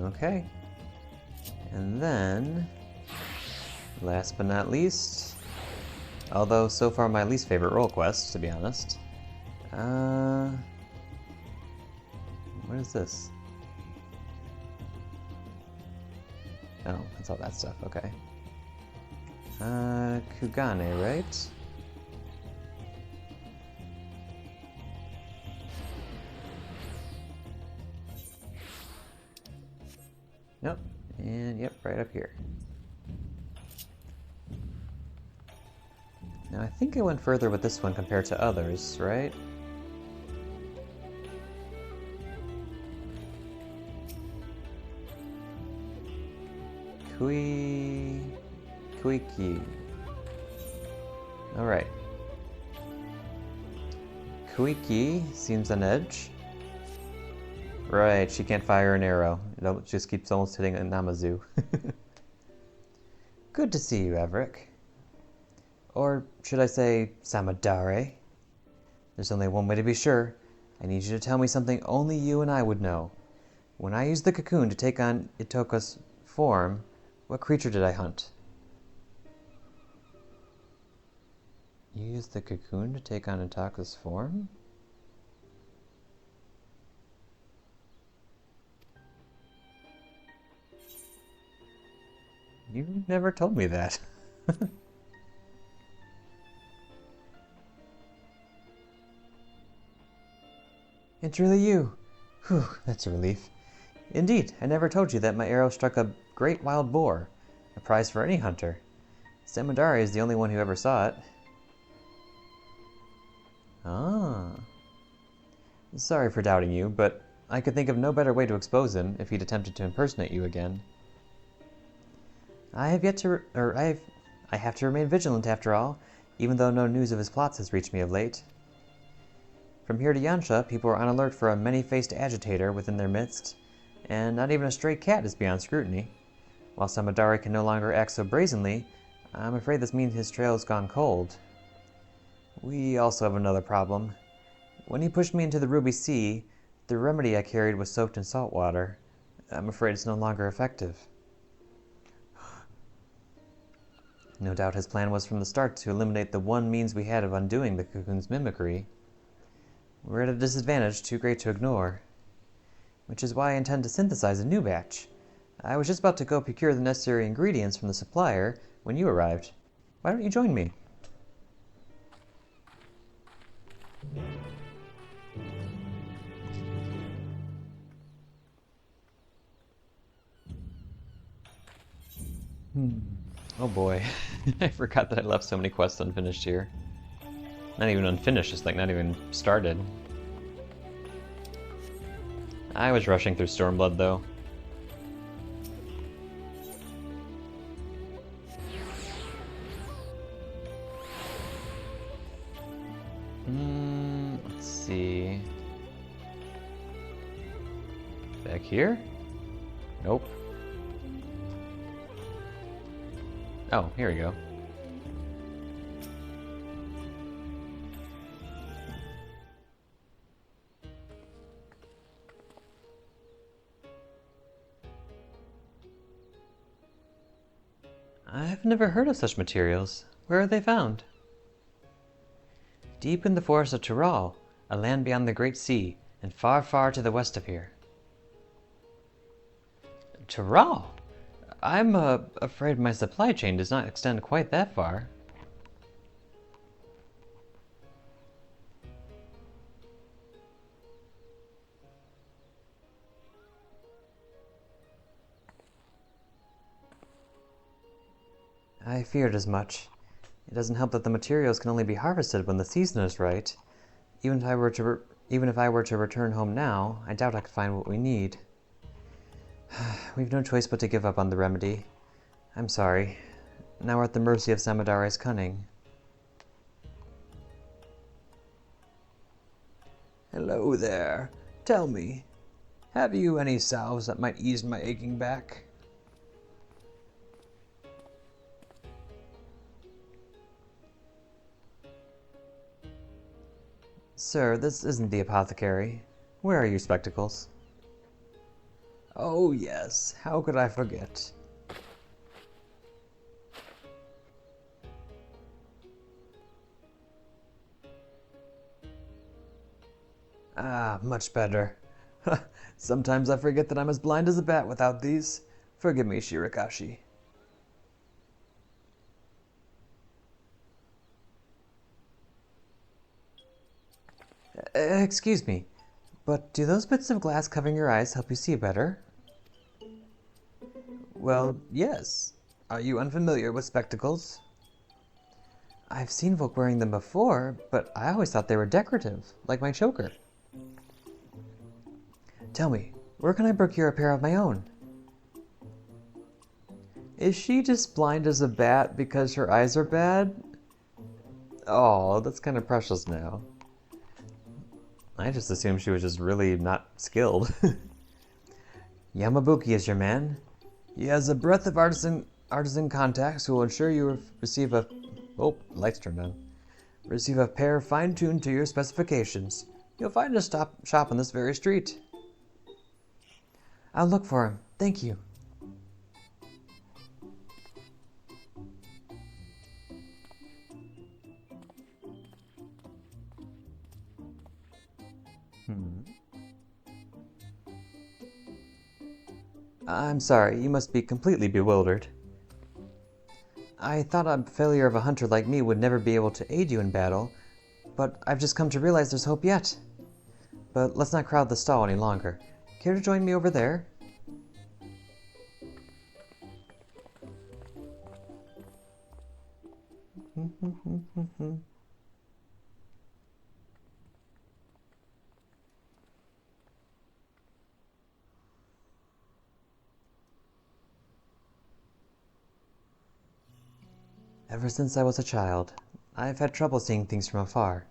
Okay. And then, last but not least, although so far my least favorite role quest, to be honest. What is this? Oh, that's all that stuff, okay. Kugane, right? Yep, and yep, right up here. Now I think I went further with this one compared to others, right? Kuiki. Alright. Kuiki seems on edge. Right, she can't fire an arrow. It just keeps almost hitting a Namazu. Good to see you, Everick. Or should I say, Samadare? There's only one way to be sure. I need you to tell me something only you and I would know. When I used the cocoon to take on Itoka's form, what creature did I hunt? You used the cocoon to take on Itoka's form? You never told me that. It's really you. Whew, that's a relief. Indeed, I never told you that my arrow struck a great wild boar, a prize for any hunter. Samadari is the only one who ever saw it. Ah. Sorry for doubting you, but I could think of no better way to expose him if he'd attempted to impersonate you again. I have to remain vigilant after all, even though no news of his plots has reached me of late. From here to Yansha, people are on alert for a many-faced agitator within their midst, and not even a stray cat is beyond scrutiny. While Samadari can no longer act so brazenly, I'm afraid this means his trail has gone cold. We also have another problem. When he pushed me into the Ruby Sea, the remedy I carried was soaked in salt water. I'm afraid it's no longer effective. No doubt his plan was from the start to eliminate the one means we had of undoing the cocoon's mimicry. We're at a disadvantage too great to ignore. Which is why I intend to synthesize a new batch. I was just about to go procure the necessary ingredients from the supplier when you arrived. Why don't you join me? Oh boy. I forgot that I left so many quests unfinished here. Not even unfinished, just like not even started. I was rushing through Stormblood though. Let's see. Back here? Nope. Oh, here we go. I've never heard of such materials. Where are they found? Deep in the forest of Tyrol, a land beyond the Great Sea, and far, far to the west of here. Tyrol? I'm afraid my supply chain does not extend quite that far. I feared as much. It doesn't help that the materials can only be harvested when the season is right. Even if I were to return home now, I doubt I could find what we need. We've no choice but to give up on the remedy. I'm sorry. Now we're at the mercy of Samadarai's cunning. Hello there. Tell me, have you any salves that might ease my aching back? Sir, this isn't the apothecary. Where are your spectacles? Oh yes, how could I forget? Ah, much better. Sometimes I forget that I'm as blind as a bat without these. Forgive me, Shirakashi. Excuse me, but do those bits of glass covering your eyes help you see better? Well, yes. Are you unfamiliar with spectacles? I've seen folk wearing them before, but I always thought they were decorative, like my choker. Tell me, where can I procure a pair of my own? Is she just blind as a bat because her eyes are bad? Oh, that's kind of precious now. I just assumed she was just really not skilled. Yamabuki is your man. He has a breadth of artisan contacts who will ensure you receive a... Oh, lights turned on. Receive a pair fine-tuned to your specifications. You'll find a shop on this very street. I'll look for him. Thank you. I'm sorry, you must be completely bewildered. I thought a failure of a hunter like me would never be able to aid you in battle, but I've just come to realize there's hope yet. But let's not crowd the stall any longer. Care to join me over there? Ever since I was a child, I've had trouble seeing things from afar.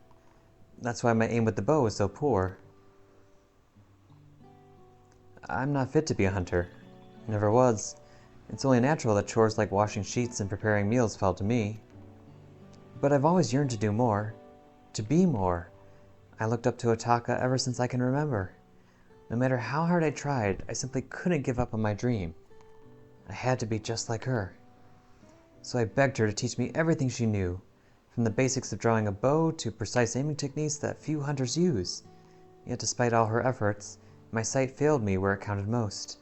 That's why my aim with the bow is so poor. I'm not fit to be a hunter. Never was. It's only natural that chores like washing sheets and preparing meals fell to me. But I've always yearned to do more. To be more. I looked up to Otaka ever since I can remember. No matter how hard I tried, I simply couldn't give up on my dream. I had to be just like her. So I begged her to teach me everything she knew, from the basics of drawing a bow to precise aiming techniques that few hunters use. Yet despite all her efforts, my sight failed me where it counted most.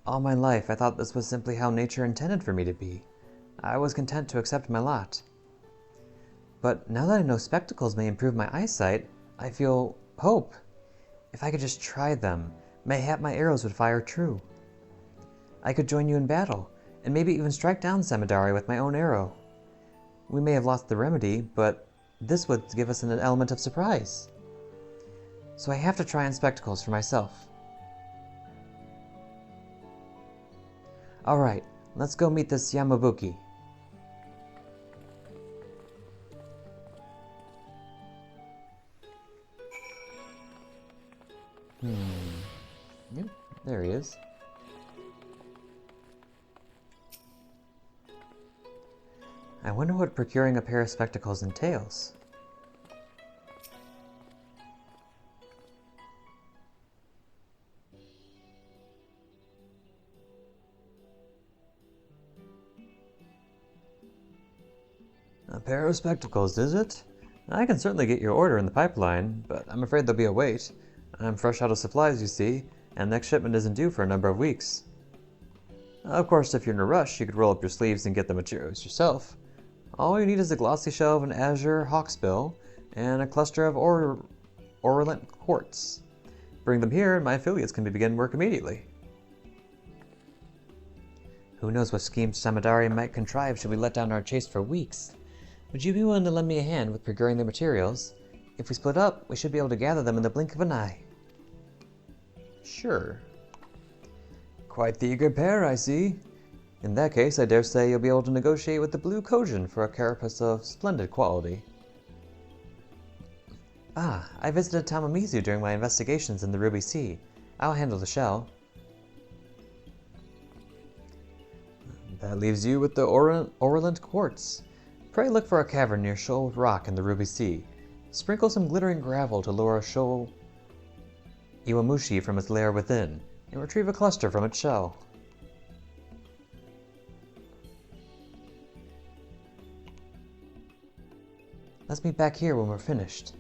All my life I thought this was simply how nature intended for me to be. I was content to accept my lot. But now that I know spectacles may improve my eyesight, I feel hope. If I could just try them, mayhap my arrows would fire true. I could join you in battle, and maybe even strike down Samadari with my own arrow. We may have lost the remedy, but this would give us an element of surprise. So I have to try on spectacles for myself. Alright, let's go meet this Yamabuki. Yep, there he is. I wonder what procuring a pair of spectacles entails. A pair of spectacles, is it? I can certainly get your order in the pipeline, but I'm afraid there'll be a wait. I'm fresh out of supplies, you see, and next shipment isn't due for a number of weeks. Of course, if you're in a rush, you could roll up your sleeves and get the materials yourself. All you need is a glossy shell of an azure hawksbill and a cluster of orient quartz. Bring them here, and my affiliates can begin work immediately. Who knows what schemes Samadari might contrive should we let down our chase for weeks? Would you be willing to lend me a hand with procuring the materials? If we split up, we should be able to gather them in the blink of an eye. Sure. Quite the eager pair, I see. In that case, I dare say you'll be able to negotiate with the Blue Kojin for a carapace of splendid quality. Ah, I visited Tamamizu during my investigations in the Ruby Sea. I'll handle the shell. That leaves you with the orient quartz. Pray look for a cavern near Shoal Rock in the Ruby Sea. Sprinkle some glittering gravel to lure a Shoal Iwamushi from its lair within, and retrieve a cluster from its shell. Let's meet back here when we're finished.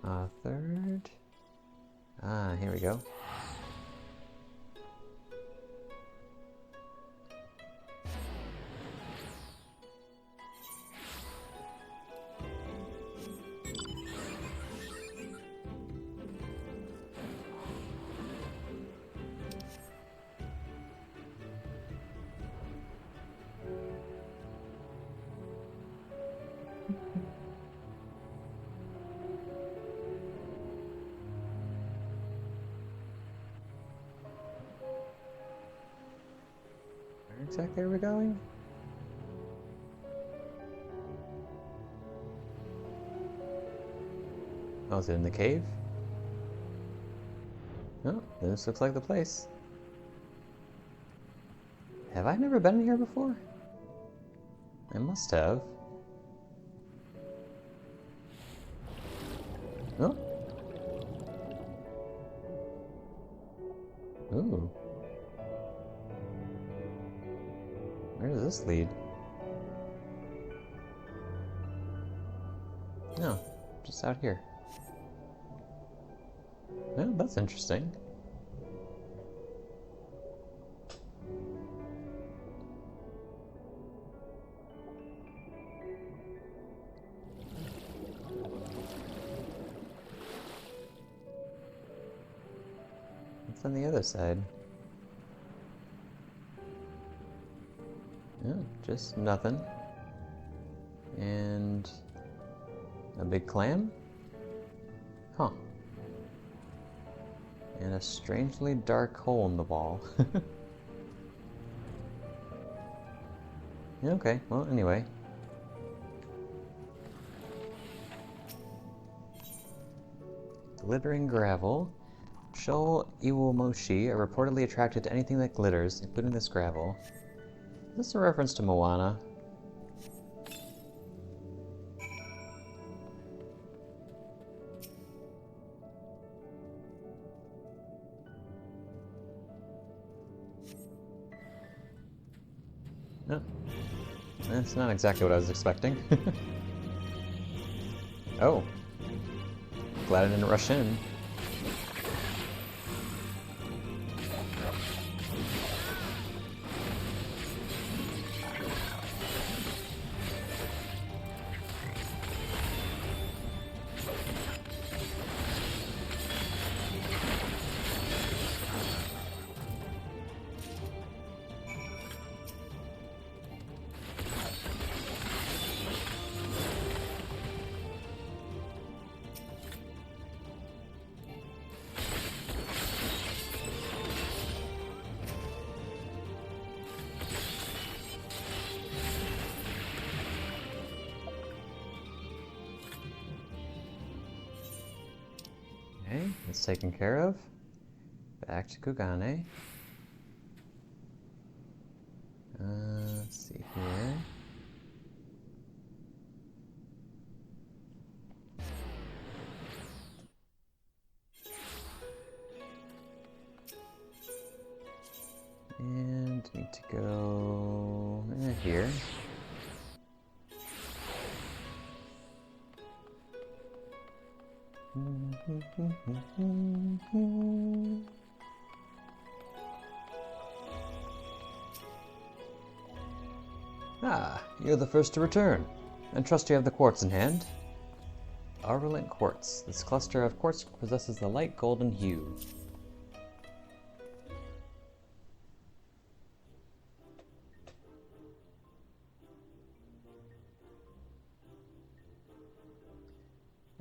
A third. Ah, here we go. Where exactly are we going? Oh, is it in the cave? Oh, this looks like the place. Have I never been in here before? I must have. Oh. Ooh. Where does this lead? No, just out here. Well, that's interesting. What's on the other side? No, just nothing. And a big clam? Huh. And a strangely dark hole in the wall. Okay, well, anyway. Glittering gravel. Shoal Iwamoshi are reportedly attracted to anything that glitters, including this gravel. Is this a reference to Moana? No. That's not exactly what I was expecting. Oh. Glad I didn't rush in. Okay, that's taken care of. Back to Kugane. Let's see here. to go here. Ah, you're the first to return. I trust you have the quartz in hand. Aurulent quartz. This cluster of quartz possesses a light golden hue.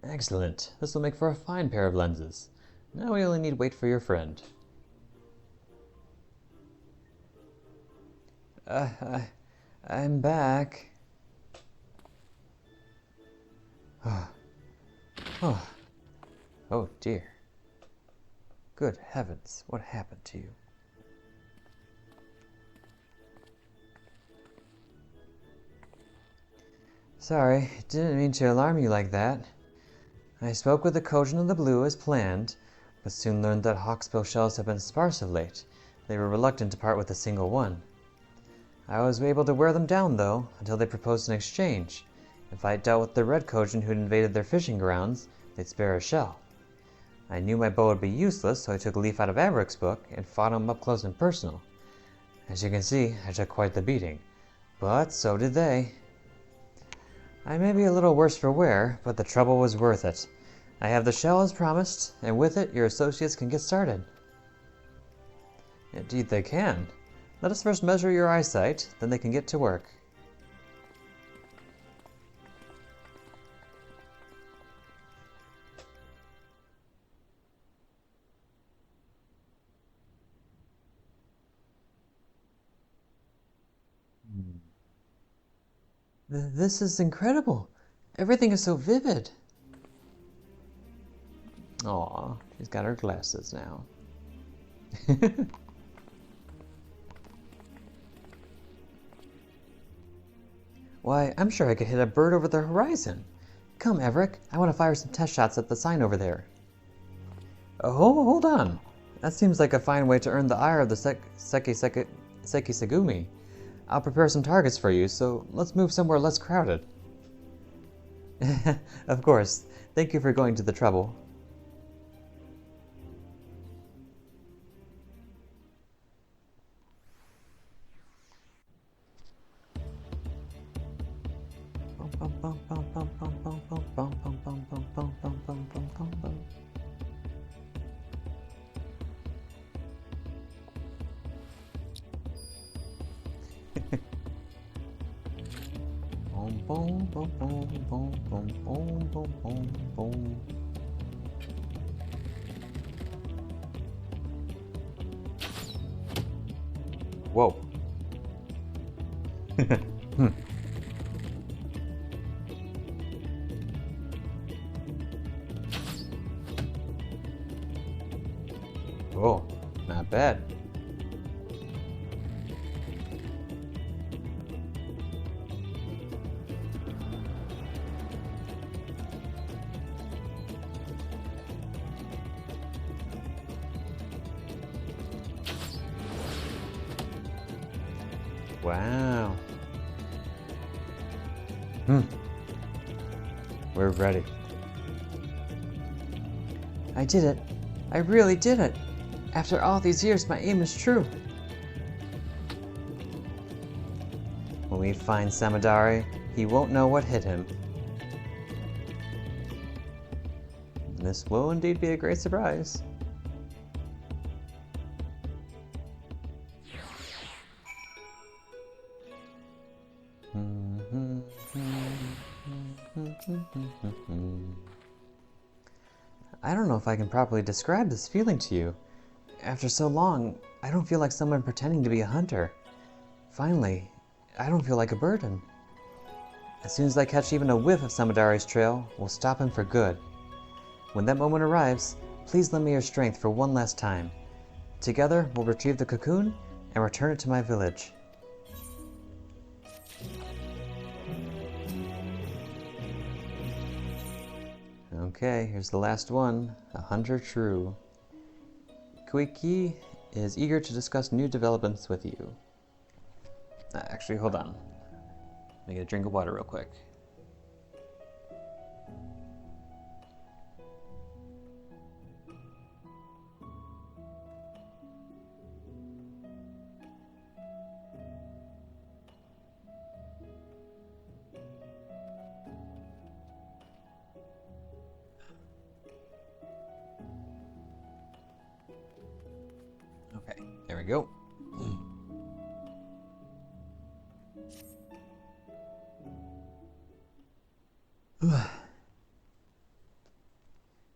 Excellent. This will make for a fine pair of lenses. Now we only need to wait for your friend. I'm back. Oh dear. Good heavens, what happened to you? Sorry, didn't mean to alarm you like that. I spoke with the Kojin of the Blue as planned, but soon learned that hawksbill shells have been sparse of late. They were reluctant to part with a single one. I was able to wear them down, though, until they proposed an exchange. If I had dealt with the red Kojin who'd invaded their fishing grounds, they'd spare a shell. I knew my bow would be useless, so I took a leaf out of Averick's book and fought him up close and personal. As you can see, I took quite the beating. But so did they. I may be a little worse for wear, but the trouble was worth it. I have the shell as promised, and with it, your associates can get started. Indeed they can. Let us first measure your eyesight, then they can get to work. This is incredible. Everything is so vivid. Aw, she's got her glasses now. Why, I'm sure I could hit a bird over the horizon. Come, Everick, I want to fire some test shots at the sign over there. Oh, hold on. That seems like a fine way to earn the ire of the Seki Segumi. I'll prepare some targets for you, so let's move somewhere less crowded. Of course. Thank you for going to the trouble. Whoa. Oh, not bad. Wow. We're ready. I did it. I really did it. After all these years, my aim is true. When we find Samadari, he won't know what hit him. This will indeed be a great surprise. I don't know if I can properly describe this feeling to you. After so long, I don't feel like someone pretending to be a hunter. Finally, I don't feel like a burden. As soon as I catch even a whiff of Samadari's trail, we'll stop him for good. When that moment arrives, please lend me your strength for one last time. Together, we'll retrieve the cocoon and return it to my village. Okay, here's the last one, a hunter true. Kuiki is eager to discuss new developments with you. Actually, hold on. Let me get a drink of water real quick. Okay, there we go.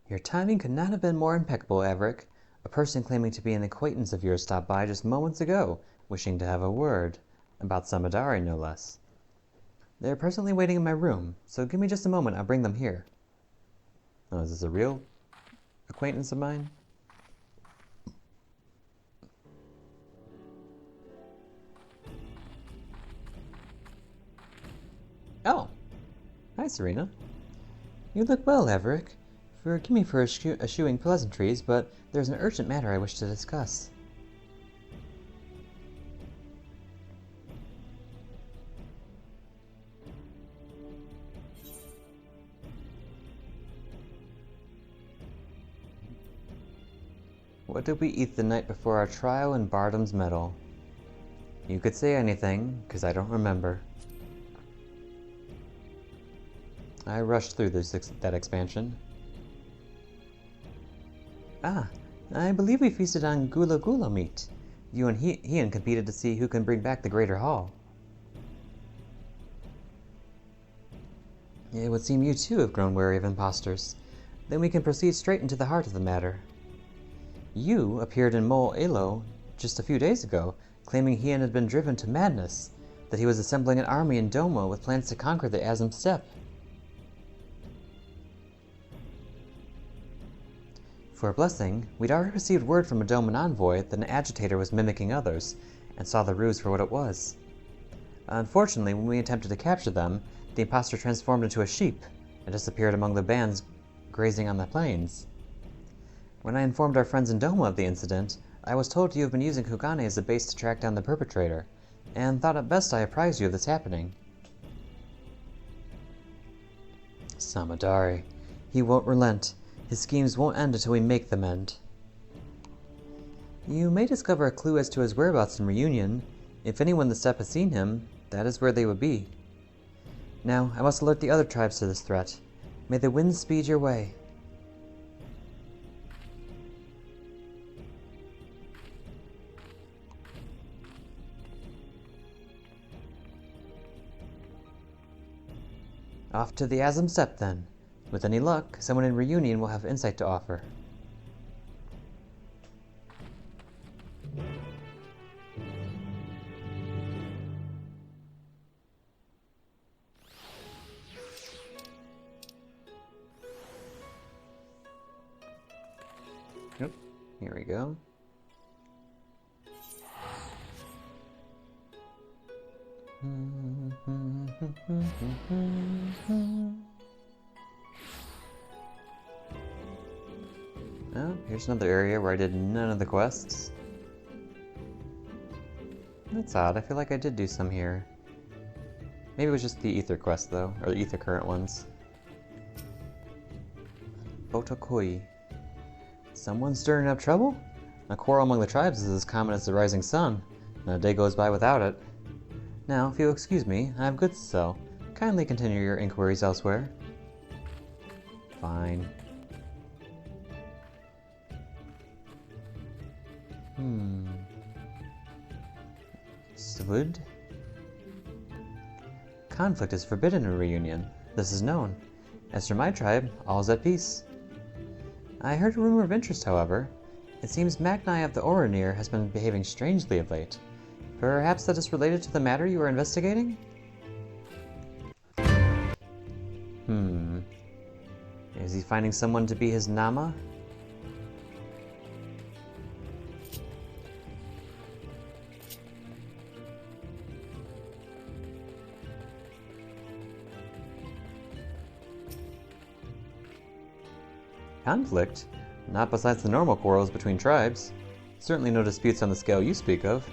Your timing could not have been more impeccable, Averick. A person claiming to be an acquaintance of yours stopped by just moments ago, wishing to have a word. About Samadari, no less. They're presently waiting in my room, so give me just a moment, I'll bring them here. Oh, is this a real acquaintance of mine? Oh! Hi, Serena. You look well, Averick. Forgive me for eschewing pleasantries, but there's an urgent matter I wish to discuss. What did we eat the night before our trial in Bardam's Meadow? You could say anything, 'cause I don't remember. I rushed through that expansion. Ah, I believe we feasted on gula gula meat. You and Ian competed to see who can bring back the Greater Hall. It would seem you too have grown wary of impostors. Then we can proceed straight into the heart of the matter. You appeared in Mole Elo just a few days ago, claiming Ian had been driven to madness, that he was assembling an army in Doma with plans to conquer the Azim Steppe. For a blessing, we'd already received word from a Doman envoy that an agitator was mimicking others, and saw the ruse for what it was. Unfortunately, when we attempted to capture them, the impostor transformed into a sheep and disappeared among the bands grazing on the plains. When I informed our friends in Doma of the incident, I was told you have been using Kugane as a base to track down the perpetrator, and thought it best I apprise you of this happening. Samadari. He won't relent. His schemes won't end until we make them end. You may discover a clue as to his whereabouts in Reunion. If anyone in the steppe has seen him, that is where they would be. Now, I must alert the other tribes to this threat. May the winds speed your way. Off to the Azim Steppe, then. With any luck, someone in Reunion will have insight to offer. Yep, here we go. Oh, here's another area where I did none of the quests. That's odd, I feel like I did do some here. Maybe it was just the Ether quest, though, or the Ether current ones. Otokoi. Someone stirring up trouble? A quarrel among the tribes is as common as the rising sun. Not a day goes by without it. Now, if you'll excuse me, I have goods to sell. Kindly continue your inquiries elsewhere. Fine. Wood? Conflict is forbidden in Reunion. This is known. As for my tribe, all is at peace. I heard a rumor of interest, however. It seems Magnai of the Oranir has been behaving strangely of late. Perhaps that is related to the matter you are investigating? Is he finding someone to be his Nama? Conflict? Not besides the normal quarrels between tribes. Certainly no disputes on the scale you speak of.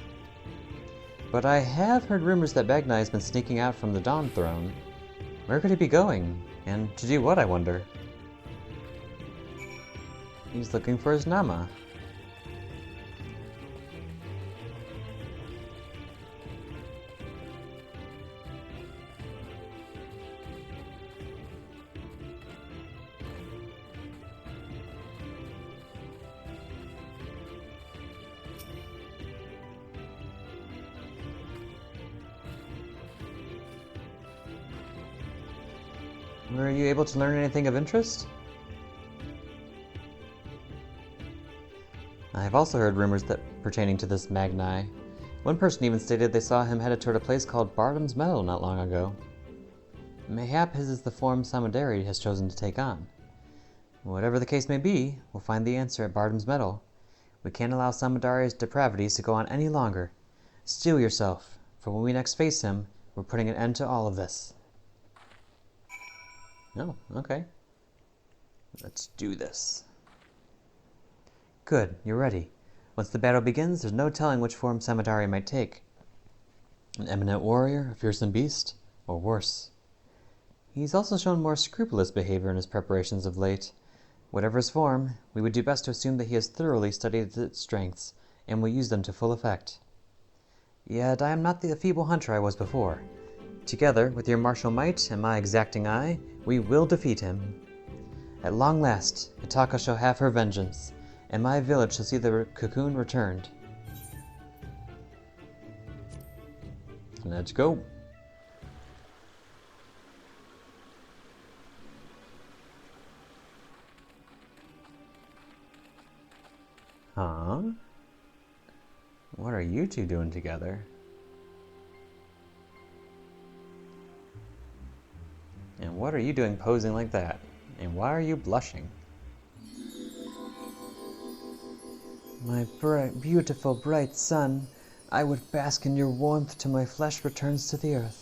But I have heard rumors that Magnai has been sneaking out from the Dawn Throne. Where could he be going? And to do what, I wonder? He's looking for his Nama. Were you able to learn anything of interest? I have also heard rumors that pertaining to this Magnai. One person even stated they saw him headed toward a place called Bardam's Meadow not long ago. Mayhap his is the form Samudari has chosen to take on. Whatever the case may be, we'll find the answer at Bardam's Meadow. We can't allow Samudari's depravities to go on any longer. Steel yourself, for when we next face him, we're putting an end to all of this. Oh, okay. Let's do this. Good, you're ready. Once the battle begins, there's no telling which form Samudari might take. An eminent warrior, a fearsome beast, or worse. He's also shown more scrupulous behavior in his preparations of late. Whatever his form, we would do best to assume that he has thoroughly studied its strengths, and will use them to full effect. Yet I am not the feeble hunter I was before. Together, with your martial might and my exacting eye, we will defeat him. At long last, Itaka shall have her vengeance, and my village shall see the cocoon returned. Let's go. Huh? What are you two doing together? And what are you doing posing like that? And why are you blushing? My beautiful, bright sun, I would bask in your warmth till my flesh returns to the earth.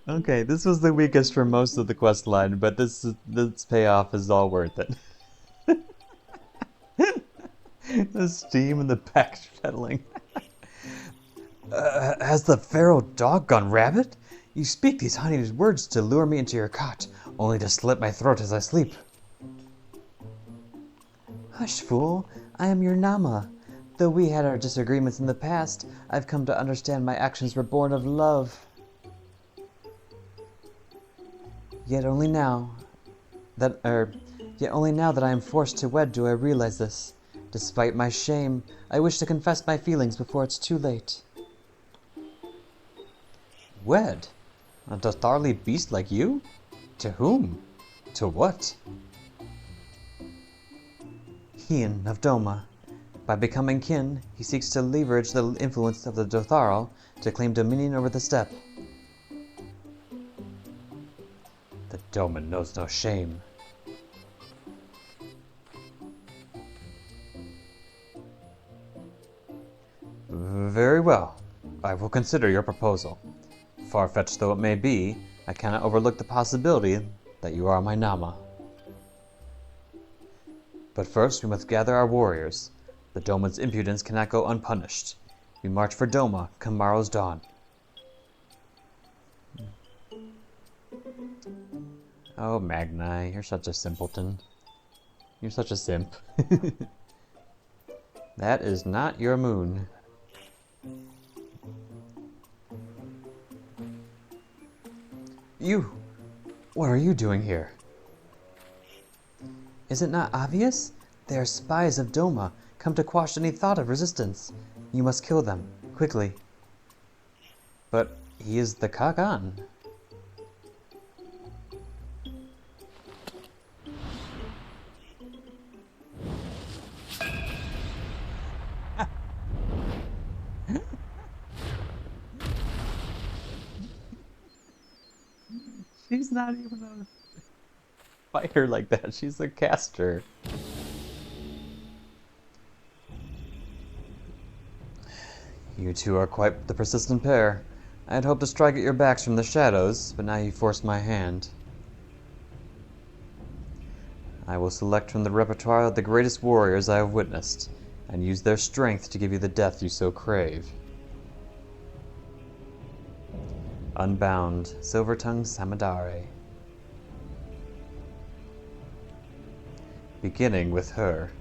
Okay, this was the weakest for most of the quest line, but this payoff is all worth it. The steam and the backpedaling. Has the feral dog gone rabbit? You speak these honeyed words to lure me into your cot, only to slit my throat as I sleep. Hush, fool, I am your Nama. Though we had our disagreements in the past, I've come to understand my actions were born of love. Yet only now that I am forced to wed do I realize this. Despite my shame, I wish to confess my feelings before it's too late. Wed? A Dotharli beast like you? To whom? To what? Hien of Doma. By becoming kin, he seeks to leverage the influence of the Dotharl to claim dominion over the steppe. The Doman knows no shame. Very well. I will consider your proposal. Far-fetched though it may be, I cannot overlook the possibility that you are my Nama. But first we must gather our warriors. The Doman's impudence cannot go unpunished. We march for Doma come morrow's dawn. Oh, Magnai, you're such a simpleton. You're such a simp. That is not your moon. You! What are you doing here? Is it not obvious? They are spies of Doma, come to quash any thought of resistance. You must kill them, quickly. But he is the Kagan. She's not even a fighter like that. She's a caster. You two are quite the persistent pair. I had hoped to strike at your backs from the shadows, but now you forced my hand. I will select from the repertoire of the greatest warriors I have witnessed, and use their strength to give you the death you so crave. Unbound, Silvertongue Samadare. Beginning with her.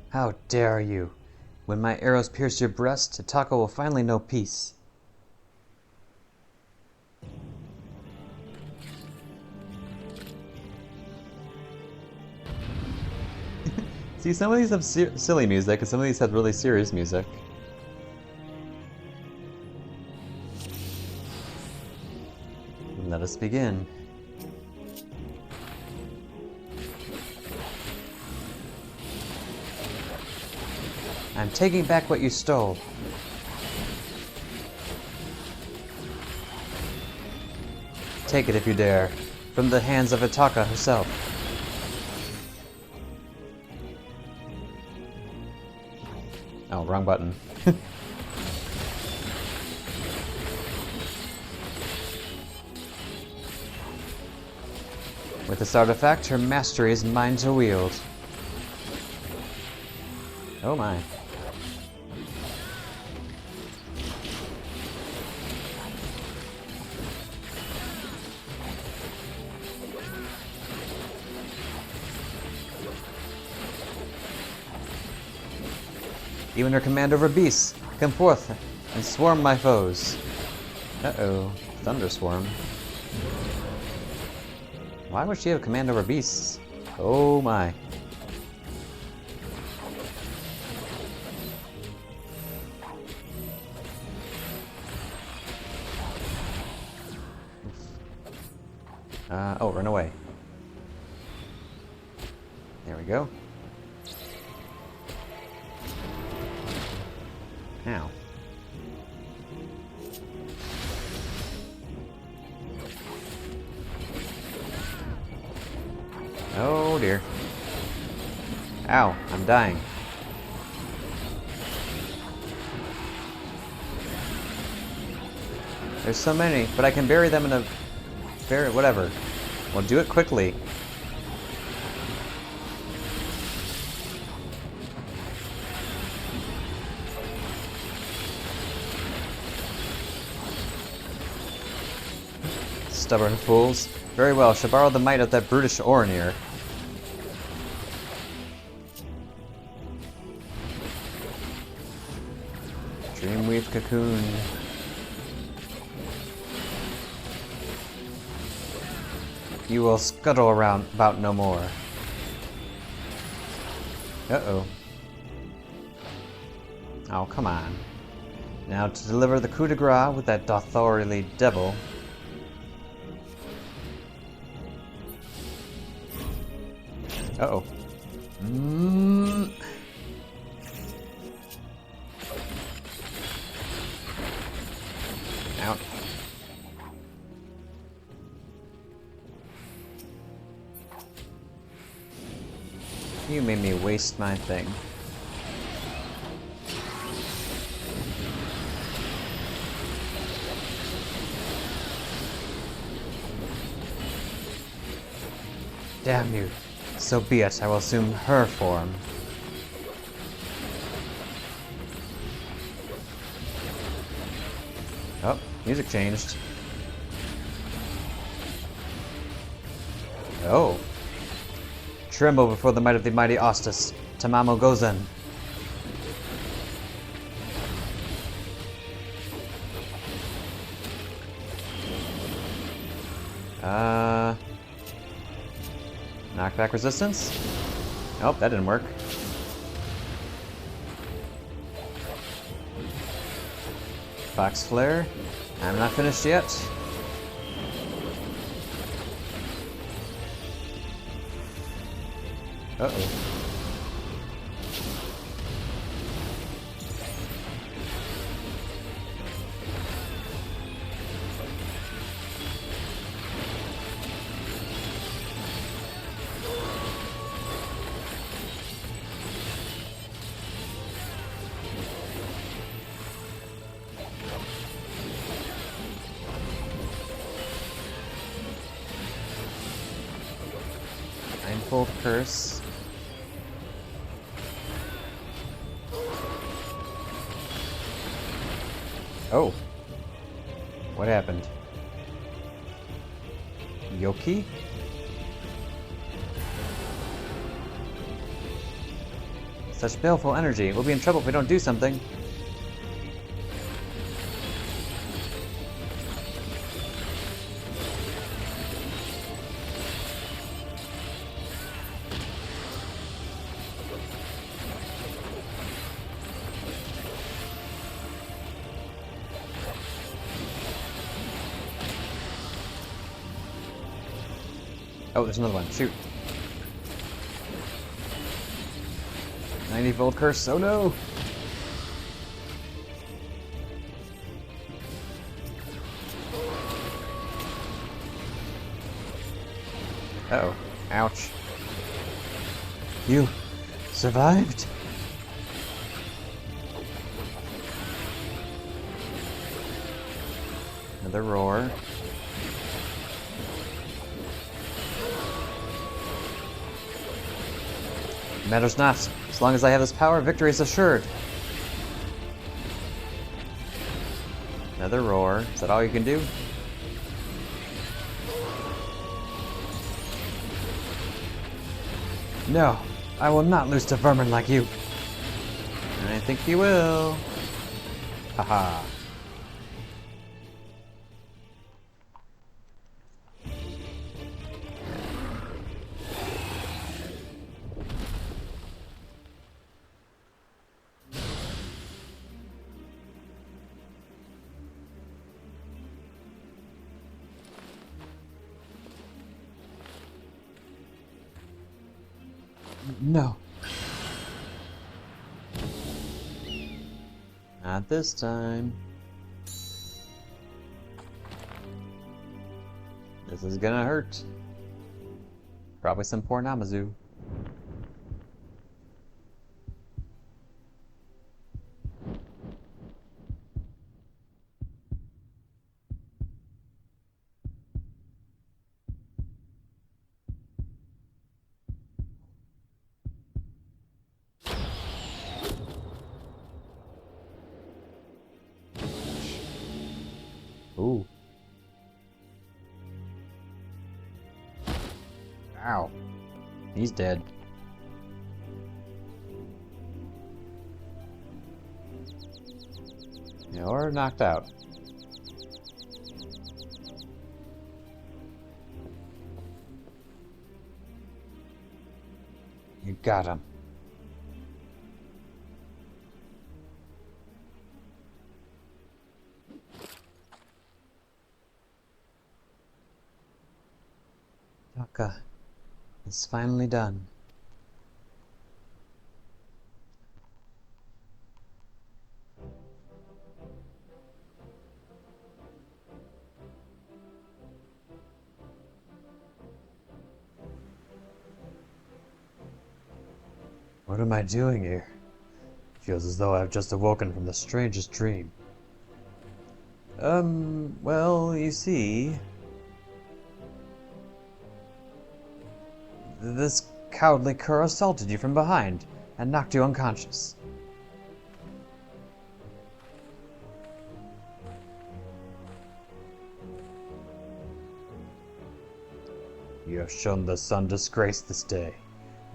How dare you! When my arrows pierce your breast, Taka will finally know peace. See, some of these have silly music, and some of these have really serious music. Let us begin. I'm taking back what you stole. Take it if you dare, from the hands of Ataka herself. Oh, wrong button. With this artifact, her mastery is mine to wield. Oh my. Even her command over beasts, come forth and swarm my foes. Uh-oh, Thunderswarm. Why would she have command over beasts? Oh my. Oh, run away. There we go. Ow. Oh dear. Ow, I'm dying. There's so many, but I can bury them in a... whatever. Well, do it quickly. Stubborn fools. Very well, shall borrow the might of that brutish Orinir. Dreamweave cocoon. You will scuttle around about no more. Uh-oh. Oh, come on. Now to deliver the coup de grace with that authority devil. Uh-oh. Out. You made me waste my thing. Damn you. So be it, I will assume her form. Oh, music changed. Oh. Tremble before the might of the mighty Ostus, Tamamo Gozen. Knockback resistance? Nope, that didn't work. Fox Flare. I'm not finished yet. Uh-oh. 90-volt curse. Oh. What happened? Yoki? Such baleful energy. We'll be in trouble if we don't do something. Oh, there's another one. Shoot. 90-volt curse. Oh no! Uh-oh. Ouch. You survived? Another roar. Matters not. As long as I have this power, victory is assured. Another roar. Is that all you can do? No, I will not lose to vermin like you. I think you will. Haha. No. Not this time. This is gonna hurt. Probably some poor Namazu. Ooh. Ow. He's dead. Yeah, or knocked out. You got him. Taka is finally done. What am I doing here? Feels as though I've just awoken from the strangest dream. Well, you see... This cowardly cur assaulted you from behind and knocked you unconscious. You have shown the sun disgrace this day.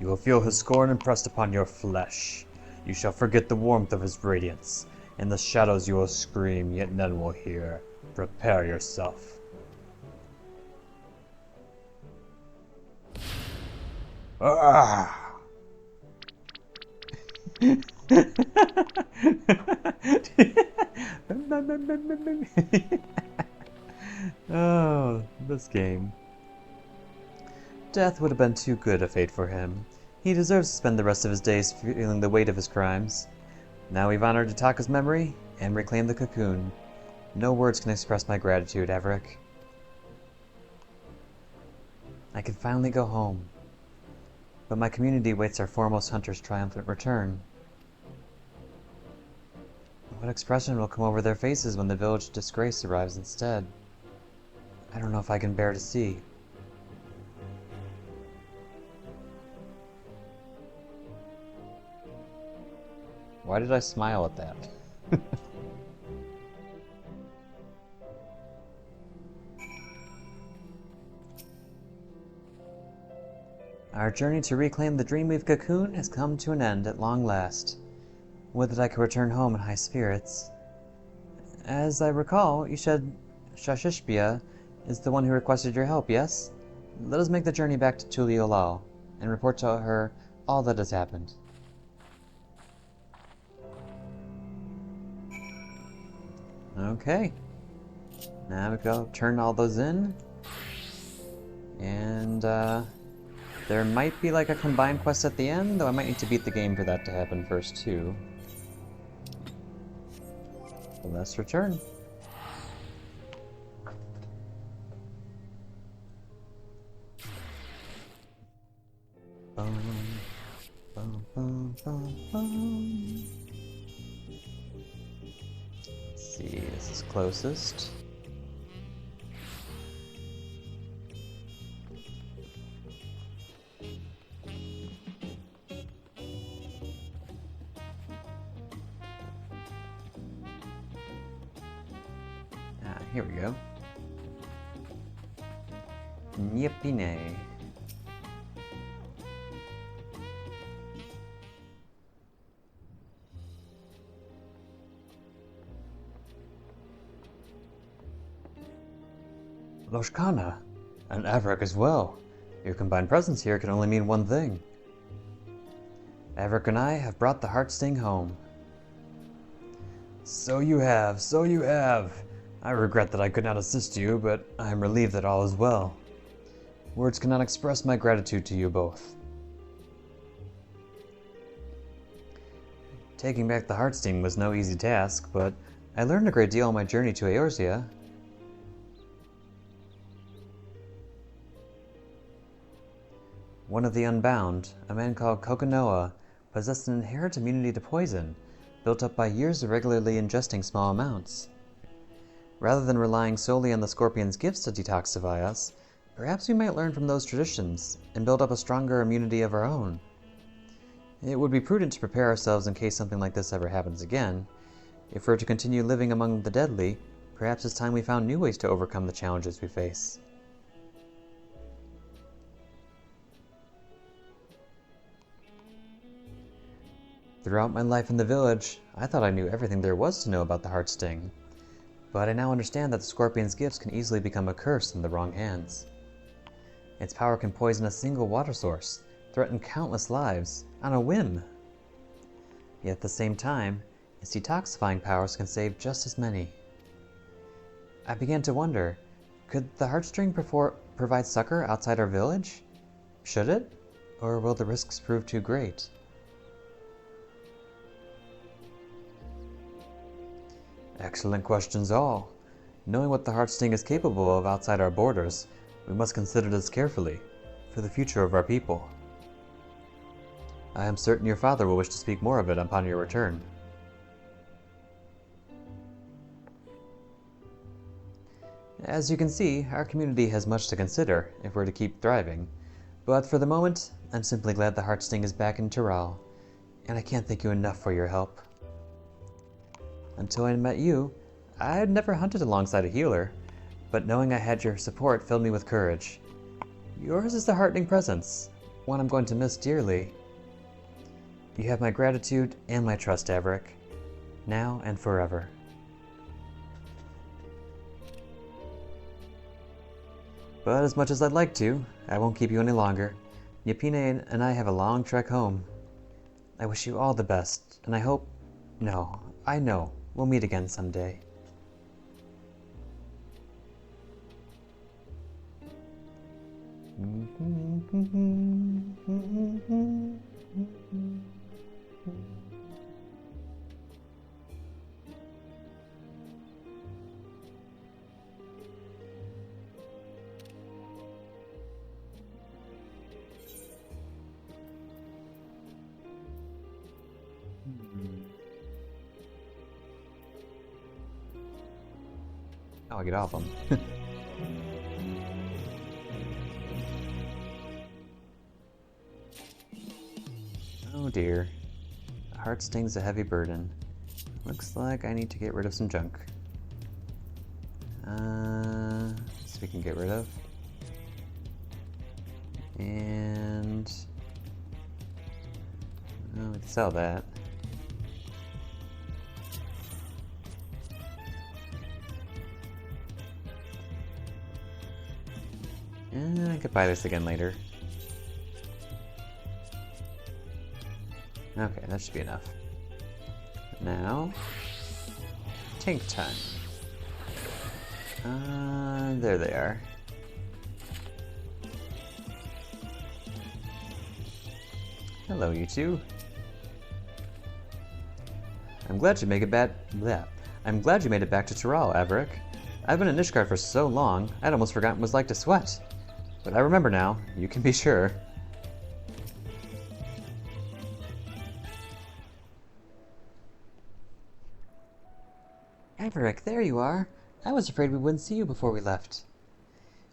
You will feel his scorn impressed upon your flesh. You shall forget the warmth of his radiance. In the shadows you will scream, yet none will hear. Prepare yourself. Ah! Oh, this game. Death would have been too good a fate for him. He deserves to spend the rest of his days feeling the weight of his crimes. Now we've honored Ataka's memory and reclaimed the cocoon. No words can express my gratitude, Everick. I can finally go home. But my community waits our foremost hunter's triumphant return. What expression will come over their faces when the village disgrace arrives instead? I don't know if I can bear to see. Why did I smile at that? Our journey to reclaim the Dreamweave cocoon has come to an end at long last. Would that I could return home in high spirits. As I recall, you said Shashishbia is the one who requested your help, yes? Let us make the journey back to Tuliolal and report to her all that has happened. Okay. Now we go turn all those in. And there might be like a combined quest at the end, though I might need to beat the game for that to happen first too. So let's return. Bum, bum, bum, bum, bum. Let's see, this is closest. Here we go. Nyepine. Loshkana, and Avrik as well. Your combined presence here can only mean one thing. Avrik and I have brought the Heartsting home. So you have, so you have. I regret that I could not assist you, but I am relieved that all is well. Words cannot express my gratitude to you both. Taking back the Heartsting was no easy task, but I learned a great deal on my journey to Eorzea. One of the Unbound, a man called Kokonoa, possessed an inherent immunity to poison, built up by years of regularly ingesting small amounts. Rather than relying solely on the Scorpion's gifts to detoxify us, perhaps we might learn from those traditions and build up a stronger immunity of our own. It would be prudent to prepare ourselves in case something like this ever happens again. If we're to continue living among the deadly, perhaps it's time we found new ways to overcome the challenges we face. Throughout my life in the village, I thought I knew everything there was to know about the Heartsting. But I now understand that the Scorpion's gifts can easily become a curse in the wrong hands. Its power can poison a single water source, threaten countless lives, on a whim. Yet at the same time, its detoxifying powers can save just as many. I began to wonder, could the Heartstring provide succor outside our village? Should it? Or will the risks prove too great? Excellent questions all. Knowing what the Heartsting is capable of outside our borders, we must consider this carefully, for the future of our people. I am certain your father will wish to speak more of it upon your return. As you can see, our community has much to consider if we're to keep thriving, but for the moment, I'm simply glad the Heartsting is back in Tiral, and I can't thank you enough for your help. Until I met you, I had never hunted alongside a healer, but knowing I had your support filled me with courage. Yours is a heartening presence, one I'm going to miss dearly. You have my gratitude and my trust, Avrik, now and forever. But as much as I'd like to, I won't keep you any longer. Nyepine and I have a long trek home. I wish you all the best, and I hope... No, I know. We'll meet again someday. Oh, I get off them. Oh dear. Heart sting's a heavy burden. Looks like I need to get rid of some junk. This we can get rid of. And... well, we can sell that. And I could buy this again later. Okay, that should be enough. Now, tank time. There they are. Hello, you two. I'm glad you made it back. I'm glad you made it back to Tural, Averick. I've been in Ishgard for so long, I'd almost forgotten what it was like to sweat. But I remember now. You can be sure. Averick, there you are. I was afraid we wouldn't see you before we left.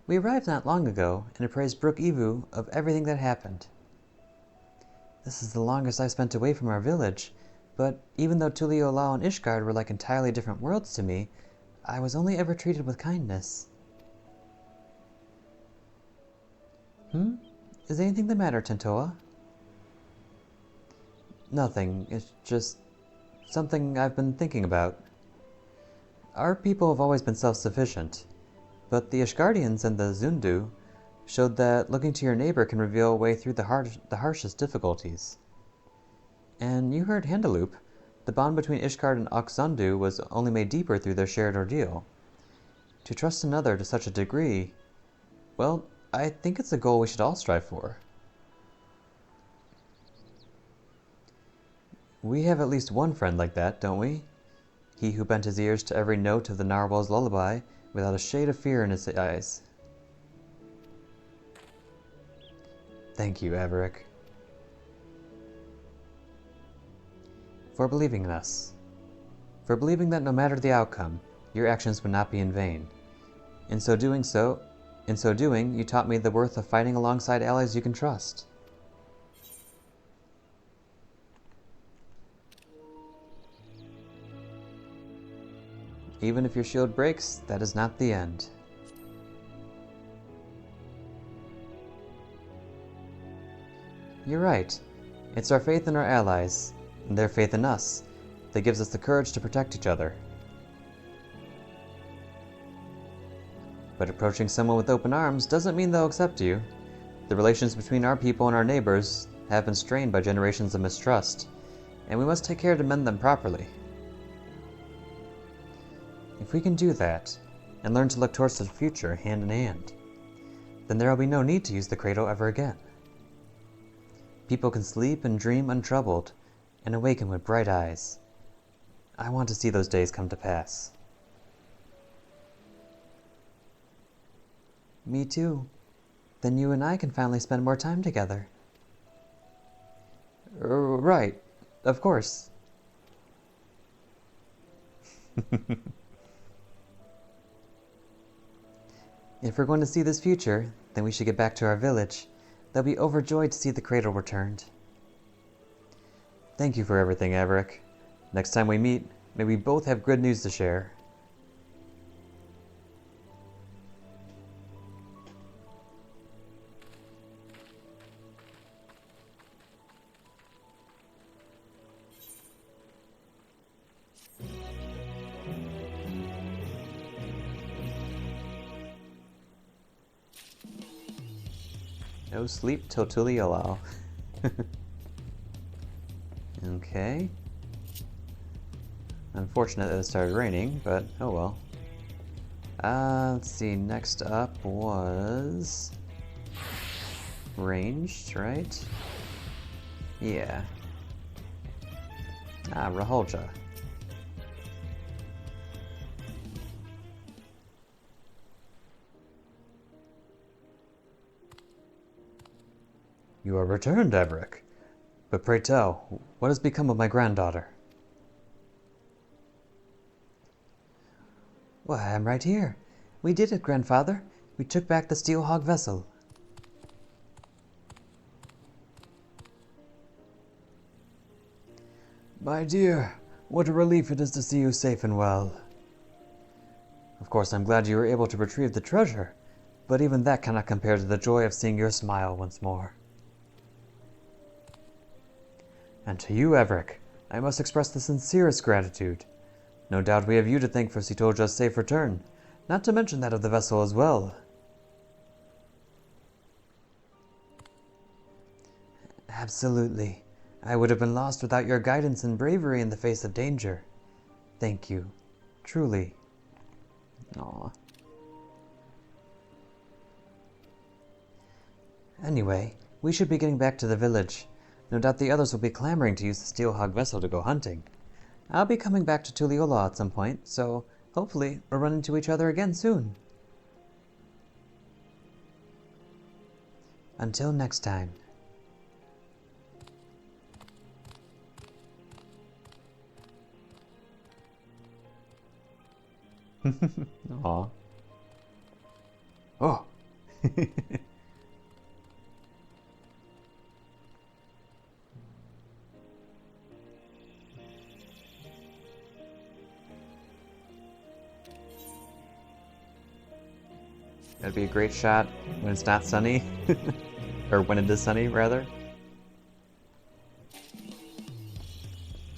We arrived not long ago and appraised Brook Evu of everything that happened. This is the longest I've spent away from our village, but even though Tuliolao and Ishgard were like entirely different worlds to me, I was only ever treated with kindness. Is anything the matter, Tentoa? Nothing. It's just something I've been thinking about. Our people have always been self-sufficient, but the Ishgardians and the Zundu showed that looking to your neighbor can reveal a way through the harshest difficulties. And you heard Handaloop. The bond between Ishgard and Oxundu was only made deeper through their shared ordeal. To trust another to such a degree, well, I think it's a goal we should all strive for. We have at least one friend like that, don't we? He who bent his ears to every note of the narwhal's lullaby without a shade of fear in his eyes. Thank you, Averick. For believing in us. For believing that no matter the outcome, your actions would not be in vain. In so doing, you taught me the worth of fighting alongside allies you can trust. Even if your shield breaks, that is not the end. You're right. It's our faith in our allies, and their faith in us, that gives us the courage to protect each other. But approaching someone with open arms doesn't mean they'll accept you. The relations between our people and our neighbors have been strained by generations of mistrust, and we must take care to mend them properly. If we can do that, and learn to look towards the future hand in hand, then there will be no need to use the cradle ever again. People can sleep and dream untroubled, and awaken with bright eyes. I want to see those days come to pass. Me too. Then you and I can finally spend more time together. Right. Of course. If we're going to see this future, then we should get back to our village. They'll be overjoyed to see the cradle returned. Thank you for everything, Averick. Next time we meet, may we both have good news to share. No sleep till Tuliolao. Okay. Unfortunate that it started raining, but oh well. Let's see, next up was... ranged, right? Yeah. Raholja. You are returned, Averick. But pray tell, what has become of my granddaughter? Why, I'm right here. We did it, grandfather. We took back the Steel Hog vessel. My dear, what a relief it is to see you safe and well. Of course, I'm glad you were able to retrieve the treasure, but even that cannot compare to the joy of seeing your smile once more. And to you, Everick, I must express the sincerest gratitude. No doubt we have you to thank for Sitoja's safe return, not to mention that of the vessel as well. Absolutely. I would have been lost without your guidance and bravery in the face of danger. Thank you. Truly. Aw. Anyway, we should be getting back to the village. No doubt the others will be clamoring to use the Steelhog vessel to go hunting. I'll be coming back to Tuliyola at some point, so hopefully we'll run into each other again soon. Until next time. Aw. Oh! That'd be a great shot when it's not sunny. Or when it is sunny, rather.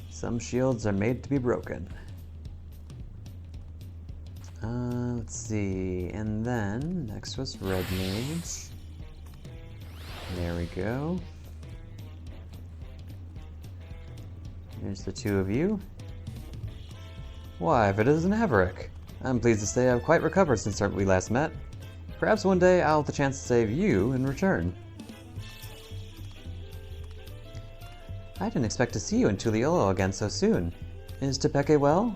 Some shields are made to be broken. Let's see. And then, next was Red Mage. There we go. There's the two of you. Why, if it isn't Everick! I'm pleased to say I've quite recovered since we last met. Perhaps one day I'll have the chance to save you in return. I didn't expect to see you in Tuliyola again so soon. Is Tepeke well?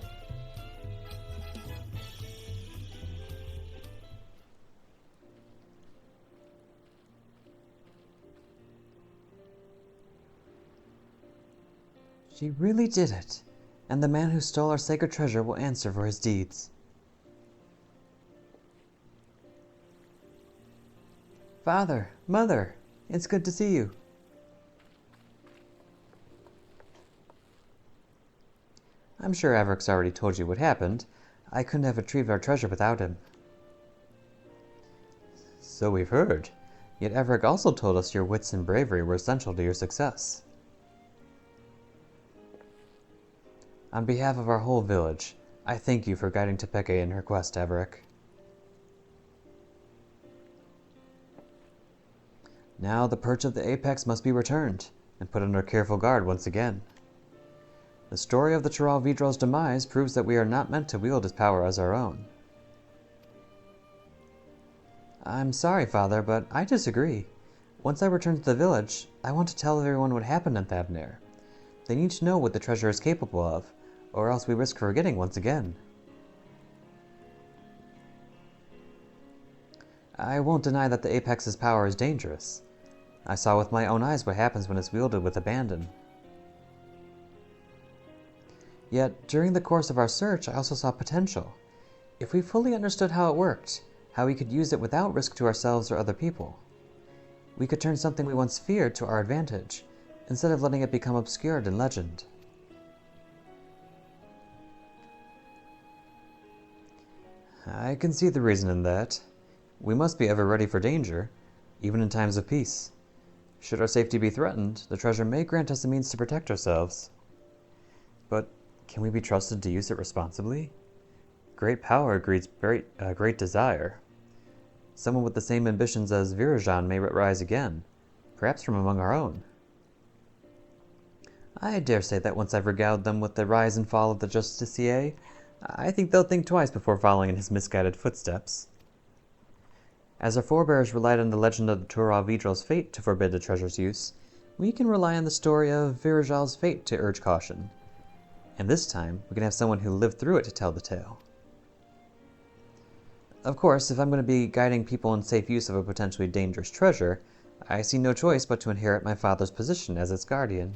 She really did it, and the man who stole our sacred treasure will answer for his deeds. Father, Mother, it's good to see you. I'm sure Everick's already told you what happened. I couldn't have retrieved our treasure without him. So we've heard. Yet Everick also told us your wits and bravery were essential to your success. On behalf of our whole village, I thank you for guiding Tepeke in her quest, Everick. Now the perch of the apex must be returned, and put under careful guard once again. The story of the Chiral Vidral's demise proves that we are not meant to wield his power as our own. I'm sorry, Father, but I disagree. Once I return to the village, I want to tell everyone what happened at Thabnir. They need to know what the treasure is capable of, or else we risk forgetting once again. I won't deny that the Apex's power is dangerous. I saw with my own eyes what happens when it's wielded with abandon. Yet, during the course of our search, I also saw potential. If we fully understood how it worked, how we could use it without risk to ourselves or other people, we could turn something we once feared to our advantage, instead of letting it become obscured in legend. I can see the reason in that. We must be ever ready for danger, even in times of peace. Should our safety be threatened, the treasure may grant us a means to protect ourselves. But can we be trusted to use it responsibly? Great power breeds great desire. Someone with the same ambitions as Virajan may rise again, perhaps from among our own. I dare say that once I've regaled them with the rise and fall of the Justicier, I think they'll think twice before following in his misguided footsteps. As our forebears relied on the legend of the Chiral Vidral's fate to forbid the treasure's use, we can rely on the story of Virajal's fate to urge caution. And this time, we can have someone who lived through it to tell the tale. Of course, if I'm going to be guiding people in safe use of a potentially dangerous treasure, I see no choice but to inherit my father's position as its guardian.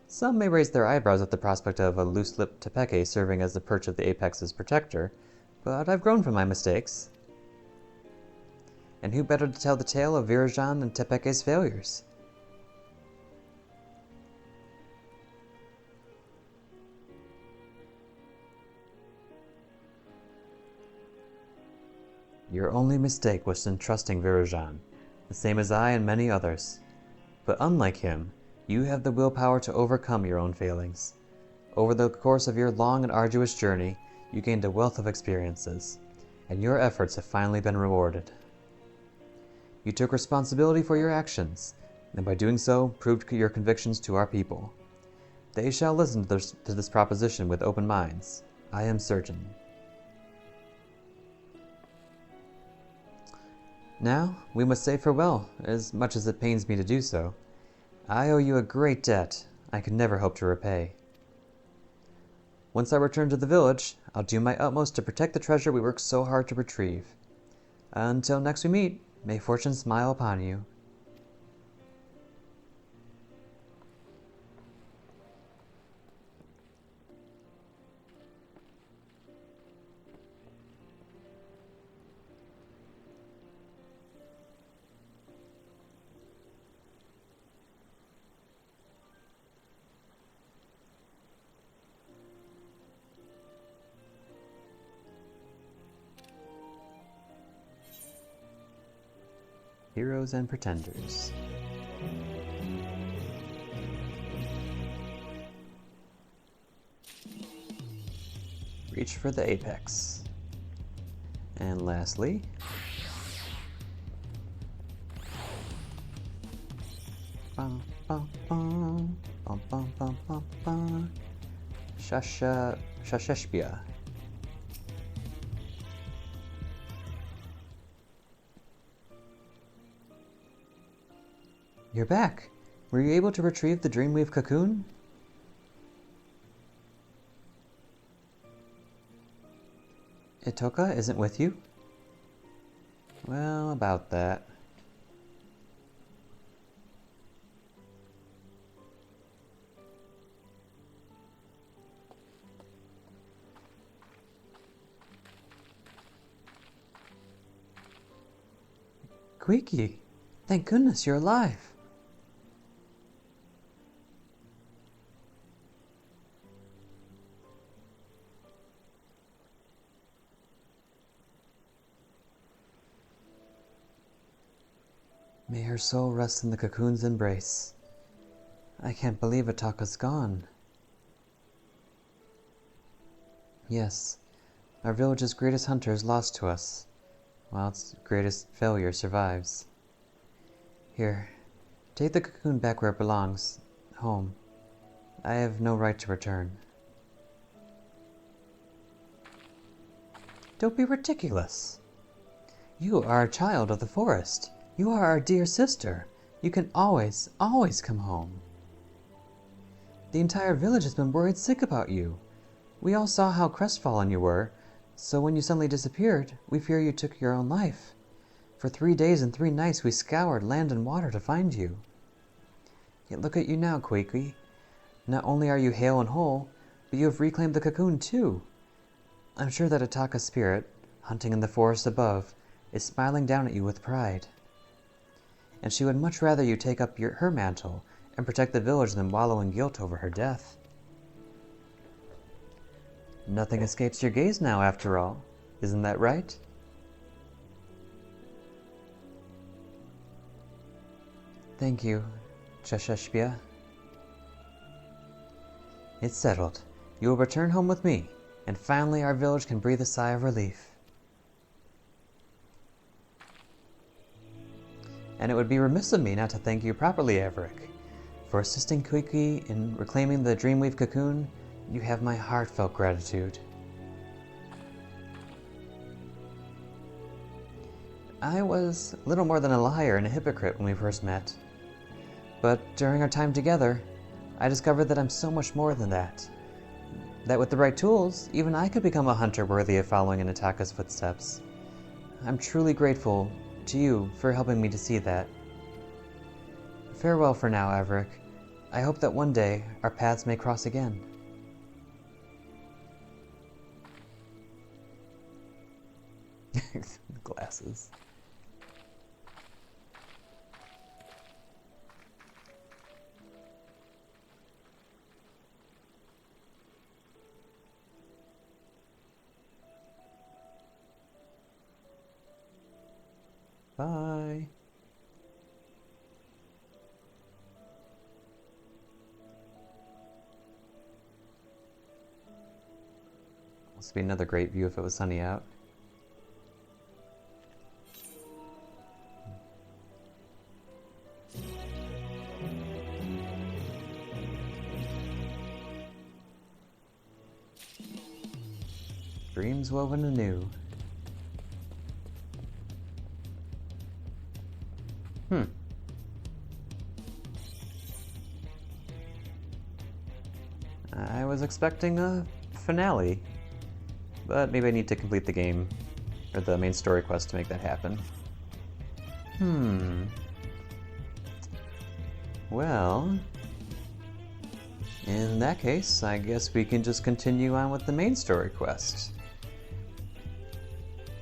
Some may raise their eyebrows at the prospect of a loose-lipped Tepeke serving as the perch of the Apex's protector, but I've grown from my mistakes. And who better to tell the tale of Virajan and Tepeke's failures? Your only mistake was in trusting Virajan, the same as I and many others. But unlike him, you have the willpower to overcome your own failings. Over the course of your long and arduous journey, you gained a wealth of experiences, and your efforts have finally been rewarded. You took responsibility for your actions, and by doing so, proved your convictions to our people. They shall listen to this proposition with open minds, I am certain. Now, we must say farewell, as much as it pains me to do so. I owe you a great debt I could never hope to repay. Once I return to the village, I'll do my utmost to protect the treasure we worked so hard to retrieve. Until next we meet, may fortune smile upon you. Heroes and Pretenders. Reach for the apex. And lastly, bum, bum, bum, bum, bum, bum, bum, bum. Shasheshbia. You're back. Were you able to retrieve the Dreamweave cocoon? Itoka isn't with you? Well, about that. Quiki, thank goodness you're alive. May her soul rest in the cocoon's embrace. I can't believe Ataka's gone. Yes, our village's greatest hunter is lost to us, while its greatest failure survives. Here, take the cocoon back where it belongs, home. I have no right to return. Don't be ridiculous. You are a child of the forest. You are our dear sister. You can always, always come home. The entire village has been worried sick about you. We all saw how crestfallen you were, so when you suddenly disappeared, we fear you took your own life. For 3 days and 3 nights we scoured land and water to find you. Yet look at you now, Quakey. Not only are you hale and whole, but you have reclaimed the cocoon too. I'm sure that Ataka's spirit, hunting in the forest above, is smiling down at you with pride. And she would much rather you take up her mantle and protect the village than wallow in guilt over her death. Nothing escapes your gaze now, after all. Isn't that right? Thank you, Shasheshbia. It's settled. You will return home with me, and finally our village can breathe a sigh of relief. And it would be remiss of me not to thank you properly, Averick. For assisting Quiki in reclaiming the Dreamweave cocoon, you have my heartfelt gratitude. I was little more than a liar and a hypocrite when we first met. But during our time together, I discovered that I'm so much more than that. That with the right tools, even I could become a hunter worthy of following in Ataka's footsteps. I'm truly grateful to you for helping me to see that. Farewell for now, Averick. I hope that one day our paths may cross again. Glasses. This would be another great view if it was sunny out. Dreams woven anew. I was expecting a finale, but maybe I need to complete the game, or the main story quest to make that happen. Well, in that case, I guess we can just continue on with the main story quest.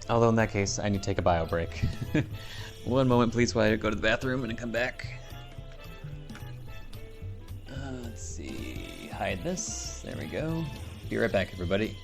Although in that case, I need to take a bio break. One moment, please, while I go to the bathroom and come back. Let's see. Hide this. There we go. Be right back, everybody.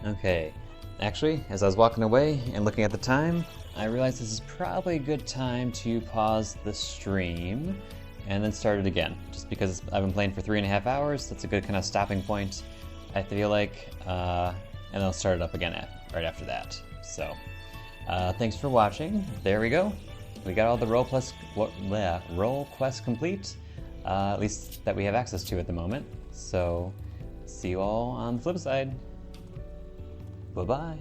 Okay, actually, as I was walking away and looking at the time, I realized this is probably a good time to pause the stream and then start it again. Just because I've been playing for 3.5 hours, that's a good kind of stopping point, I feel like, and I'll start it up again right after that. So, thanks for watching. There we go. We got all the role quest complete, at least that we have access to at the moment. So, see you all on the flip side. Bye-bye.